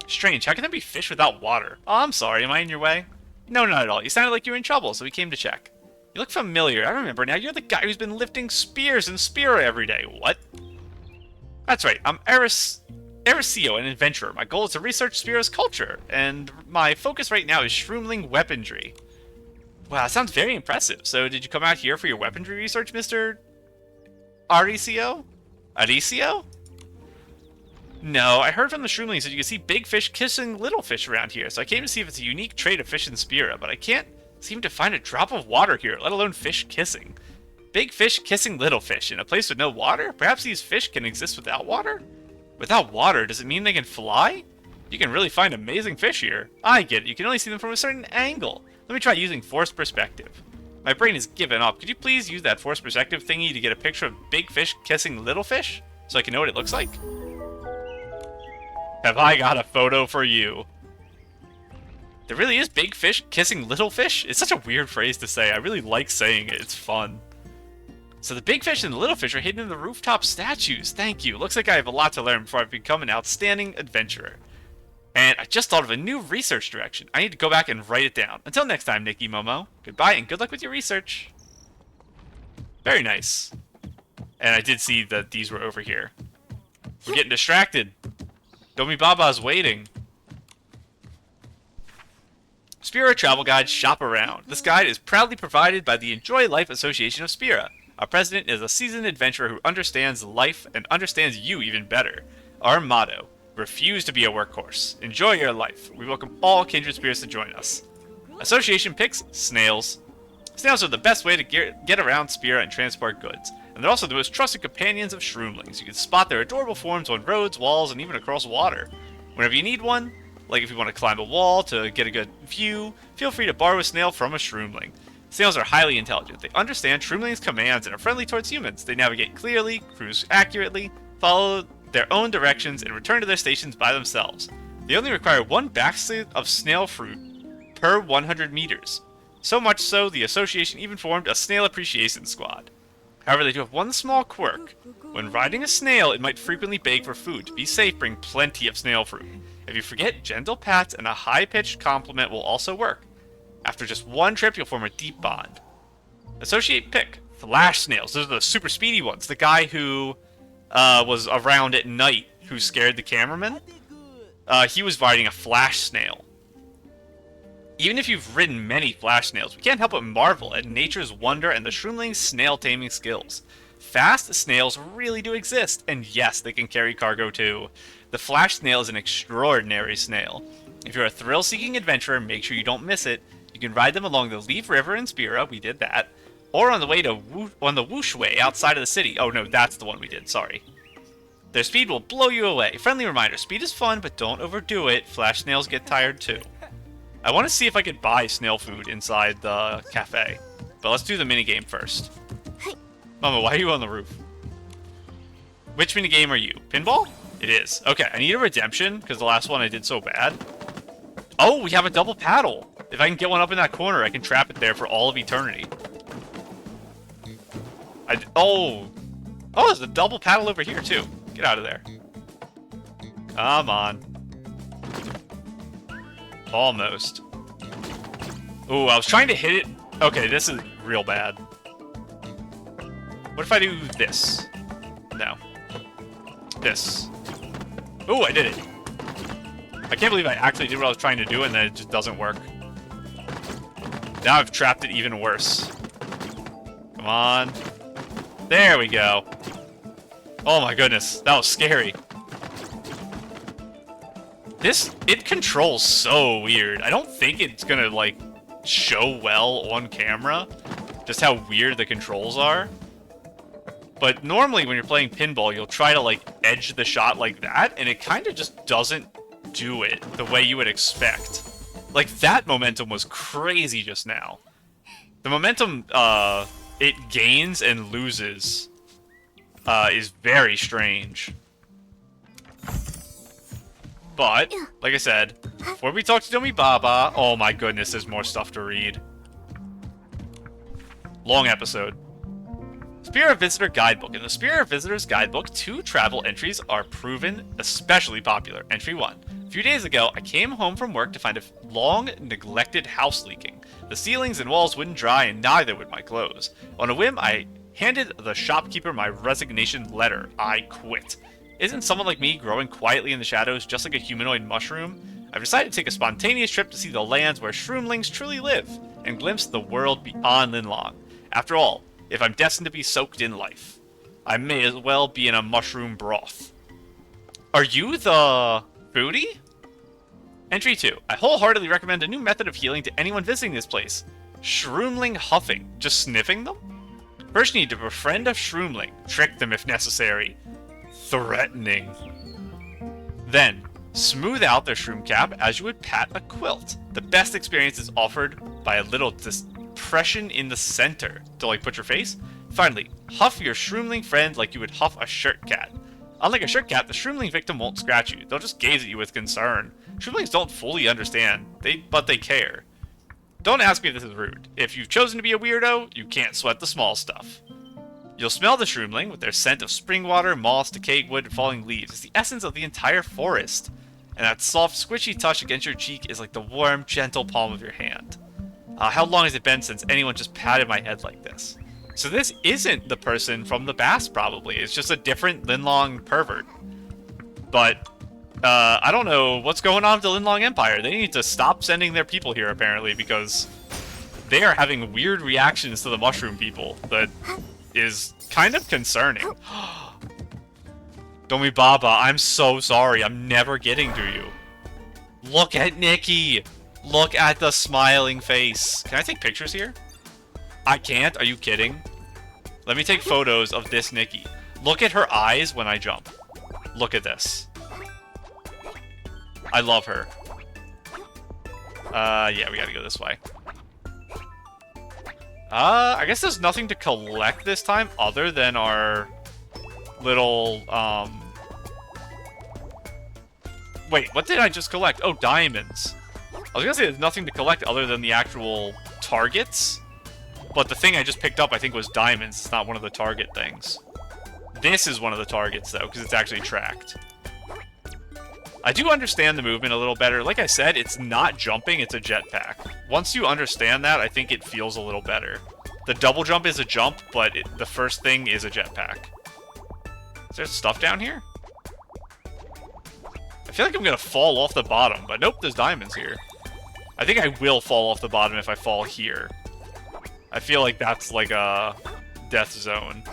Strange, how can there be fish without water? Oh, I'm sorry, am I in your way? No, not at all. You sounded like you were in trouble, so we came to check. You look familiar. I remember now. You're the guy who's been lifting spears in Spira every day. What? That's right. I'm Erisio, an adventurer. My goal is to research Spira's culture, and my focus right now is Shroomling weaponry. Wow, sounds very impressive. So, did you come out here for your weaponry research, Mr. Aricio? Aricio? No, I heard from the Shroomlings that you can see big fish kissing little fish around here, so I came to see if it's a unique trait of fish in Spira, but I can't seem to find a drop of water here, let alone fish kissing. Big fish kissing little fish in a place with no water? Perhaps these fish can exist without water? Without water, does it mean they can fly? You can really find amazing fish here. I get it, you can only see them from a certain angle. Let me try using forced perspective. My brain has given up. Could you please use that forced perspective thingy to get a picture of big fish kissing little fish? So I can know what it looks like? Have I got a photo for you? There really is big fish kissing little fish? It's such a weird phrase to say. I really like saying it. It's fun. So the big fish and the little fish are hidden in the rooftop statues. Thank you. Looks like I have a lot to learn before I become an outstanding adventurer. And I just thought of a new research direction. I need to go back and write it down. Until next time, Nikki Momo. Goodbye and good luck with your research. Very nice. And I did see that these were over here. We're getting distracted. Domi Baba's waiting. Spira Travel Guide Shop Around. This guide is proudly provided by the Enjoy Life Association of Spira. Our president is a seasoned adventurer who understands life and understands you even better. Our motto, refuse to be a workhorse. Enjoy your life. We welcome all kindred spirits to join us. Association picks snails. Snails are the best way to get around Spira and transport goods. And they're also the most trusted companions of Shroomlings. You can spot their adorable forms on roads, walls, and even across water. Whenever you need one, like if you want to climb a wall to get a good view, feel free to borrow a snail from a Shroomling. Snails are highly intelligent. They understand Shroomlings' commands and are friendly towards humans. They navigate clearly, cruise accurately, follow their own directions, and return to their stations by themselves. They only require one basket of snail fruit per 100 meters. So much so, the association even formed a snail appreciation squad. However, they do have one small quirk. When riding a snail, it might frequently beg for food. To be safe, bring plenty of snail fruit. If you forget, gentle pats and a high-pitched compliment will also work. After just one trip, you'll form a deep bond. Associate pick. Flash snails. Those are the super speedy ones. The guy who was around at night who scared the cameraman. He was riding a flash snail. Even if you've ridden many flash snails, we can't help but marvel at nature's wonder and the Shroomling's snail taming skills. Fast snails really do exist, and yes, they can carry cargo too. The flash snail is an extraordinary snail. If you're a thrill-seeking adventurer, make sure you don't miss it. You can ride them along the Leaf River in Spira, we did that, or on the way to on the Whoosh Way outside of the city. Oh no, that's the one we did, sorry. Their speed will blow you away. Friendly reminder, speed is fun, but don't overdo it. Flash snails get tired too. I want to see if I could buy snail food inside the cafe, but let's do the minigame first. Mama, why are you on the roof? Which minigame are you? Pinball? It is. Okay, I need a redemption, because the last one I did so bad. Oh, we have a double paddle. If I can get one up in that corner, I can trap it there for all of eternity. Oh, there's a double paddle over here, too. Get out of there. Come on. Almost. Ooh, I was trying to hit it. Okay, this is real bad. What if I do this? No. This. Ooh, I did it. I can't believe I actually did what I was trying to do and then it just doesn't work. Now I've trapped it even worse. Come on. There we go. Oh my goodness, that was scary. It controls so weird. I don't think it's gonna, like, show well on camera just how weird the controls are. But normally when you're playing pinball, you'll try to, like, edge the shot like that, and it kind of just doesn't do it the way you would expect. Like, that momentum was crazy just now. The momentum, it gains and loses, is very strange. But, like I said, before we talk to Domi Baba, oh my goodness, there's more stuff to read. Long episode. Spira Visitor Guidebook. In the Spira Visitor's Guidebook, 2 travel entries are proven especially popular. Entry 1. A few days ago, I came home from work to find a long-neglected house leaking. The ceilings and walls wouldn't dry, and neither would my clothes. On a whim, I handed the shopkeeper my resignation letter. I quit. Isn't someone like me growing quietly in the shadows just like a humanoid mushroom? I've decided to take a spontaneous trip to see the lands where Shroomlings truly live, and glimpse the world beyond Linlong. After all, if I'm destined to be soaked in life, I may as well be in a mushroom broth. Are you the foodie? Entry 2. I wholeheartedly recommend a new method of healing to anyone visiting this place. Shroomling huffing. Just sniffing them? First you need to befriend a Shroomling. Trick them if necessary. Threatening. Then, smooth out their shroom cap as you would pat a quilt. The best experience is offered by a little depression in the center to, like, put your face. Finally, huff your Shroomling friend like you would huff a shirt cat. Unlike a shirt cat, the Shroomling victim won't scratch you. They'll just gaze at you with concern. Shroomlings don't fully understand, but they care. Don't ask me if this is rude. If you've chosen to be a weirdo, you can't sweat the small stuff. You'll smell the Shroomling with their scent of spring water, moss, decayed wood, and falling leaves. It's the essence of the entire forest. And that soft, squishy touch against your cheek is like the warm, gentle palm of your hand. How long has it been since anyone just patted my head like this? So this isn't the person from the past, probably. It's just a different Linlong pervert. But, I don't know what's going on with the Linlong Empire. They need to stop sending their people here, apparently, because they are having weird reactions to the mushroom people that is kind of concerning. Domi Baba, I'm so sorry. I'm never getting to you. Look at Nikki! Look at the smiling face. Can I take pictures here? I can't? Are you kidding? Let me take photos of this Nikki. Look at her eyes when I jump. Look at this. I love her. Yeah, we gotta go this way. I guess there's nothing to collect this time other than our little, Wait, what did I just collect? Oh, diamonds. I was gonna say there's nothing to collect other than the actual targets. But the thing I just picked up, I think, was diamonds. It's not one of the target things. This is one of the targets, though, because it's actually tracked. I do understand the movement a little better. Like I said, it's not jumping, it's a jetpack. Once you understand that, I think it feels a little better. The double jump is a jump, but the first thing is a jetpack. Is there stuff down here? I feel like I'm going to fall off the bottom, but nope, there's diamonds here. I think I will fall off the bottom if I fall here. I feel like that's like a death zone.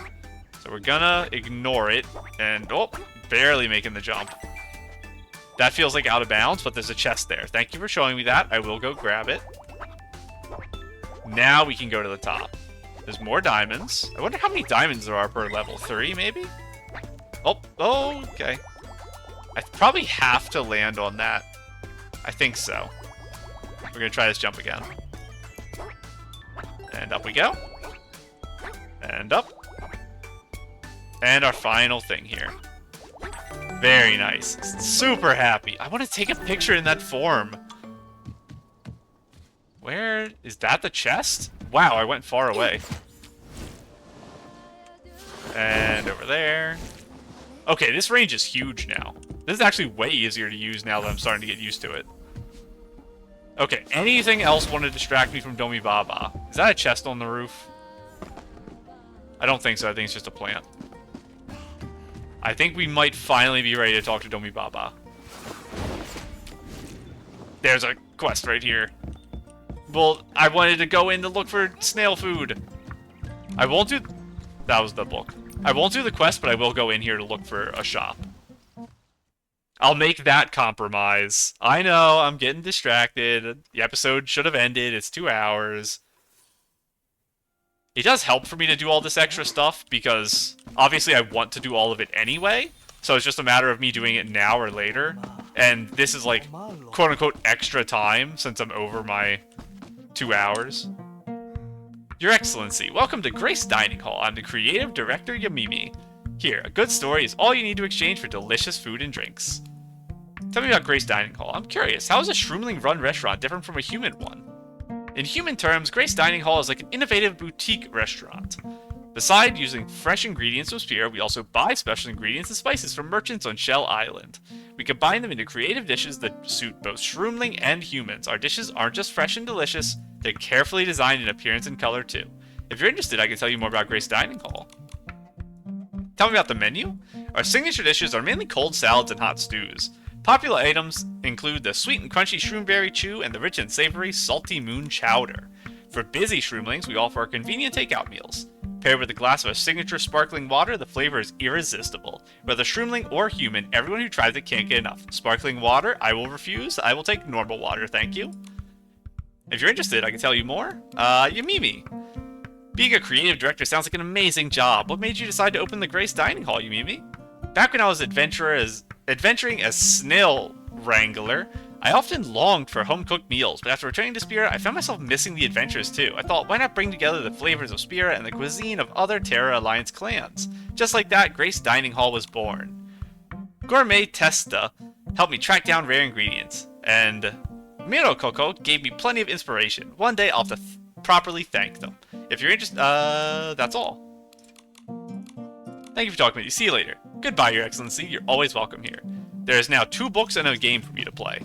So we're gonna ignore it, and oh, barely making the jump. That feels like out of bounds, but there's a chest there. Thank you for showing me that. I will go grab it. Now we can go to the top. There's more diamonds. I wonder how many diamonds there are per level. 3, maybe? Oh, okay. I probably have to land on that. I think so. We're gonna try this jump again. And up we go. And up. And our final thing here. Very nice. Super happy. I want to take a picture in that form. Where is that, the chest? Wow, I went far away. And over there. Okay, this range is huge now. This is actually way easier to use now that I'm starting to get used to it. Okay, anything else want to distract me from Domi Baba? Is that a chest on the roof? I don't think so. I think it's just a plant. I think we might finally be ready to talk to Domi Baba. There's a quest right here. Well, I wanted to go in to look for snail food. I won't do... That was the book. I won't do the quest, but I will go in here to look for a shop. I'll make that compromise. I know, I'm getting distracted. The episode should have ended. It's 2 hours. It does help for me to do all this extra stuff, because obviously I want to do all of it anyway. So it's just a matter of me doing it now or later. And this is like, quote-unquote, extra time, since I'm over my 2 hours. Your Excellency, welcome to Grace Dining Hall. I'm the creative director, Yamimi. Here, a good story is all you need to exchange for delicious food and drinks. Tell me about Grace Dining Hall. I'm curious, how is a Shroomling-run restaurant different from a human one? In human terms, Grace Dining Hall is like an innovative boutique restaurant. Besides using fresh ingredients from Spira, we also buy special ingredients and spices from merchants on Shell Island. We combine them into creative dishes that suit both Shroomling and humans. Our dishes aren't just fresh and delicious, they're carefully designed in appearance and color too. If you're interested, I can tell you more about Grace Dining Hall. Tell me about the menu. Our signature dishes are mainly cold salads and hot stews. Popular items include the sweet and crunchy Shroomberry Chew and the rich and savory Salty Moon Chowder. For busy Shroomlings, we offer our convenient takeout meals. Paired with a glass of our signature sparkling water, the flavor is irresistible. Whether Shroomling or human, everyone who tries it can't get enough. Sparkling water? I will refuse. I will take normal water, thank you. If you're interested, I can tell you more. Yamimi. Being a creative director sounds like an amazing job. What made you decide to open the Grace Dining Hall, Yamimi? Back when I was adventuring as snail wrangler, I often longed for home-cooked meals, but after returning to Spira, I found myself missing the adventures too. I thought, why not bring together the flavors of Spira and the cuisine of other Terra Alliance clans? Just like that, Grace Dining Hall was born. Gourmet Testa helped me track down rare ingredients, and Miro Coco gave me plenty of inspiration. One day I'll have to properly thank them. If you're interested, that's all. Thank you for talking with me. See you later. Goodbye, Your Excellency. You're always welcome here. There is now 2 books and a game for me to play.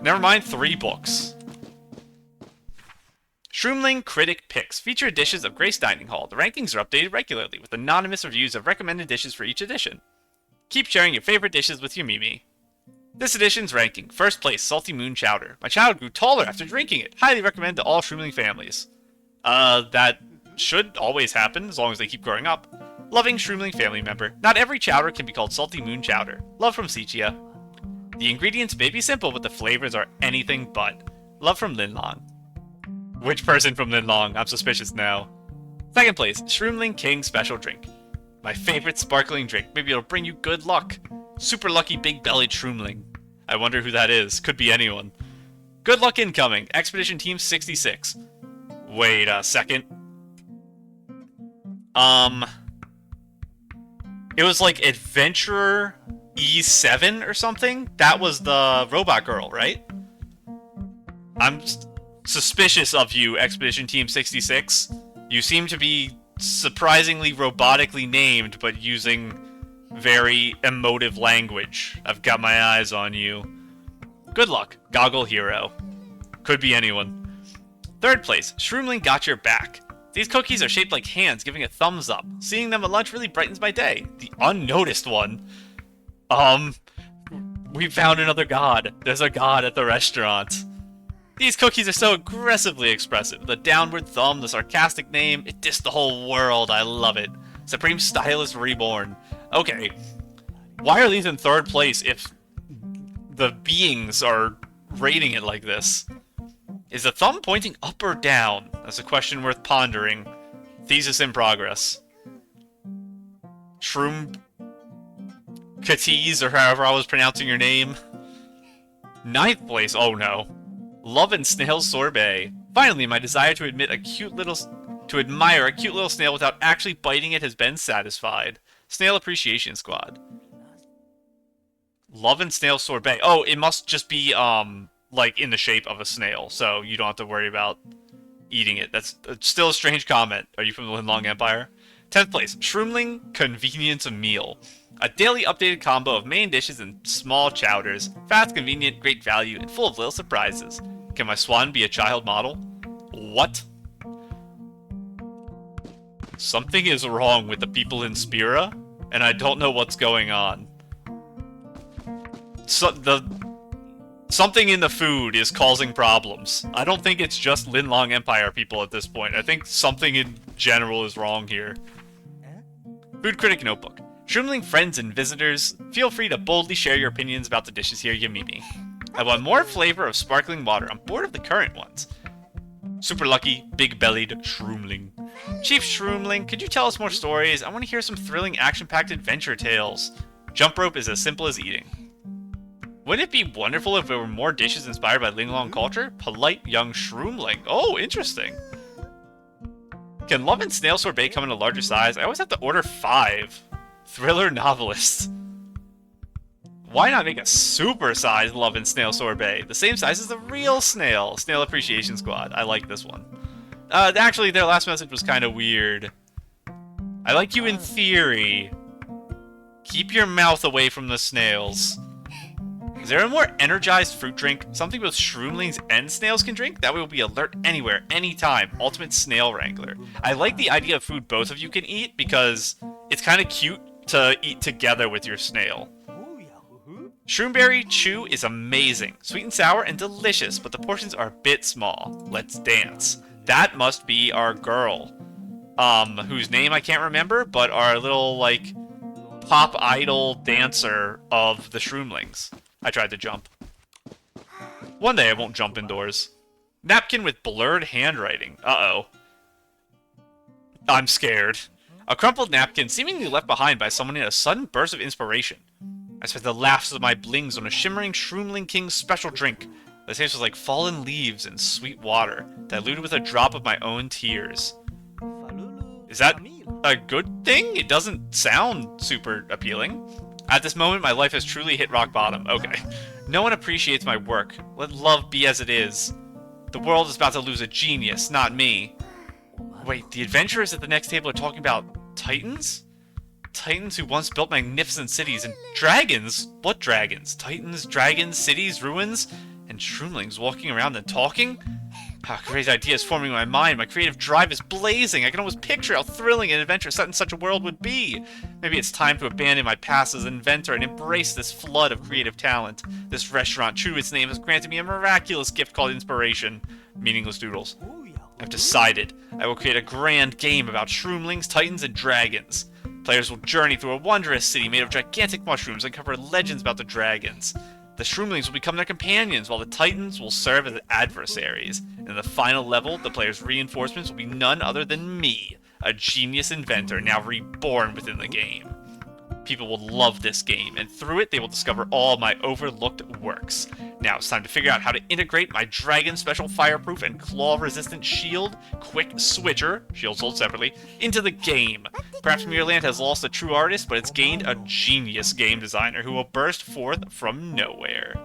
Never mind, 3 books. Shroomling Critic Picks feature dishes of Grace Dining Hall. The rankings are updated regularly with anonymous reviews of recommended dishes for each edition. Keep sharing your favorite dishes with your Mimi. This edition's ranking. First place, Salty Moon Chowder. My child grew taller after drinking it. Highly recommend to all Shroomling families. That should always happen as long as they keep growing up. Loving Shroomling family member. Not every chowder can be called Salty Moon Chowder. Love from Sichia. The ingredients may be simple, but the flavors are anything but. Love from Linlong. Which person from Linlong? I'm suspicious now. Second place, Shroomling King Special Drink. My favorite sparkling drink. Maybe it'll bring you good luck. Super lucky big-bellied Shroomling. I wonder who that is. Could be anyone. Good luck incoming. Expedition Team 66. Wait a second. It was like Adventurer E7 or something? That was the robot girl, right? I'm suspicious of you, Expedition Team 66. You seem to be surprisingly robotically named, but using very emotive language. I've got my eyes on you. Good luck, Goggle Hero. Could be anyone. Third place, Shroomling Got Your Back. These cookies are shaped like hands, giving a thumbs up. Seeing them at lunch really brightens my day. The unnoticed one. We found another god. There's a god at the restaurant. These cookies are so aggressively expressive. The downward thumb, the sarcastic name, it dissed the whole world. I love it. Supreme Stylist Reborn. Okay. Why are these in third place if the beings are rating it like this? Is the thumb pointing up or down? That's a question worth pondering. Thesis in progress. Shroom Katiz, or however I was pronouncing your name. Ninth place, oh no. Love and Snail Sorbet. Finally, my desire to admire a cute little snail without actually biting it has been satisfied. Snail Appreciation Squad. Love and Snail Sorbet. Oh, it must just be, like, in the shape of a snail, so you don't have to worry about eating it. That's still a strange comment. Are you from the Linlong Empire? 10th place, Shroomling Convenience Meal. A daily updated combo of main dishes and small chowders. Fast, convenient, great value, and full of little surprises. Can my swan be a child model? What? Something is wrong with the people in Spira, and I don't know what's going on. Something in the food is causing problems. I don't think it's just Linlong Empire people at this point. I think something in general is wrong here. Food Critic Notebook. Shroomling friends and visitors, feel free to boldly share your opinions about the dishes here, Yamimi. I want more flavor of sparkling water. I'm bored of the current ones. Super lucky, big-bellied Shroomling. Chief Shroomling, could you tell us more stories? I want to hear some thrilling, action-packed adventure tales. Jump rope is as simple as eating. Wouldn't it be wonderful if there were more dishes inspired by Linlong culture? Polite young Shroomling. Oh, interesting. Can Love and Snail Sorbet come in a larger size? I always have to order 5. Thriller Novelist. Why not make a super-sized Love and Snail Sorbet? The same size as the real snail. Snail Appreciation Squad. I like this one. Actually, their last message was kind of weird. I like you in theory. Keep your mouth away from the snails. Is there a more energized fruit drink? Something both Shroomlings and snails can drink? That way we'll be alert anywhere, anytime. Ultimate Snail Wrangler. I like the idea of food both of you can eat because it's kind of cute to eat together with your snail. Shroomberry Chew is amazing. Sweet and sour and delicious, but the portions are a bit small. Let's dance. That must be our girl. Whose name I can't remember, but our little, like, pop idol dancer of the Shroomlings. I tried to jump. One day I won't jump indoors. Napkin with blurred handwriting. Uh-oh. I'm scared. A crumpled napkin seemingly left behind by someone in a sudden burst of inspiration. I spent the laughs of my blings on a shimmering Shroomling King special drink. The taste was like fallen leaves and sweet water, diluted with a drop of my own tears. Is that a good thing? It doesn't sound super appealing. At this moment, my life has truly hit rock bottom. Okay. No one appreciates my work. Let love be as it is. The world is about to lose a genius, not me. Wait, the adventurers at the next table are talking about Titans? Titans who once built magnificent cities, and dragons? What dragons? Titans, dragons, cities, ruins, and Shroomlings walking around and talking? Crazy ideas forming in my mind. My creative drive is blazing. I can almost picture how thrilling an adventure set in such a world would be. Maybe it's time to abandon my past as an inventor and embrace this flood of creative talent. This restaurant, true to its name, has granted me a miraculous gift called inspiration. Meaningless doodles. I've decided. I will create a grand game about shroomlings, titans, and dragons. Players will journey through a wondrous city made of gigantic mushrooms and uncover legends about the dragons. The Shroomlings will become their companions, while the Titans will serve as adversaries. In the final level, the player's reinforcements will be none other than me, a genius inventor now reborn within the game. People will love this game, and through it they will discover all my overlooked works. Now it's time to figure out how to integrate my Dragon Special Fireproof and Claw-Resistant Shield Quick Switcher, shield sold separately, into the game. Perhaps Mirrorland has lost a true artist, but it's gained a genius game designer who will burst forth from nowhere.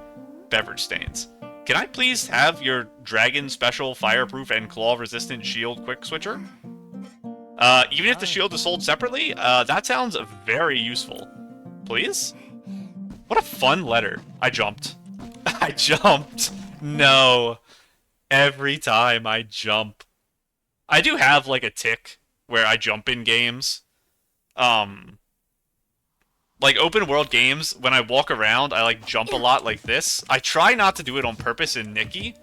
Beverage stains. Can I please have your Dragon Special Fireproof and Claw-Resistant Shield Quick Switcher? Even if the shield is sold separately, that sounds very useful. Please? What a fun letter. I jumped. I jumped. No. Every time I jump. I do have, like, a tick where I jump in games. Like, open world games, when I walk around, I, like, jump a lot like this. I try not to do it on purpose in Nikki,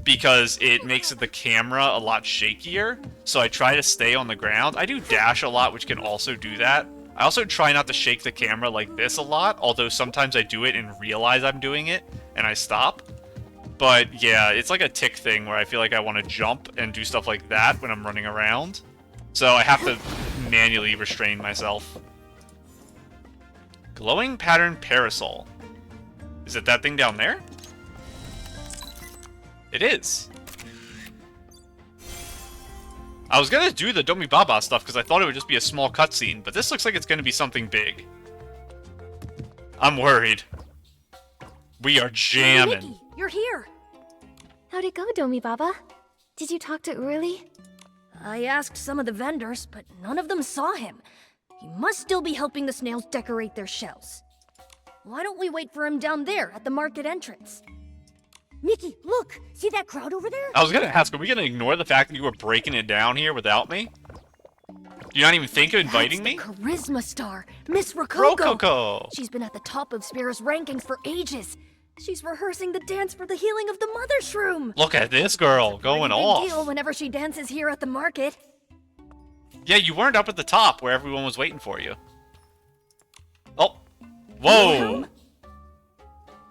because it makes the camera a lot shakier, so I try to stay on the ground. I do dash a lot, which can also do that. I also try not to shake the camera like this a lot, although sometimes I do it and realize I'm doing it, and I stop. But yeah, it's like a tick thing where I feel like I want to jump and do stuff like that when I'm running around. So I have to manually restrain myself. Glowing pattern parasol. Is it that thing down there? It is. I was gonna do the Domi Baba stuff because I thought it would just be a small cutscene, but this looks like it's gonna be something big. I'm worried. We are jamming. Nikki, you're here. How'd it go, Domi Baba? Did you talk to Uli? I asked some of the vendors, but none of them saw him. He must still be helping the snails decorate their shells. Why don't we wait for him down there at the market entrance? Nikki, look! See that crowd over there? I was gonna ask, are we gonna ignore the fact that you were breaking it down here without me? Do you not even think of inviting me? That's the charisma star, Miss Rococo. Rococo! She's been at the top of Spira's rankings for ages. She's rehearsing the dance for the healing of the Mother Shroom. Look at this girl, going Pretty off. big deal whenever she dances here at the market. Yeah, you weren't up at the top where everyone was waiting for you. Oh. Whoa! Wilhelm?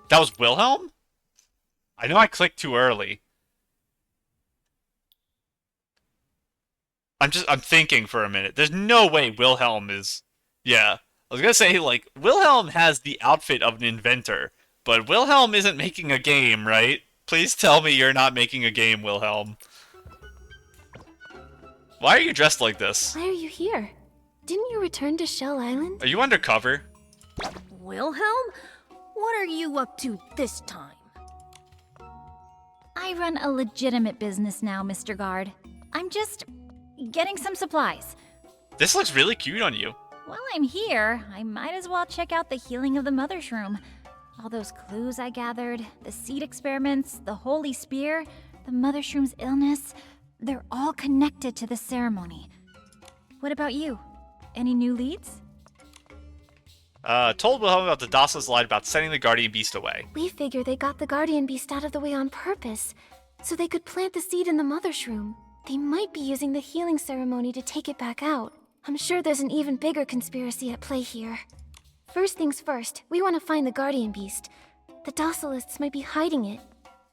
That was Wilhelm? I know I clicked too early. I'm thinking for a minute. There's no way Wilhelm is... Yeah. I was gonna say, like, Wilhelm has the outfit of an inventor, but Wilhelm isn't making a game, right? Please tell me you're not making a game, Wilhelm. Why are you dressed like this? Why are you here? Didn't you return to Shell Island? Are you undercover? Wilhelm? What are you up to this time? I run a legitimate business now, Mr. Guard. I'm just getting some supplies. This looks really cute on you. While I'm here, I might as well check out the healing of the Mother Shroom. All those clues I gathered, the seed experiments, the holy spear, the Mother Shroom's illness, they're all connected to the ceremony. What about you? Any new leads? Told Wilhelm about the Docilists lied about sending the Guardian Beast away. We figure they got the Guardian Beast out of the way on purpose, so they could plant the seed in the Mother Shroom. They might be using the healing ceremony to take it back out. I'm sure there's an even bigger conspiracy at play here. First things first, we want to find the Guardian Beast. The Docilists might be hiding it,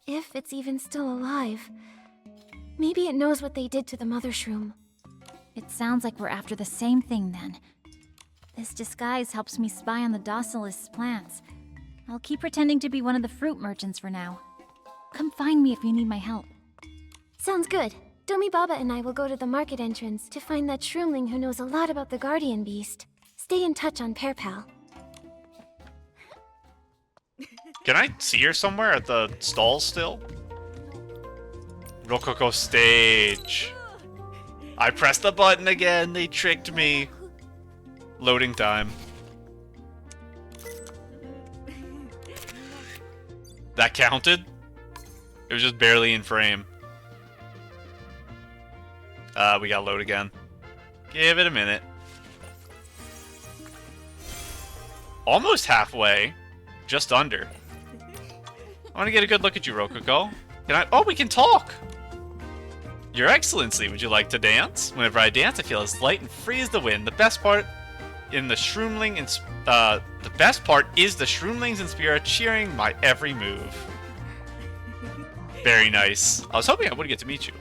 if it's even still alive. Maybe it knows what they did to the Mother Shroom. It sounds like we're after the same thing then. This disguise helps me spy on the Docilists' plans. I'll keep pretending to be one of the fruit merchants for now. Come find me if you need my help. Sounds good. Domi Baba and I will go to the market entrance to find that Shroomling who knows a lot about the Guardian Beast. Stay in touch on PearPal. Can I see her somewhere at the stalls still? Rococo stage. I pressed the button again. They tricked me. Loading time. That counted? It was just barely in frame. We gotta load again. Give it a minute. Almost halfway. Just under. I want to get a good look at you, Rococo. Can I? Oh, we can talk! Your Excellency, would you like to dance? Whenever I dance, I feel as light and free as the wind. The best part in the Shroomling and the best part is the Shroomlings and Spira cheering my every move. Very nice. I was hoping I would get to meet you.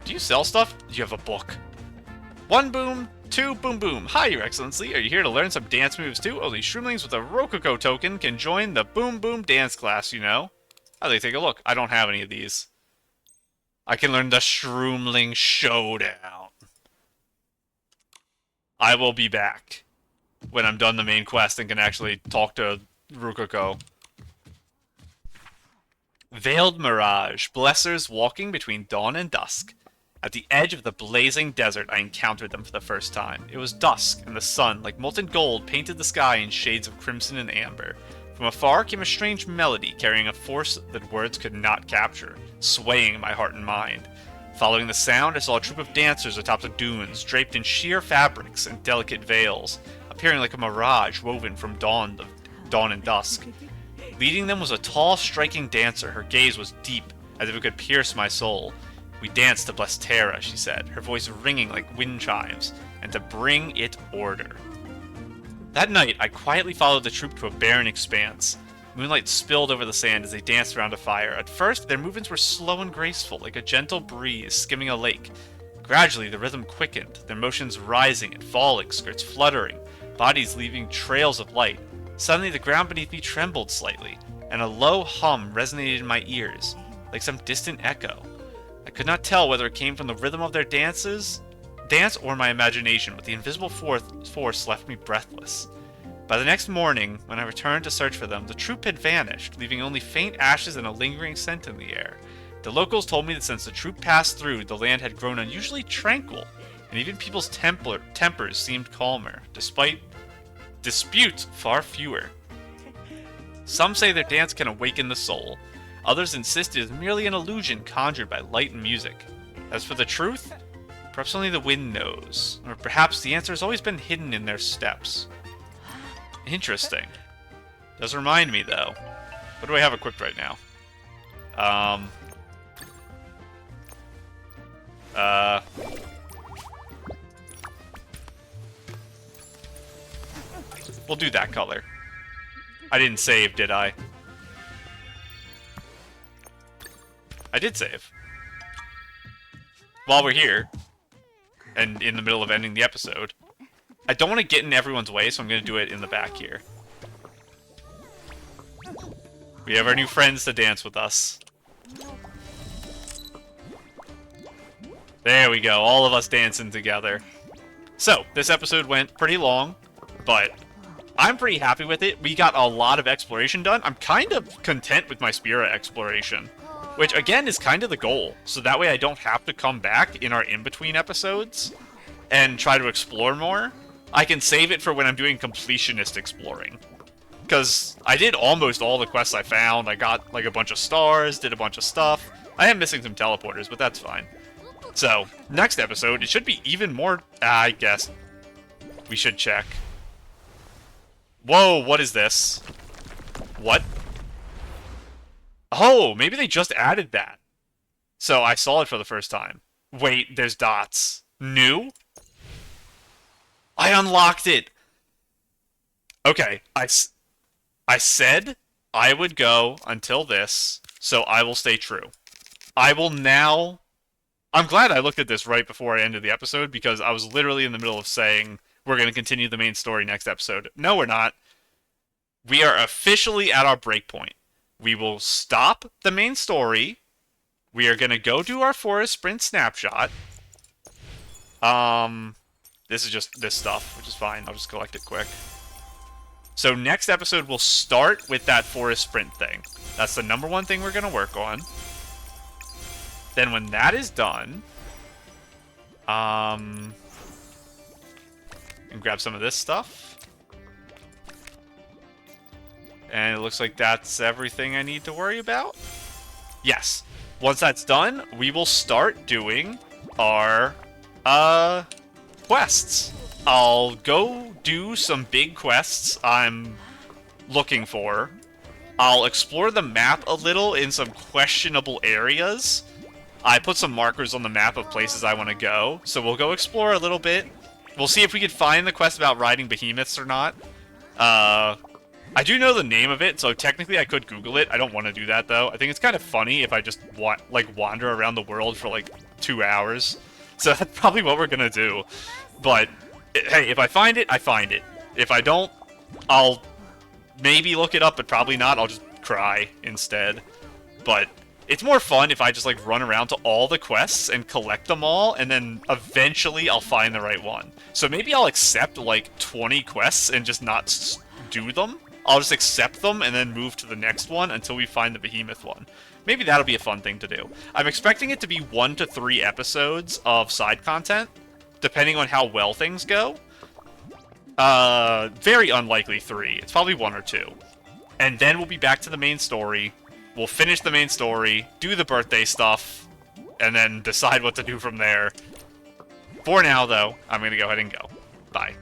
Do you sell stuff? Do you have a book? 1 boom, 2 boom boom. Hi, Your Excellency. Are you here to learn some dance moves too? Only Shroomlings with a Rococo token can join the boom boom dance class, you know. I'd like to take a look. I don't have any of these. I can learn the Shroomling Showdown. I will be back when I'm done the main quest and can actually talk to Rococo. Veiled Mirage. Blessers walking between dawn and dusk. At the edge of the blazing desert, I encountered them for the first time. It was dusk, and the sun, like molten gold, painted the sky in shades of crimson and amber. From afar came a strange melody, carrying a force that words could not capture, swaying my heart and mind. Following the sound, I saw a troop of dancers atop the dunes, draped in sheer fabrics and delicate veils, appearing like a mirage woven from dawn and dusk. Leading them was a tall, striking dancer. Her gaze was deep, as if it could pierce my soul. We danced to bless Terra, she said, her voice ringing like wind chimes, and to bring it order. That night, I quietly followed the troop to a barren expanse. Moonlight spilled over the sand as they danced around a fire. At first, their movements were slow and graceful, like a gentle breeze skimming a lake. Gradually, the rhythm quickened, their motions rising and falling, skirts fluttering, bodies leaving trails of light. Suddenly, the ground beneath me trembled slightly, and a low hum resonated in my ears, like some distant echo. I could not tell whether it came from the rhythm of their dance or my imagination, but the invisible force left me breathless. By the next morning, when I returned to search for them, the troop had vanished, leaving only faint ashes and a lingering scent in the air. The locals told me that since the troop passed through, the land had grown unusually tranquil, and even people's tempers seemed calmer, despite disputes far fewer. Some say their dance can awaken the soul. Others insist it is merely an illusion conjured by light and music. As for the truth, perhaps only the wind knows, or perhaps the answer has always been hidden in their steps. Interesting. Does remind me, though. What do I have equipped right now? We'll do that color. I didn't save, did I? I did save. While we're here, and in the middle of ending the episode, I don't want to get in everyone's way, so I'm going to do it in the back here. We have our new friends to dance with us. There we go, all of us dancing together. So, this episode went pretty long, but I'm pretty happy with it. We got a lot of exploration done. I'm kind of content with my Spira exploration, which again is kind of the goal. So that way I don't have to come back in our in-between episodes and try to explore more. I can save it for when I'm doing completionist exploring. Because I did almost all the quests I found. I got like a bunch of stars, did a bunch of stuff. I am missing some teleporters, but that's fine. So, next episode, it should be even more... I guess we should check. Whoa, what is this? What? Oh, maybe they just added that. So I saw it for the first time. Wait, there's dots. New? I unlocked it! Okay, I said I would go until this, so I will stay true. I will now... I'm glad I looked at this right before I ended the episode, because I was literally in the middle of saying we're going to continue the main story next episode. No, we're not. We are officially at our breakpoint. We will stop the main story. We are going to go do our forest sprint snapshot. This is just this stuff, which is fine. I'll just collect it quick. So next episode, we'll start with that forest sprint thing. That's the #1 thing we're going to work on. Then when that is done, and grab some of this stuff. And it looks like that's everything I need to worry about. Yes. Once that's done, we will start doing are, quests. I'll go do some big quests I'm looking for. I'll explore the map a little in some questionable areas. I put some markers on the map of places I want to go, so we'll go explore a little bit. We'll see if we can find the quest about riding behemoths or not. I do know the name of it, so technically I could Google it. I don't want to do that, though. I think it's kind of funny if I just, wander around the world for, 2 hours. So that's probably what we're gonna do. But, hey, if I find it, I find it. If I don't, I'll maybe look it up, but probably not. I'll just cry instead. But it's more fun if I just, run around to all the quests and collect them all, and then eventually I'll find the right one. So maybe I'll accept, 20 quests and just not do them. I'll just accept them and then move to the next one until we find the behemoth one. Maybe that'll be a fun thing to do. I'm expecting it to be 1 to 3 episodes of side content, depending on how well things go. Very unlikely 3. It's probably 1 or 2. And then we'll be back to the main story. We'll finish the main story, do the birthday stuff, and then decide what to do from there. For now, though, I'm going to go ahead and go. Bye.